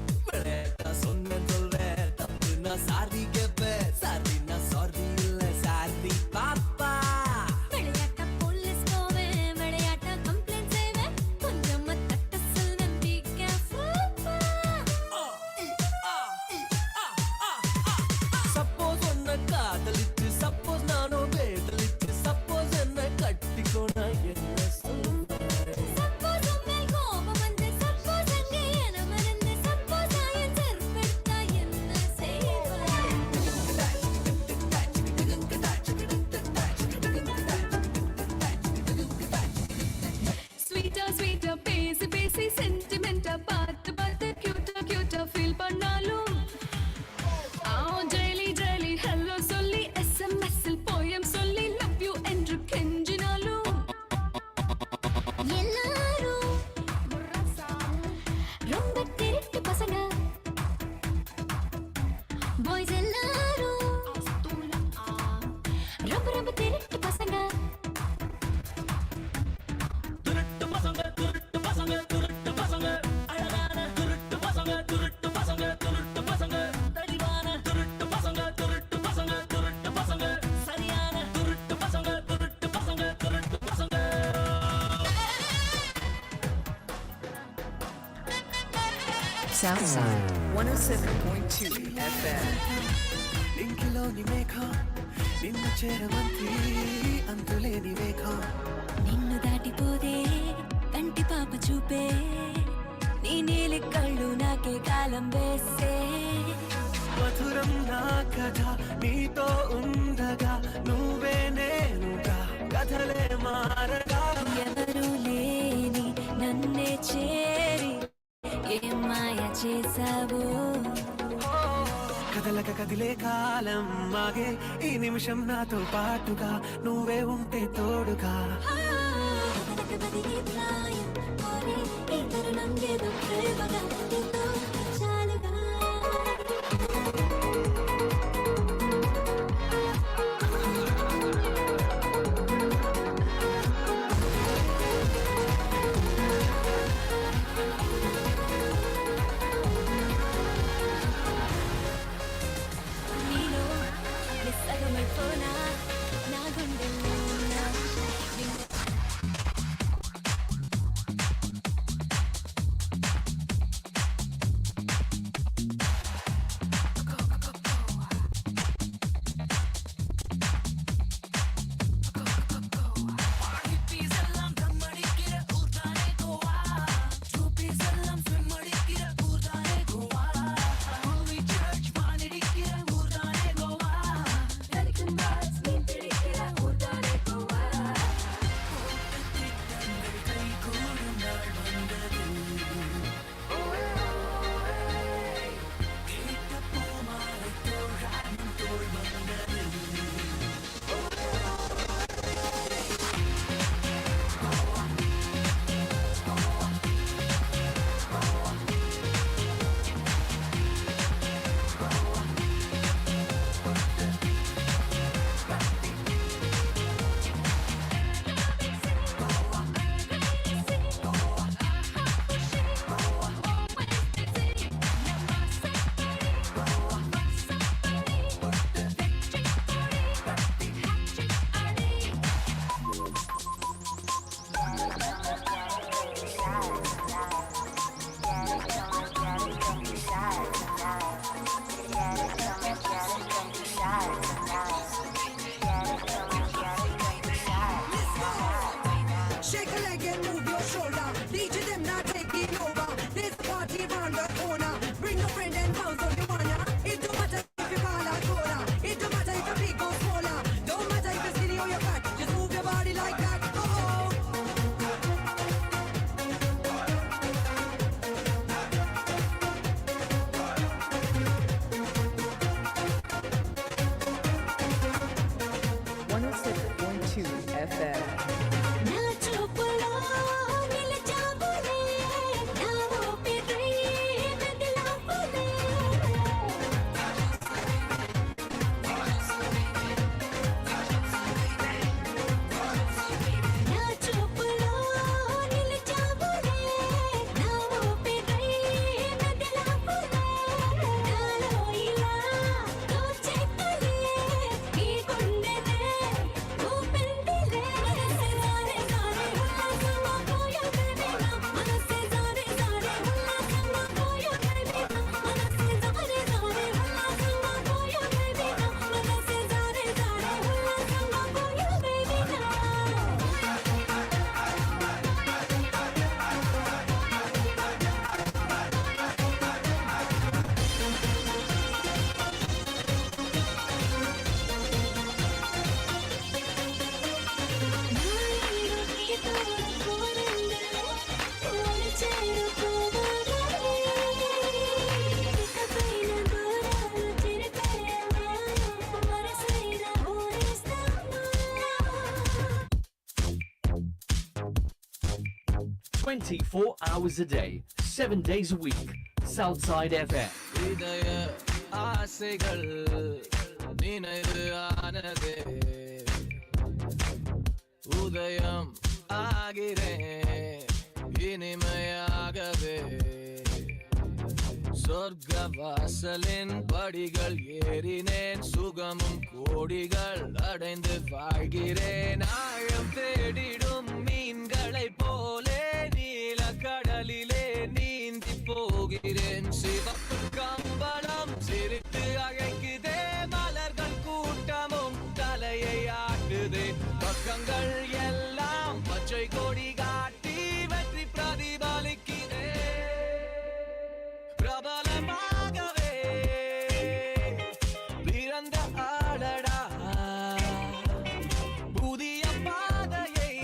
Southside 107.2 FM. ఇంకిలోని మేఘం నిన్ను చేరమంతి అంతులేని వేగం నిన్ను దాటిపోదే కంటి పాప చూపే నీ నీలి కళ్ళు నాకే కాలం వేసే మధురం నా కథ నీతో ఉండగా నువ్వే నేనుగా కథలే మారగా ఎవరు లేని నన్నే చేరి ఏ మాయ చేసావో కదలక కదిలే కాలం మాగే ఈ నిమిషం నాతో పాటుగా నువ్వే ఉంటే తోడుగా బదిలీ ప్రాయం కోరి ఈ తరుణం ఏదో ప్రేమగా నీతో చాలుగా నీలో నిస్సగమైపోనా నా గుండెల్లో నిన్ను Shake a leg and move your shoulder. DJ them not taking over. This party round the corner. Bring a friend and bounce on the wanna. It don't matter if you call a cola. It don't matter if you big or smaller. Don't matter if you're skinny or you're fat. Just move your body like that. Oh. 107.2 FM. నా చూపులో నిలిచావులే నా ఊపిరి మెదిలావులే నా చూపులో నిలిచావులే నా ఊపిరి మెదిలావులే నాలో ఇలా దోచెక్కలే నీ గుండెనే ఊపిందిలే మనసే జారే జారే ఉల్లాసంగా పోయో బేబీ నా మనసే జారే జారే ఉల్లాసంగా పోయో బేబీ నా మనసే జారే జారే ఉల్లాసంగా పోయో బేబీ నా మనసే జారే జారే ఉల్లాసంగా పోయో బేబీ నా 24 hours a day, 7 days a week. Southside FM. இதய ஆசைகள் நினைவு ஆனதே உதயம் ஆகிறேன் இனிமையாகவே சொர்க்க வாசலின் படிகள் ஏறினேன் சுகமும் கோடிகள் அடைந்து வாழ்கிறேன் ஆழம் தேடிடும் மீன்களைப் போலே நீல கடலிலே நீந்தி போகிறேன் பார்க்கிறேன் சிவப்பு கம்பளம் சிரித்து அழைக்குதே மலர்கள் கூட்டமும் தலையை ஆட்டுதே பக்கங்கள் எல்லாம் பச்சை கொடி காட்டி வெற்றி பிரதிபலிக்கிறே பிரபலமாகவே பிறந்த ஆளடா புதிய பாதையை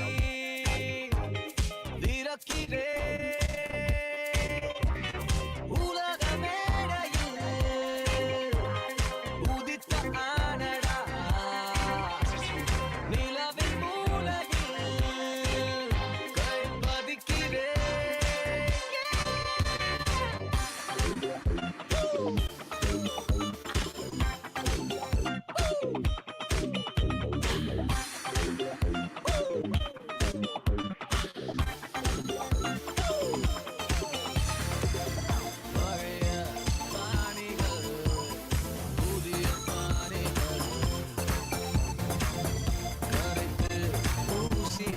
திறக்கிறே உலக மேடையில் உதித்த ஆனடா நிலவின் மூலையில் கை பதிக்கிறே பழைய பாணிகள் புதிய பாணிகள் கரைத்து பூசிய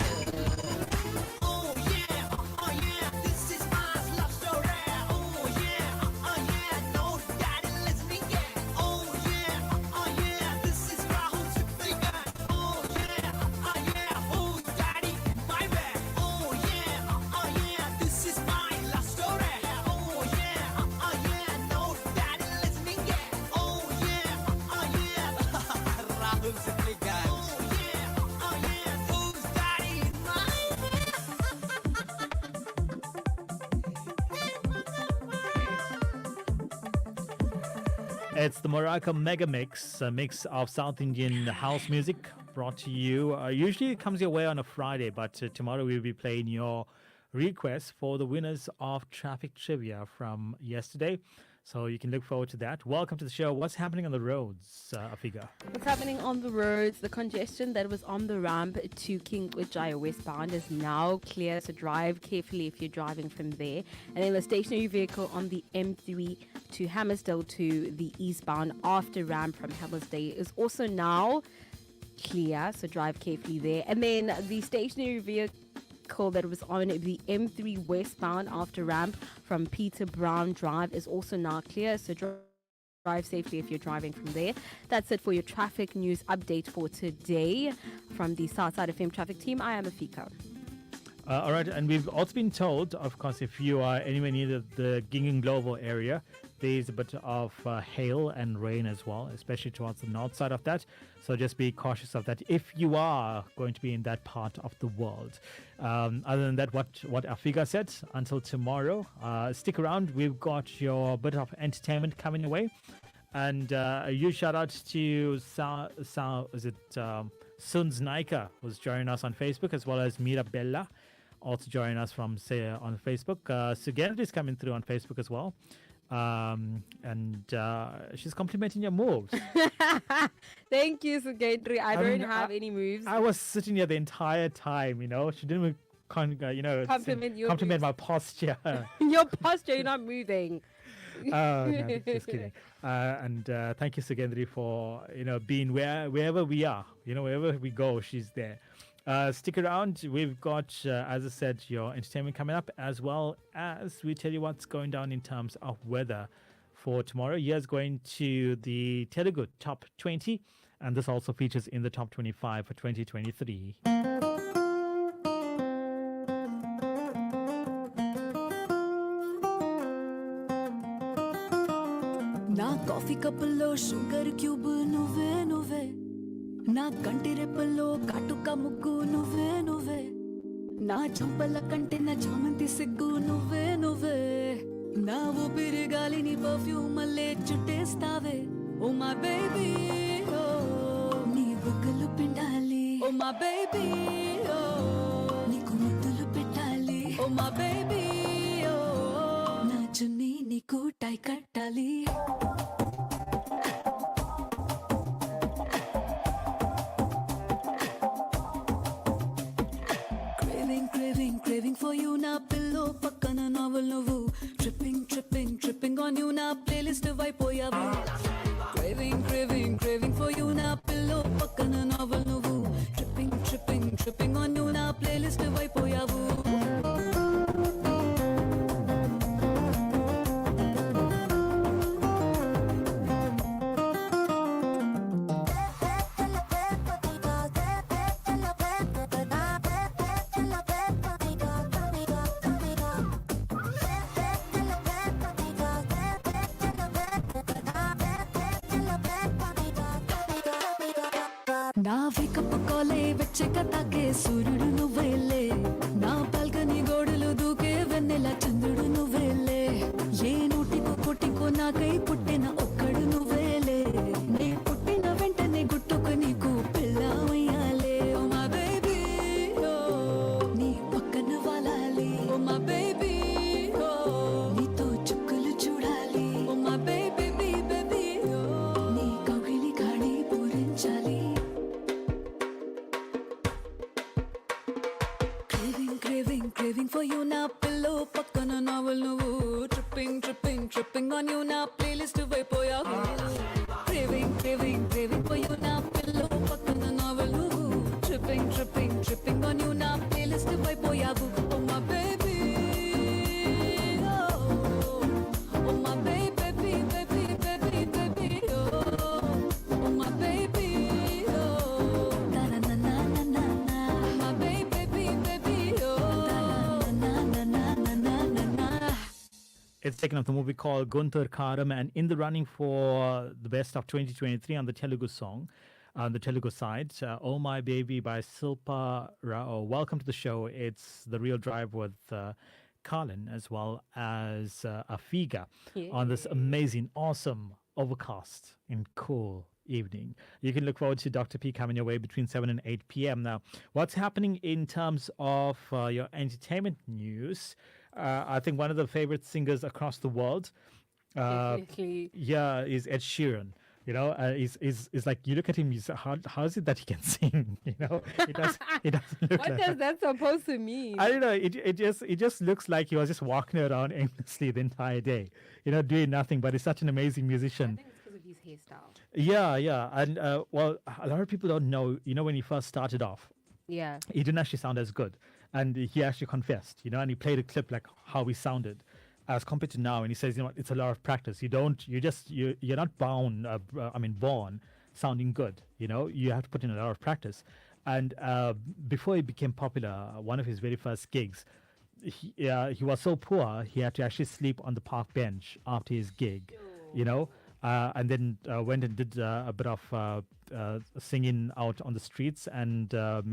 Oh yeah, oh yeah, this is my love story. Oh yeah, no daddy listening yet. Oh yeah, this is Rahul Siddhika. Oh yeah, oh daddy, my bad. Oh yeah, this is my love story. Oh yeah, no daddy listening yet. Oh yeah, Rahul Siddhika. Oh yeah, who's daddy, my It's the Morocco Mega Mix, a mix of South Indian house music brought to you. Usually it comes your way on a Friday, but tomorrow we'll be playing your requests for the winners of Traffic Trivia from yesterday. So you can look forward to that. Welcome to the show. What's happening on the roads, Afiga? What's happening on the roads? The congestion that was on the ramp to King Ujaya westbound is now clear, so drive carefully if you're driving from there. And then the stationary vehicle on the M3 to Hammersdale to the eastbound after ramp from Hammersdale is also now clear, so drive carefully there. And then the stationary vehicle that was on the M3 westbound after ramp from Peter Brown Drive is also now clear, so drive safely if you're driving from there. That's it for your traffic news update for today. From the Southside FM traffic team, I am Afika. All right, and we've also been told, of course, if you are anywhere near the Ginginglovo area, there's a bit of hail and rain as well, especially towards the north side of that. So just be cautious of that if you are going to be in that part of the world. Other than that, what Afiga said, until tomorrow, stick around. We've got your bit of entertainment coming away. And a huge shout out to Suns Naika, who's joining us on Facebook, as well as Mira Bella, also joining us from on Facebook. Sugendri is coming through on Facebook as well. And she's complimenting your moves. Thank you, Sugendri. I don't have any moves. I was sitting here the entire time, you know. She didn't even compliment my posture. Your posture, you're not moving. No, just kidding. And thank you, Sugendri, for being wherever we are. Wherever we go, she's there. Stick around. We've got, as I said, your entertainment coming up, as well as we tell you what's going down in terms of weather for tomorrow. Here's going to the Telugu Top 20, and this also features in the Top 25 for 2023. నా coffee కప్పుల్లో sugar cube నువ్వే నువ్వే నా కంటి రెప్పల్లో కాటుక ముగ్గు నువ్వే నువ్వే నా చంపల కంటే నా చామంతి సిగ్గు నువ్వే నువ్వే నా ఊపిరి గాలిని పర్ఫ్యూమ్ మల్లే చుట్టేస్తావే ఓ మై బేబీ ఓ నీ బుగ్గలు పిండాలి ఓ మై బేబీ ఓ నీకు ముద్దులు పెట్టాలి ఓ మై బేబీ ఓ నా చున్నీ నీకు టై కట్టాలి Craving for you na pillow pakkana novel nuvu tripping on you na playlist vaipoyavu craving for you na pillow pakkana novel nuvu tripping on you na playlist vaipoyavu నా wake up కాలే వెచ్చకతాకే సూర్యుడు నువ్వేలే నా balcony గోడలు దూకే వెన్నెల చంద్రుడు నువ్వేలే ఏ నోటికో కోటికో నాకై పుట్టిన ఒక్కడు నువ్వేలే నే పుట్టిన వెంటనే గుట్టుకు నీకు పిల్లవయ్యాలే ఓ మా బేబీ ఓ నీ పక్కన వాలాలి ఓ మా బేబీ ఓ నీతో చుక్కలు చూడాలి ఓ మా బేబీ బేబీ ఓ నీ కౌగిలి కాడి పూరించాలి craving for you now pillow pakkana novel nuvu tripping on you now playlist vaipoyavu craving for you now pillow pakkana novel nuvu tripping on you now playlist vaipoyavu oh my baby oh my baby oh my baby na na na na na na my baby It's taken up the movie called Guntur Karam, and in the running for the best of 2023 on the Telugu song, on the Telugu side, Oh My Baby by Silpa Rao. Welcome to the show. It's The Real Drive with Colin as well as Afiga on this amazing, awesome, overcast and cool evening. You can look forward to Dr. P coming your way between 7 and 8 p.m. Now, what's happening in terms of your entertainment news? I think one of the favorite singers across the world, Definitely. is Ed Sheeran. You know, is like you look at him, you say, how is it that he can sing? You know, it doesn't look What like does that supposed to mean? I don't know. It just looks like he was just walking around aimlessly the entire day, you know, doing nothing. But he's such an amazing musician. I think it's because of his hairstyle. Yeah, and well, a lot of people don't know. You know, when he first started off, Yeah. he didn't actually sound as good, and he actually confessed, you know, and he played a clip like how he sounded as compared to now, and he says, you know what, it's a lot of practice. You're not born sounding good, you know, you have to put in a lot of practice. And before he became popular, one of his very first gigs, he was so poor he had to actually sleep on the park bench after his gig, you know, and then went and did a bit of singing out on the streets and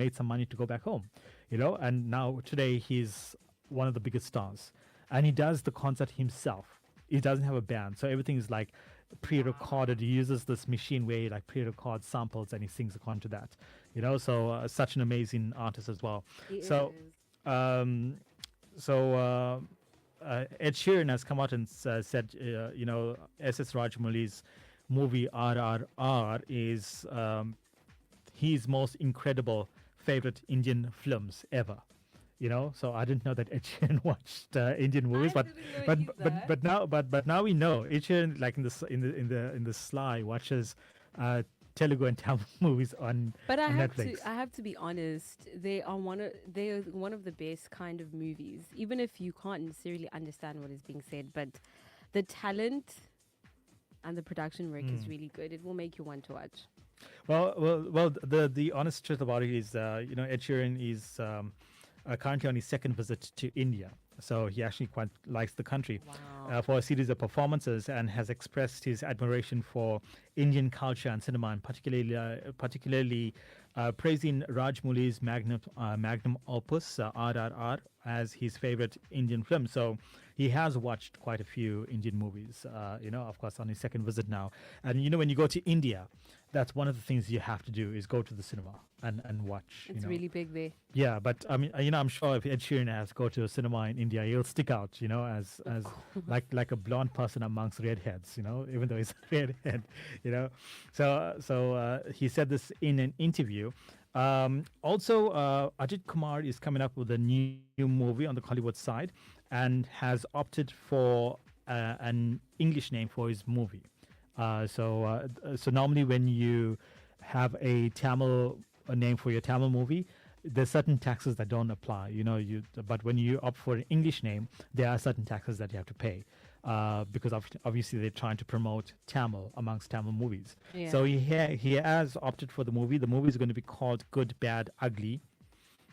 made some money to go back home, you know. And now today he's one of the biggest stars, and he does the concert himself. He doesn't have a band, so everything is like pre-recorded. He uses this machine where he like pre-records samples and he sings according to that, you know. So such an amazing artist as well. He So is. Ed Sheeran has come out and said, you know, S.S. Rajamouli's movie RRR is his most incredible favorite Indian films ever. You know, so I didn't know that Ed Sheeran watched Indian movies, but now we know Ed Sheeran, like in the sly, watches Telugu and Tamil movies on But on Netflix. I have to be honest. They are one of the best kind of movies, even if you can't necessarily understand what is being said. But the talent and the production work is really good. It will make you want to watch. Well. The honest truth about it is, you know, Ed Sheeran is currently on his second visit to India. So he actually quite likes the country for a series of performances, and has expressed his admiration for Indian culture and cinema, and particularly praising Rajamouli's magnum opus RRR as his favorite Indian film. So he has watched quite a few Indian movies, you know, of course, on his second visit now. And you know, when you go to India, that's one of the things you have to do is go to the cinema and watch. It's you know. really big there. Yeah, but I mean, you know, I'm sure if Ed Sheeran has to go to a cinema in India, he'll stick out, you know, as like a blonde person amongst redheads, you know, even though he's a redhead, you know. So he said this in an interview. Also, Ajit Kumar is coming up with a new movie on the Hollywood side, and has opted for an English name for his movie. So normally when you have a Tamil name for your Tamil movie, there's certain taxes that don't apply, you know. But when you opt for an English name, there are certain taxes that you have to pay, because obviously they're trying to promote Tamil amongst Tamil movies. Yeah. So he has opted for the movie. The movie is going to be called Good, Bad, Ugly.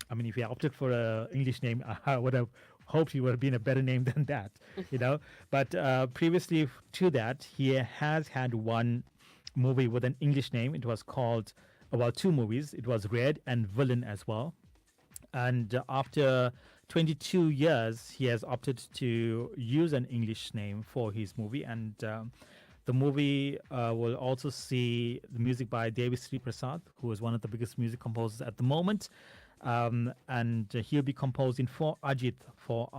I mean, if he opted for an English name, I would have hoped he would have been a better name than that, you know. But previously to that, he has had one movie with an English name. It was called two movies. It was Red and Villain as well. And after 22 years, he has opted to use an English name for his movie. And the movie will also see the music by Devi Sri Prasad, who is one of the biggest music composers at the moment. And he'll be composing for Ajit for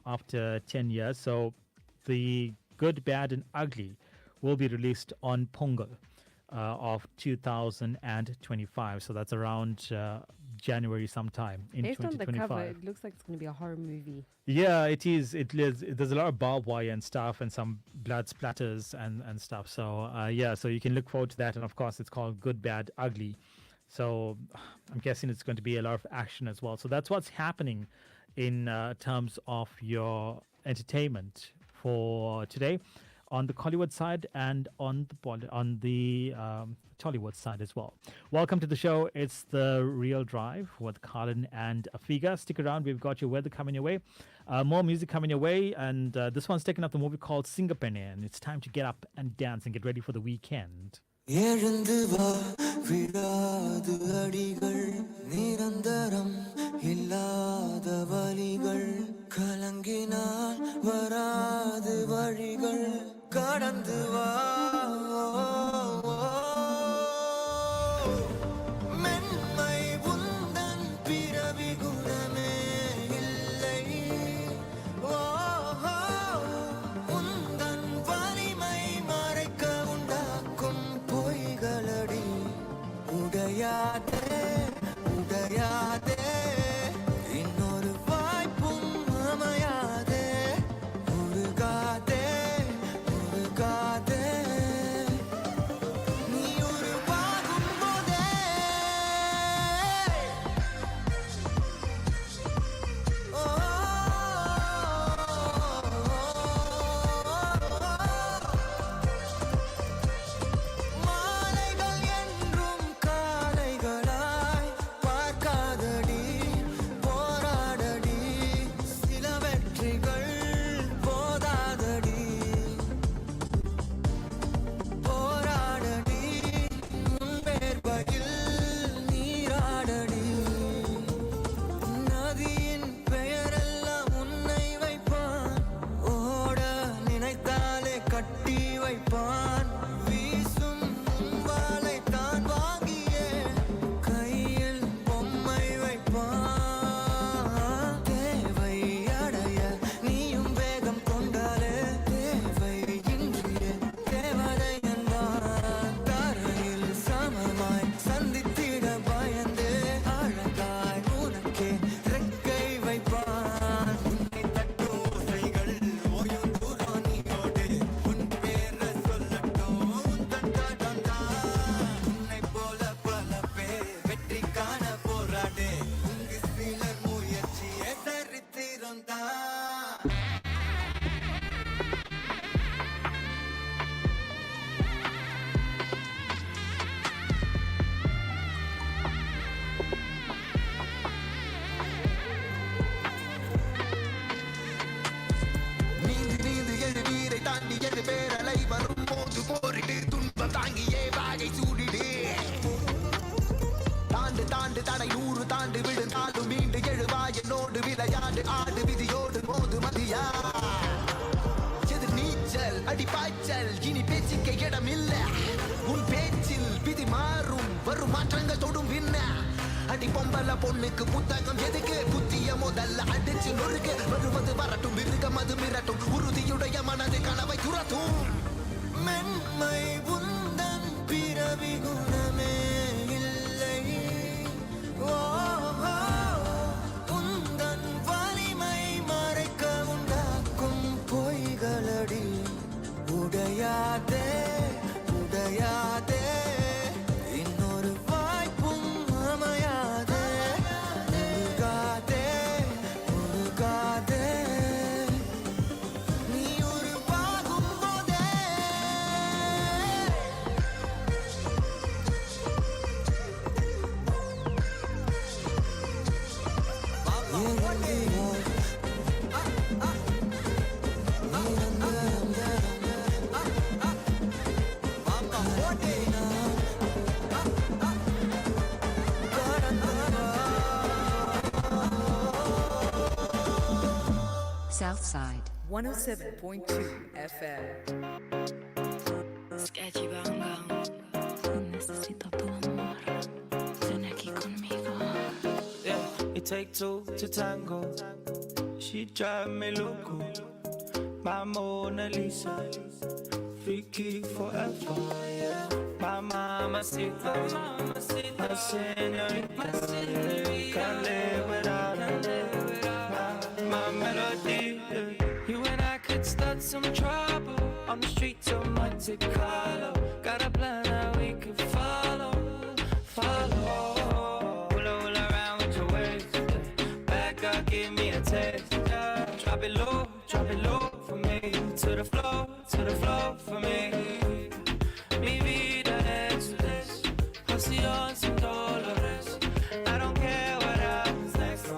after 10 years. So the Good, Bad and Ugly will be released on Pongal of 2025. So that's around January sometime in Based on 2025. the cover, it looks like it's going to be a horror movie. Yeah, it is. There's a lot of barbed wire and stuff, and some blood splatters and stuff. So so you can look forward to that. And of course, it's called Good, Bad, Ugly. So I'm guessing it's going to be a lot of action as well. So that's what's happening in terms of your entertainment for today on the Collywood side and on the Tollywood side as well. Welcome to the show. It's The Real Drive with Colin and Afiga. Stick around. We've got your weather coming your way. More music coming your way. And this one's taken up the movie called Singapore. And it's time to get up and dance and get ready for the weekend. எழுந்து வா விடாது அடிகள் நிரந்தரம் இல்லாத வலிகள் கலங்கினால் வராது வழிகள் கடந்து வா மென்மை உந்தன் பிறவி குணமே இல்லை உந்தன் வலிமை மறைக்க உண்டாக்கும் பொய்களடி உடையாதே உடையாதே இன்னொரு வாய்ப்பும் அமையாதே உருகாதே உருகாதே நீ உருவாகும் போதே மாலைகள் என்றும் காலைகளாய் பார்க்காதடி போராடடி சில வெற்றிகள் போதாதடி போராடடி முன்பேற்பையில் நீராடடி நதியின் பெயரெல்லாம் உன்னை வைப்பான் ஓட நினைத்தாலே கட்டி வைப்பான் வீசும் வாளை தான் வாங்கியே கையில் பொம்மை வைப்பான் தேவை அடைய நீயும் வேகம் கொண்டாலே தேவை இன்றியே தேவதை என்பான் தரையில் சமமாய் சந்தித்திட பயந்தே அழகாய் உனக்கே ரெக்கை வைப்பான் உன்னை தட்டும் ஓசைகள் ஓயும் தூரம் நீயோடு உன் பேரை சொல்லட்டும் உந்தன் தடம்தான் உன்னை போல பல பேர் வெற்றி காண போராடு இங்கு சிலர் முயற்சியே சரித்திரம் தான் நீந்து நீந்து எழு நீரை தாண்டி எழு பேரலை வரும் போது போரிடு துன்பம் தாங்கியே வாகை சூடிடு தாண்டு தாண்டு தடை 100 தாண்டு விழுந்தாலும் மீண்டு எழுவா என்னோடு விளையாடு ஆடு விதியோடு மோது மதியா எது நீச்சல் அடி பாய்ச்சல் இனி பேச்சுக்க இடம் இல்ல உன் பேச்சில் விதி மாறும் வரும் மாற்றங்கள் தொடும் விண்ண அடி பொம்பல பொண்ணுக்கு புத்தகம் எதுக்கு புத்திய முதல்ல அடிச்சு நொறுக்கு வருவது வரட்டும் மிருகம் அது மிரட்டும் உறுதியுடைய மனது கனவை துரத்தும் மென்மை உந்தன் பிறவி குணமே இல்லை உந்தன் வலிமை மறைக்க உண்டாக்கும் பொய்களடி உடையாதே உடையாதே இன்னொரு வாய்ப்பும் அமையாதே உருகாதே உருகாதே நீ உருவாகும் போதே எழுந்து வா Southside. 107.2 FM. Sketchy Bongo. Necesito tu amor. Ven aquí conmigo. Yeah, it take two to tango. She drive me loco. My Mona Lisa. Freaky forever. Yeah. My mamacita. My senorita. Can't live without her. My melody. You and I could start some trouble on the streets of Monte Carlo. Got a plan that we could follow. Hula around with your waist. Back up, give me a taste. Drop it low for me. To the floor for me. Mi vida exodus. Pasión sin dolores. I don't care what happens next.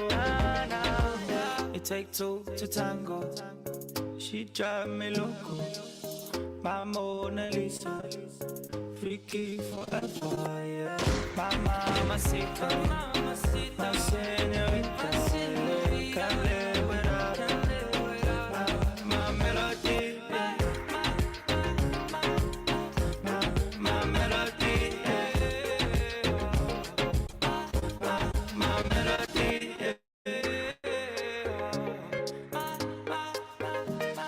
Nah. It take two to tango. She drive me loco. My Mona Lisa. Freaky forever, yeah. My mamacita. My senorita. Can't live without her. My melody. My melody. My melody.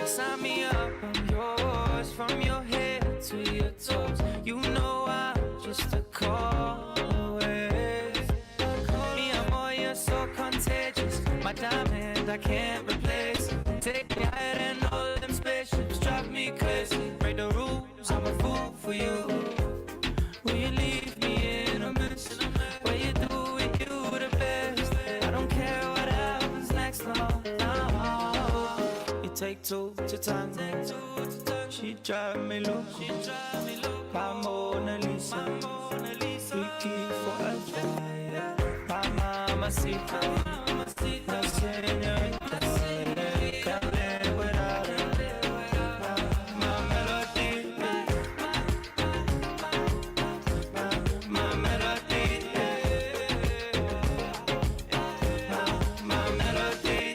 Sign me up, I'm yours. From your head to your toes. You know I'm just a call away. Mi amor, you're so contagious. My diamond I can't replace. Take me higher than all them spaceships. Drive me crazy. Break the rules, I'm a fool for you. Will you leave me in a mess? Where you do it, you the best. I don't care what happens next, no. You take two to tango. She drive me loco. My Mona Lisa. Freaky forever, yeah. My mamacita. My senorita. Can't live without her. My melody. My melody. My melody.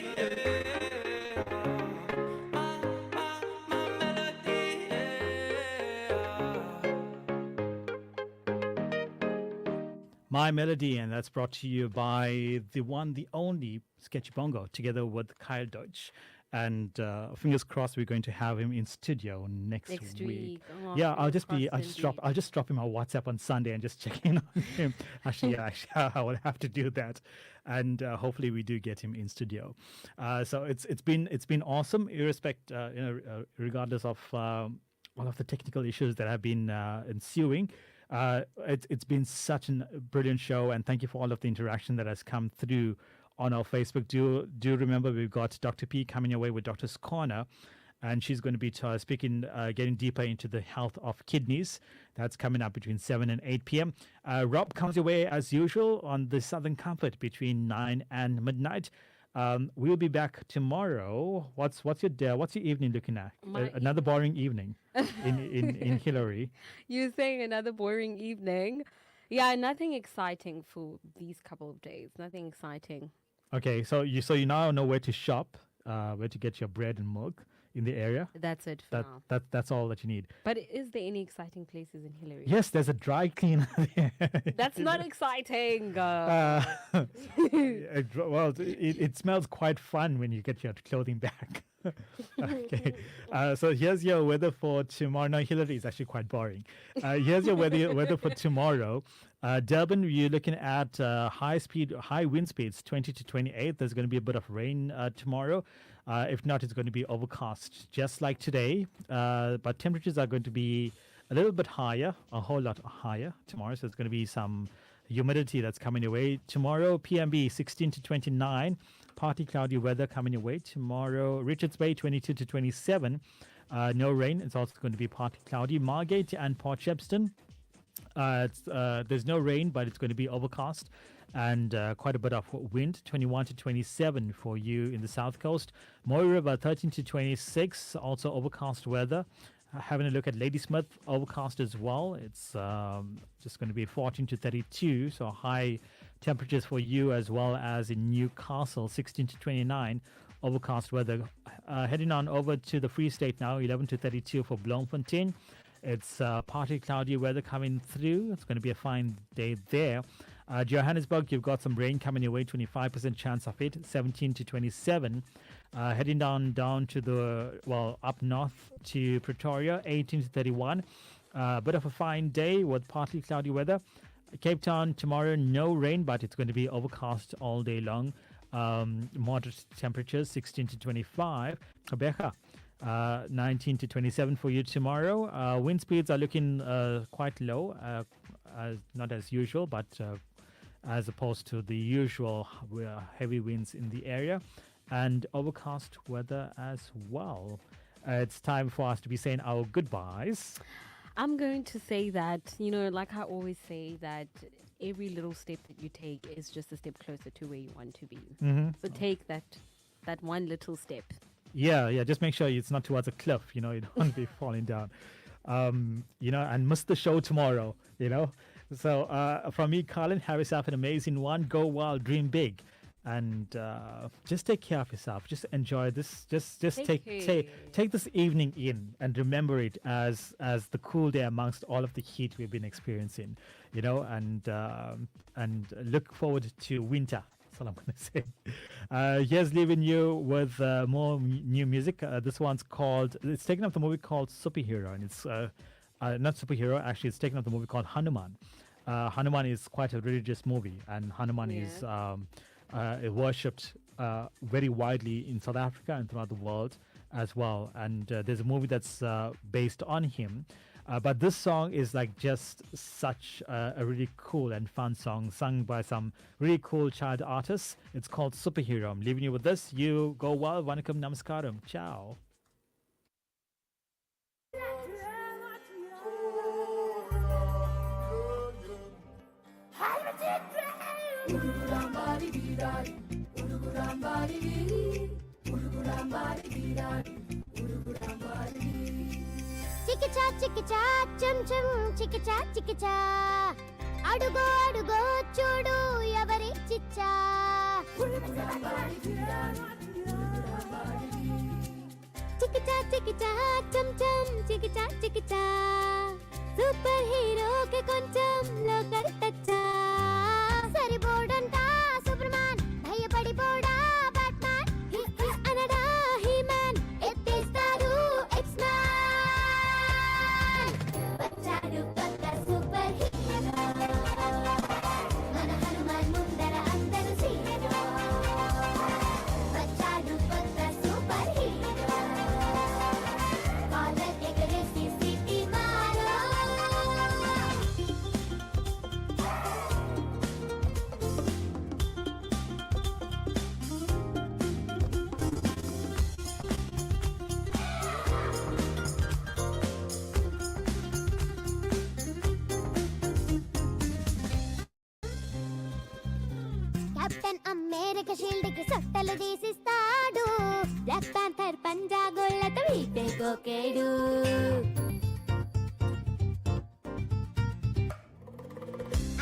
My Melody, and that's brought to you by the one, the only Sketchy Bongo, together with Kyle Deutsch. And fingers crossed, we're going to have him in studio next week. Oh, Yeah, I'll fingers just crossed I'll just drop him a WhatsApp on Sunday and just check in on him. Actually, I will have to do that, and hopefully we do get him in studio. So it's been awesome, regardless of all of the technical issues that have been ensuing. It's been such a brilliant show, and thank you for all of the interaction that has come through on our Facebook. Do remember we've got Dr. P coming your way with Doctor's Corner, and she's going to be getting deeper into the health of kidneys. That's coming up between 7 and 8 p.m. Rob comes your way as usual on the Southern Comfort between 9 and midnight. We'll be back tomorrow. What's your evening looking at? Another boring evening in Hillary. You're saying another boring evening. Yeah, nothing exciting for these couple of days. Nothing exciting. Okay, so you now know where to shop, where to get your bread and milk in the area. That's it for now. That's all that you need. But is there any exciting places in Hillary? Yes, there's a dry cleaner there. That's not exciting. It smells quite fun when you get your clothing back. Okay, so here's your weather for tomorrow. No, Hillary is actually quite boring. Here's your weather for tomorrow. Durban, you're looking at high wind speeds, 20 to 28. There's going to be a bit of rain tomorrow. If not, it's going to be overcast, just like today. But temperatures are going to be a little bit higher, a whole lot higher tomorrow. So it's going to be some humidity that's coming your way. Tomorrow, PMB 16 to 29. Partly cloudy weather coming your way. Tomorrow, Richards Bay 22 to 27. No rain. It's also going to be partly cloudy. Margate and Port Shepstone. There's no rain, but it's going to be overcast and quite a bit of wind. 21 to 27 for you in the south coast. Moy River 13 to 26. Also overcast weather. Having a look at Ladysmith, overcast as well. It's just going to be 14 to 32, so high temperatures for you, as well as in Newcastle, 16 to 29. overcast weather. Heading on over to the Free State now, 11 to 32 for Bloemfontein. It's partly cloudy weather coming through. It's going to be a fine day there. Johannesburg, you've got some rain coming your way, 25% chance of it, 17 to 27. Heading down to the, up north to Pretoria, 18 to 31. Bit of a fine day with partly cloudy weather. Cape Town, tomorrow, no rain, but it's going to be overcast all day long. Moderate temperatures, 16 to 25. Rebecca, 19 to 27 for you tomorrow. Wind speeds are looking quite low, not as usual, but as opposed to the usual heavy winds in the area, and overcast weather as well. It's time for us to be saying our goodbyes. I'm going to say that, like I always say, that every little step that you take is just a step closer to where you want to be. Mm-hmm. So take that one little step. Yeah. Just make sure it's not towards a cliff. You don't want to be falling down. And miss the show tomorrow. So from me, Colin, have yourself an amazing one. Go wild, dream big, and just take care of yourself. Just enjoy this. Just take this evening in and remember it as the cool day amongst all of the heat we've been experiencing. And look forward to winter. That's all I'm going to say. Here's leaving you with more new music. This one's called. It's taken up the movie called Superhero, and it's not superhero. Actually, it's taken up the movie called Hanuman. Hanuman is quite a religious movie, and Hanuman is worshipped very widely in South Africa and throughout the world as well. And there's a movie that's based on him. But this song is like just such a really cool and fun song sung by some really cool child artists. It's called Superhero. I'm leaving you with this. You go well. Vanakkam namaskaram. Ciao. చికిచా చం చం చికిచా అడుగో అడుగో చూడు ఎవరి చిచ్చా చికిచా చం చం చికిచా super హీరోకి కొంచెం లోకల్ టచ్చా సరిపోడంట సూపర్మాన్ భయపడిపోడా బ్యాట్మాన్ అనడా హీమాన్ ఎత్తేస్తాడు ఎక్స్మాన్ వచ్చాడు కొత్త సూపర్ హీరో మన హనుమాన్ ముందర అందరూ సీరో వచ్చాడు కొత్త సూపర్ హీరో కాలర్ ఎగరేసి సిటీ మారో కెప్టెన్ అమెరికా షీల్డ్ కి సొట్టలు తీసిస్తాడు బ్లాక్ పాంథర్ పంజా గోళ్ళతో వీటే కోకేడు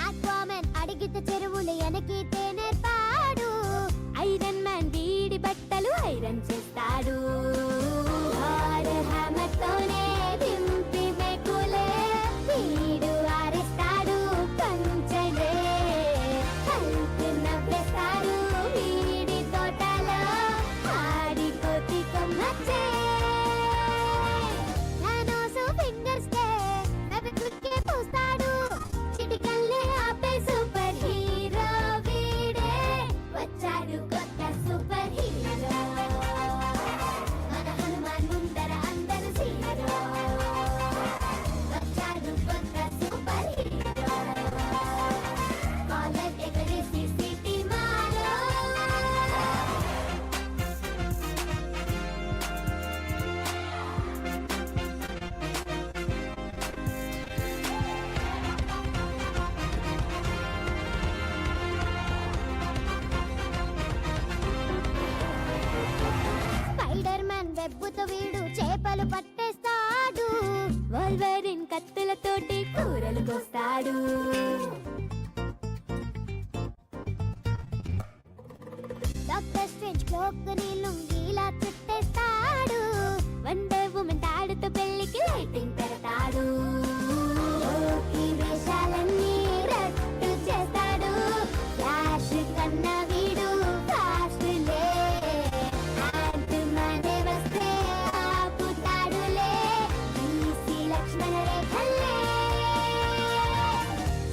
ఆక్వామెన్ అడిగితే చెరువులు ఎనకీతే నేర్పాడు ఐరన్ మ్యాన్ వీడి బట్టలు ఐరన్ చేస్తాడు హ్యామర్ తోనే దింపి మెక్కులే వీడు ఆరేస్తాడు పంచలే హల్క్ నవ్వేస్తాడు వీడి తోటలో ఆడి కోతి కొమ్మచ్చే థానోసు ఫింగర్స్ కే నవ్వి క్లిక్కే పూస్తాడు చిటికల్లే ఆపే సూపర్ హీరో వీడే వచ్చాడు కొత్త సూపర్ హీరో మన హనుమాన్ ముందర అందరూ సీరో వచ్చాడు కొత్త సూపర్ హీరో కాలర్ ఎగరేసి సిటీ మారో స్పైడర్ మ్యాన్ వెబ్బుతో వీడు చేపలు పట్టేస్తాడు వల్వరిన్ కత్తులతోటి కూరలు కోస్తాడు డాక్టర్ స్ట్రేంజ్ క్లోక్ ని లుంగి చుట్టేస్తాడు వండర్ వుమన్ తాడుతో పెళ్లికి లైటింగ్ పెడతాడు ఈ వేషాలన్నీ రట్టు చేస్తాడు ఫ్లాష్ కన్నా వీడు ఫాస్ట్లే యాంట్ మనే వస్తే ఆపుతాడులే ఈసీ లక్ష్మణ రేఖలే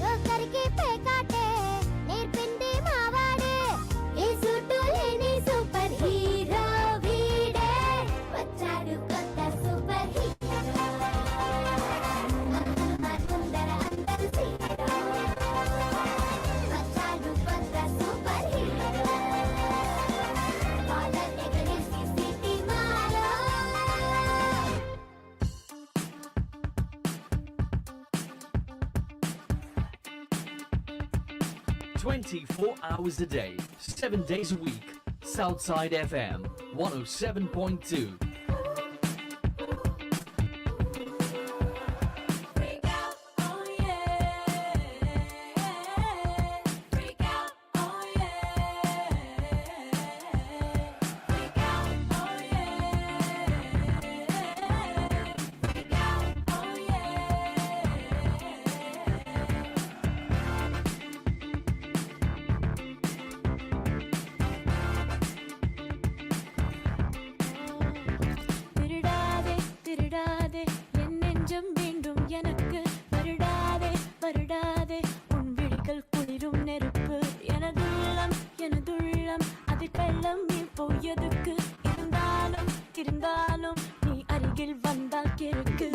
జోకర్కి పేకాటే నేర్పింది మావాడే ఈ సూటు లేని సూపర్ హీరో వీడే వచ్చాడు కొత్త సూపర్ హీరో ముందర అందరు సీరో వచ్చాడు కొత్త సూపర్ హీరో కాలర్ ఎగరేసి సిటీ మారో 24 hours a day, 7 days a week. Southside FM 107.2. திருடாதே திருடாதே என் நெஞ்சம் வேண்டும் எனக்கு வருடாதே வருடாதே உன் விழிகள் குளிரும் நெருப்பு எனதுள்ளம் அது கள்ளம் இப்போ எதுக்கு இருந்தாலும் நீ அருகில் வந்தால் கிறுக்கு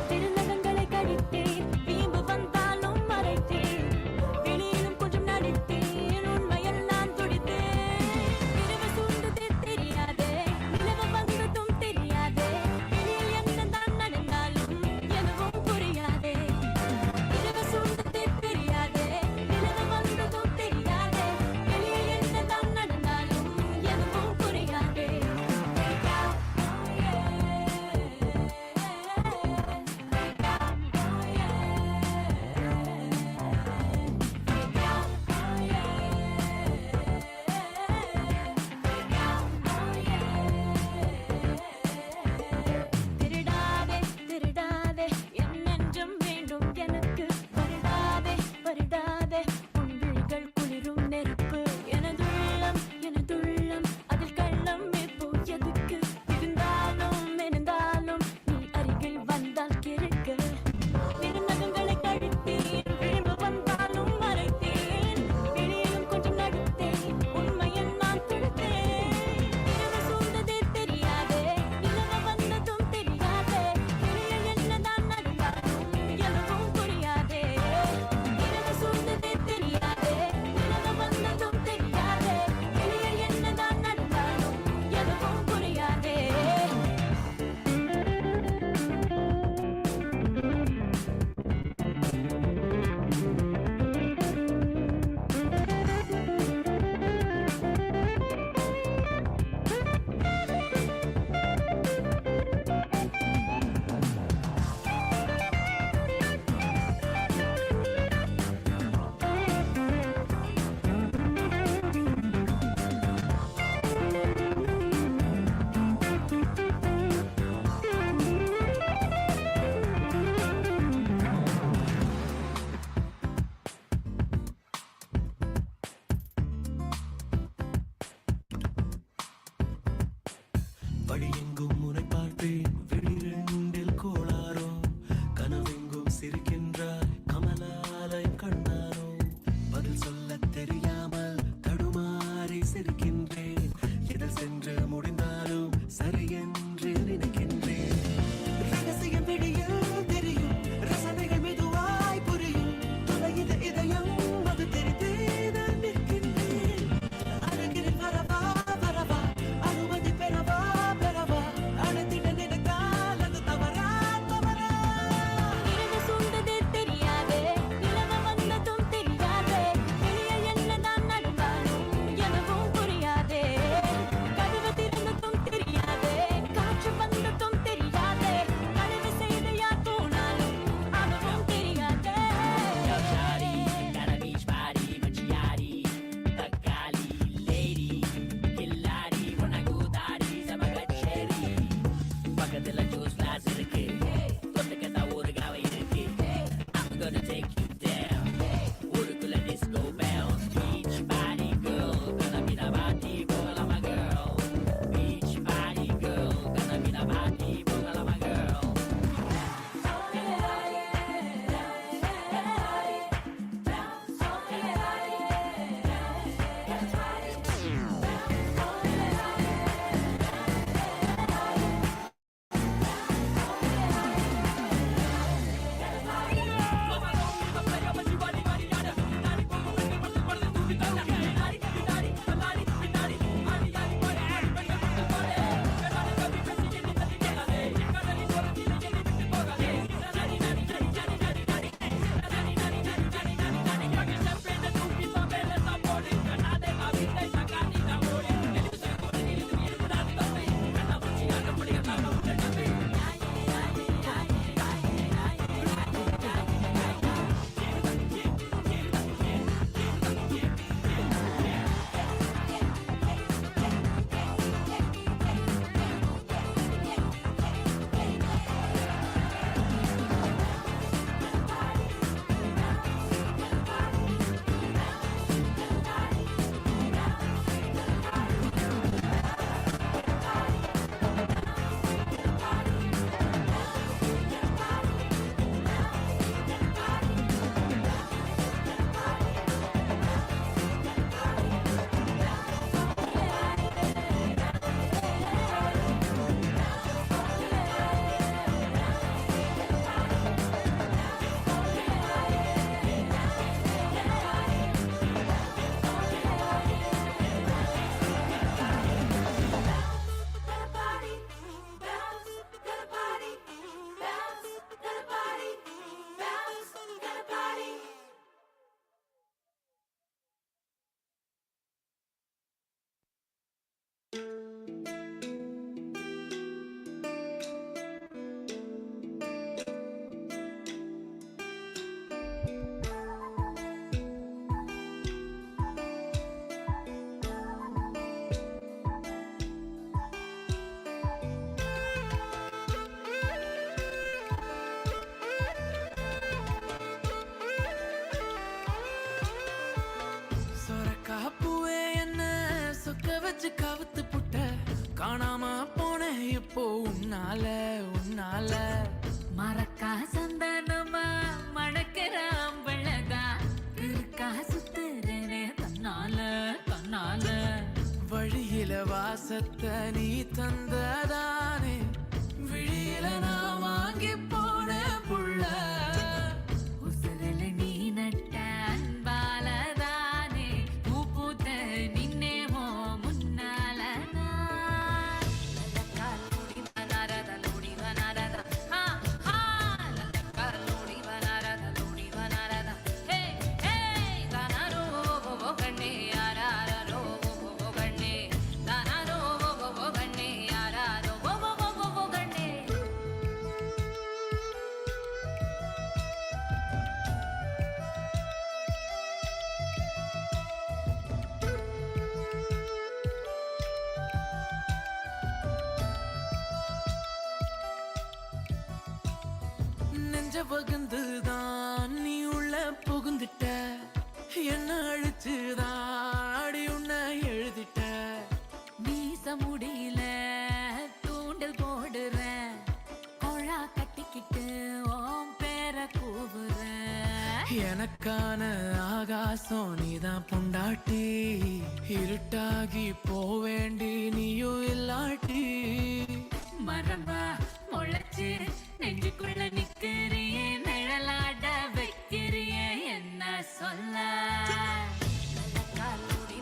திருநகங்களை கடித்தேன் வீம்பு வந்தாலும் மறைத்தேன் வெளியிலும் கொஞ்சம் நடித்தேன் உண்மையில் நான் துடித்தேன் இரவு சூழ்ந்ததே தெரியாதே நிலவு வந்ததும் தெரியாதே வெளியில் என்னதான் நடந்தாலும் எதுவும் புரியாதே இரவு சூழ்ந்ததே தெரியாதே நிலவு வந்ததும் தெரியாதே வெளியில் என்னதான் நடந்தாலும் எதுவும் புரியாதே திருடாதே திருடாதே என் நெஞ்சம் வேண்டும் எனக்கு வருடாதே வருடாதே உன் விழிகள் குளிரும் நெருப்பு எனதுள்ளம் அதில் கள்ளம் இப்போ எதுக்கு இருந்தாலும் நீ அருகில் வந்தால் கிறுக்கு திருநகங்களை கழித்தேன் விழிம்பு வந்தாலும் மறைத்தேன் வெளியிலும் கொஞ்சம் நடித்தேன் உண்மையில் நான் துடித்தேன் இரவு சூழ்ந்ததே தெரியாதே நிலவு வந்ததும் தெரியாதே வெளியில் என்னதான் நடந்தாலும் எதுவும் புரியாதே இரவு சூழ்ந்ததே தெரியாதே நிலவு வந்ததும் தெரியாதே வெளியில் என்னதான் நடந்தாலும் எதுவும் புரியாதே வழியெங்கும் முனை பார்த்தேன் வெளிரெண்டில் கோளாரோ கனவெங்கும் சிரிக்கின்றாய் கமலாலயம் கண்டாரோ பதில் சொல்ல தெரியாமல் தடுமாறி சிரிக்கின்றேன் எதில் சென்று முடிந்தாலும் சரி என்று நினைக்கின்றேன் ரகசியம் விடியில் தெரியும் ரசனைகள் மெதுவாய் புரியும் துளையுது இதயம் அது தெரிந்தேதான் நிற்கின்றேன் அருகில் வரவா வரவா அனுமதி பெறவா பெறவா பாசத்தை நீ தந்ததானே விழியில நான் வாங்கி போன புள்ள உசுரல நீ நட்ட அன்பாலதானே பூ பூத்த நின்னேமோ முன்னால நான் லல்லக்காலோடி வனாரத ஹா ஹா லல்லக்காலோடி வனாரத ஹே ஹே தானாரோ ஓ கண்ணே யாராரோ ஓ கண்ணே தானாரோ ஓ கண்ணே யாராரோ ஓ கண்ணே நெஞ்ச பகுந்துதான் நீ உள்ள புகுந்துட்ட என்ன அழிச்சுதான் அடி உன்னை எழுதிட்ட மீச முடியல தூண்டல் போடுறேன் கொழா கட்டிக்கிட்டு ஓம் பேர கூவுறேன் எனக்கான ஆகாசம் நீதான் பொண்டாட்டி இருட்டாகி போவேண்டி நீயும் இல்லாட்டி மரபா முளைச்சு நெஞ்சுக்குள்ள நிக்கிறியே நிழலாட வைக்கிறியே என்ன சொல்ல லல்லக்காலோடி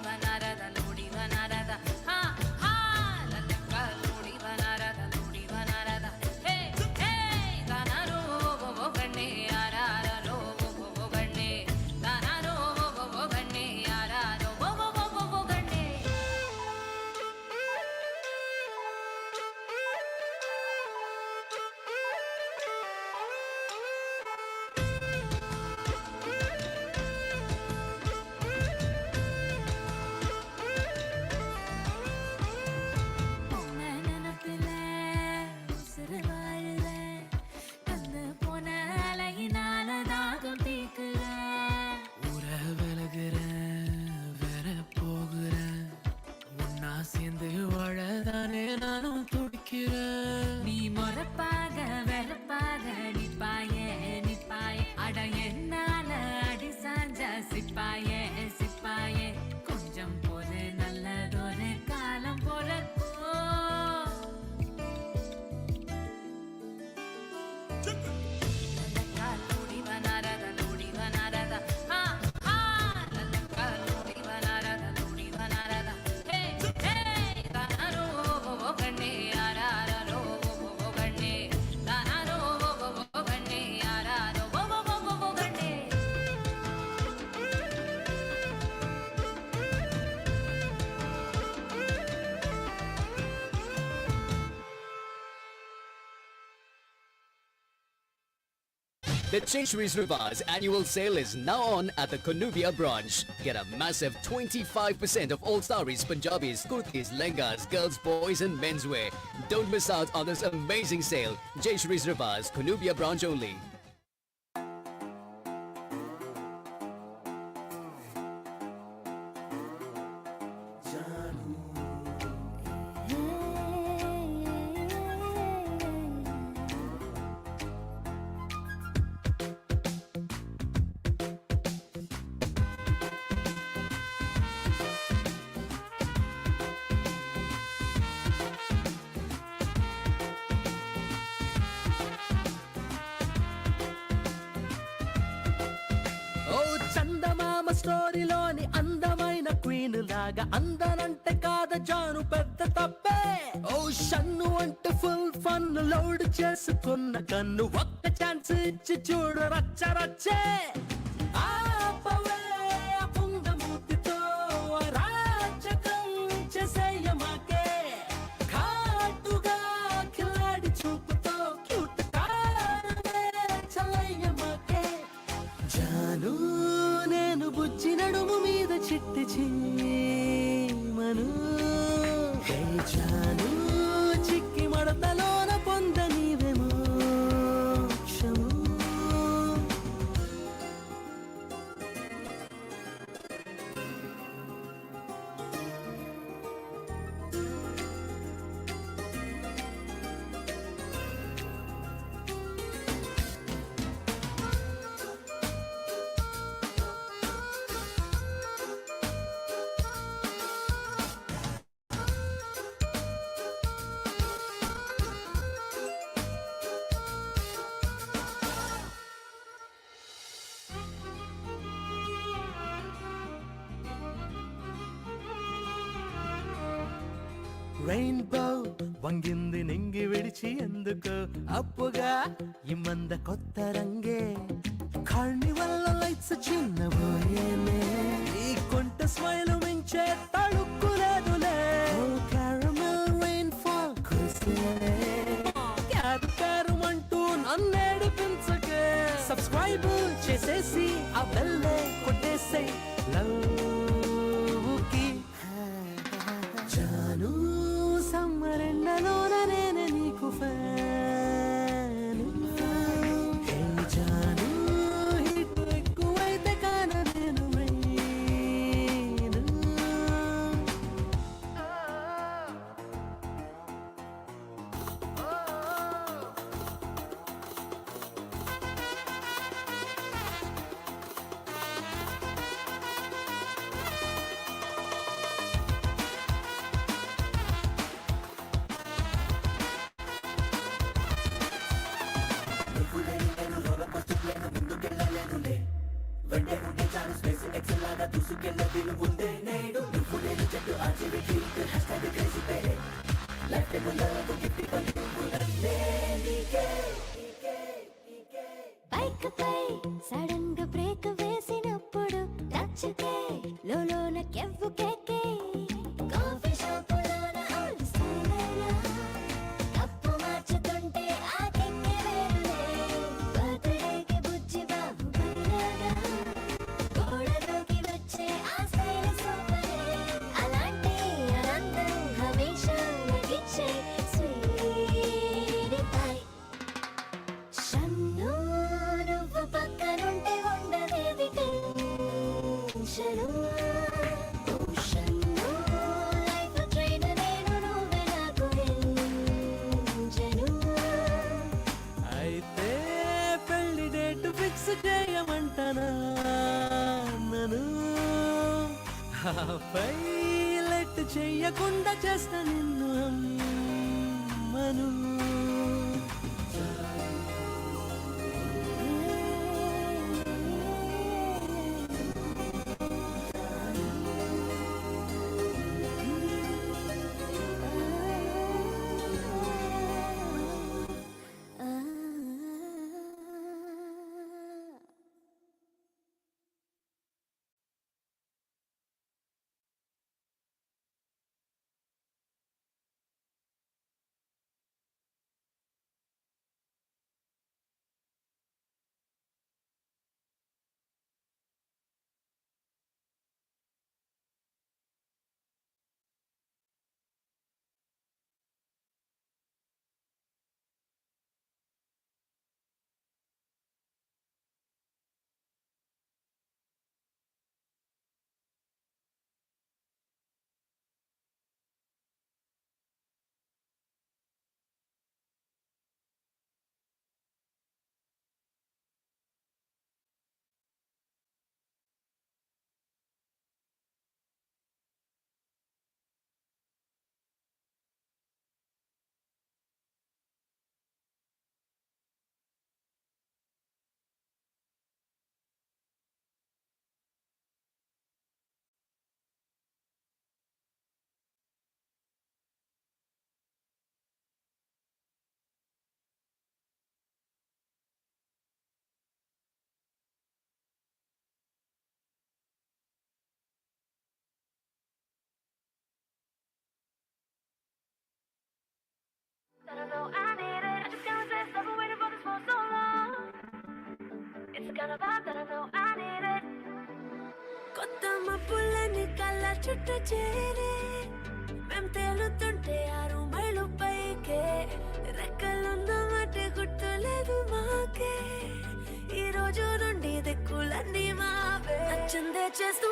வனாரத ஹா ஹா லல்லக்காலோடி வனாரத ஹே ஹே தானாரோ ஓ கண்ணே யாராரோ ஓ கண்ணே தானாரோ ஓ கண்ணே யாராரோ ஓ கண்ணே உன்னை நினைப்பில உசுறு வாழுறேன் தந்து போன அலையினால தாகம் தீக்குறேன் ஊர விலகுறேன் வேற போகிறேன் ஒன்னா சேர்ந்து வாழதானே நானும் துடிக்கிறேன் நீ மொறப்பாக வெறுப்பாக நிப்பாயே அட என்னால அடி சாஞ்ச சிப்பாயே கொஞ்சம் போது நல்லதொரு காலம் பொறக்கும் லல்லக்காலோடி வனாரத ஹா ஹா லல்லக்காலோடி வனாரத ஹே ஹே தானாரோ ஓ கண்ணே யாராரோ ஓ கண்ணே தானாரோ ஓ கண்ணே யாராரோ ஓ கண்ணே The Changeries Rivers annual sale is now on at the Konubia branch. Get a massive 25% of all sarees, Punjabis, kurtis, lengas, girls, boys and menswear. Don't miss out on this amazing sale. Changeries Rivers, Konubia branch only. ఓ చందమామ స్టోరీలోని అందమైన queen లాగా అందనంటే కాద జాను పెద్ద తప్పే ఓ షన్ను అంటే full fun load చేసుకున్న కన్ను ఒక్క chance ఇచ్చి చూడు రచ్చ రచ్చే ఆపవే ఆ పుంగమూతితో రాచకం చేసేయమాకే ఘాటుగా కిలాడి చూపుతో క్యూట్ కారమే చలయ్యమాకే జాను నేను బుజ్జి నడుము మీద చిట్టి చీమను హే జాను చిక్కి మడతలోన పొంద నీవేమో క్షము రెయిన్బో వంగింది నింగి విడిచి ఎందుకు అప్పుగా ఇమ్మంద కొత్త రంగే కార్నివల్ లైట్స్ చిన్నబోయేనే ఈ కొంట స్మైల్ మించే తడుక్కులేదులే క్యారమెల్ రెయిన్ ఫాల్ కురిసేనే క్యారు క్యారు అంటూ నన్నేడిపించకే సబ్స్క్రైబ్ చేసేసి ఆ బెల్లే కొట్టేసే లవ్ కి జాను సమ్మరెండలోన నేనే నీకు ఫ్యాను హే జాను హిట్ ఎక్కువైతే కాన నేను రైను బైక్ పై సడన్ గా బ్రేక్ వేసినప్పుడు టచ్ కే లోలోన కెవ్వు కేకే కాఫీ షాప్ లోన ఓల్డ్ స్టైల్ కప్పు మార్చుతుంటే ఆ కెక్కే వేరులే బర్త్డే కి బుజ్జి బాబు బయలుగా గోడలోకి వచ్చే ఆ స్టైల్ సూపరే అలాంటి ఆనందం హమేషా నగిచ్చే స్వీట్ పై షన్ను నువ్వు పక్కనుంటే ఉండదేది టెన్షను ఓ షన్ను లైఫ్ ట్రైన్ నేను నువ్వే నాకు ఎంజను అయితే పెళ్లి డేట్ ఫిక్స్ చేయమంటానా నన్ను పైలట్ చెయ్యకుండా చేస్తా నిన్ను అమ్మను I don't know I need it. I just can't resist. I've been waiting for this for so long. It's the kind of vibe that I know I need it. కొత్త మబ్బులని కళ్ళ చుట్టూ చేరే మేం తేలుతుంటే 6 మైళ్ళు పైకే రెక్కలుందామంటే గుర్తులేదు మాకే ఈ రోజు నుండి దిక్కులన్నీ మావే నచ్చిందే చేస్తూ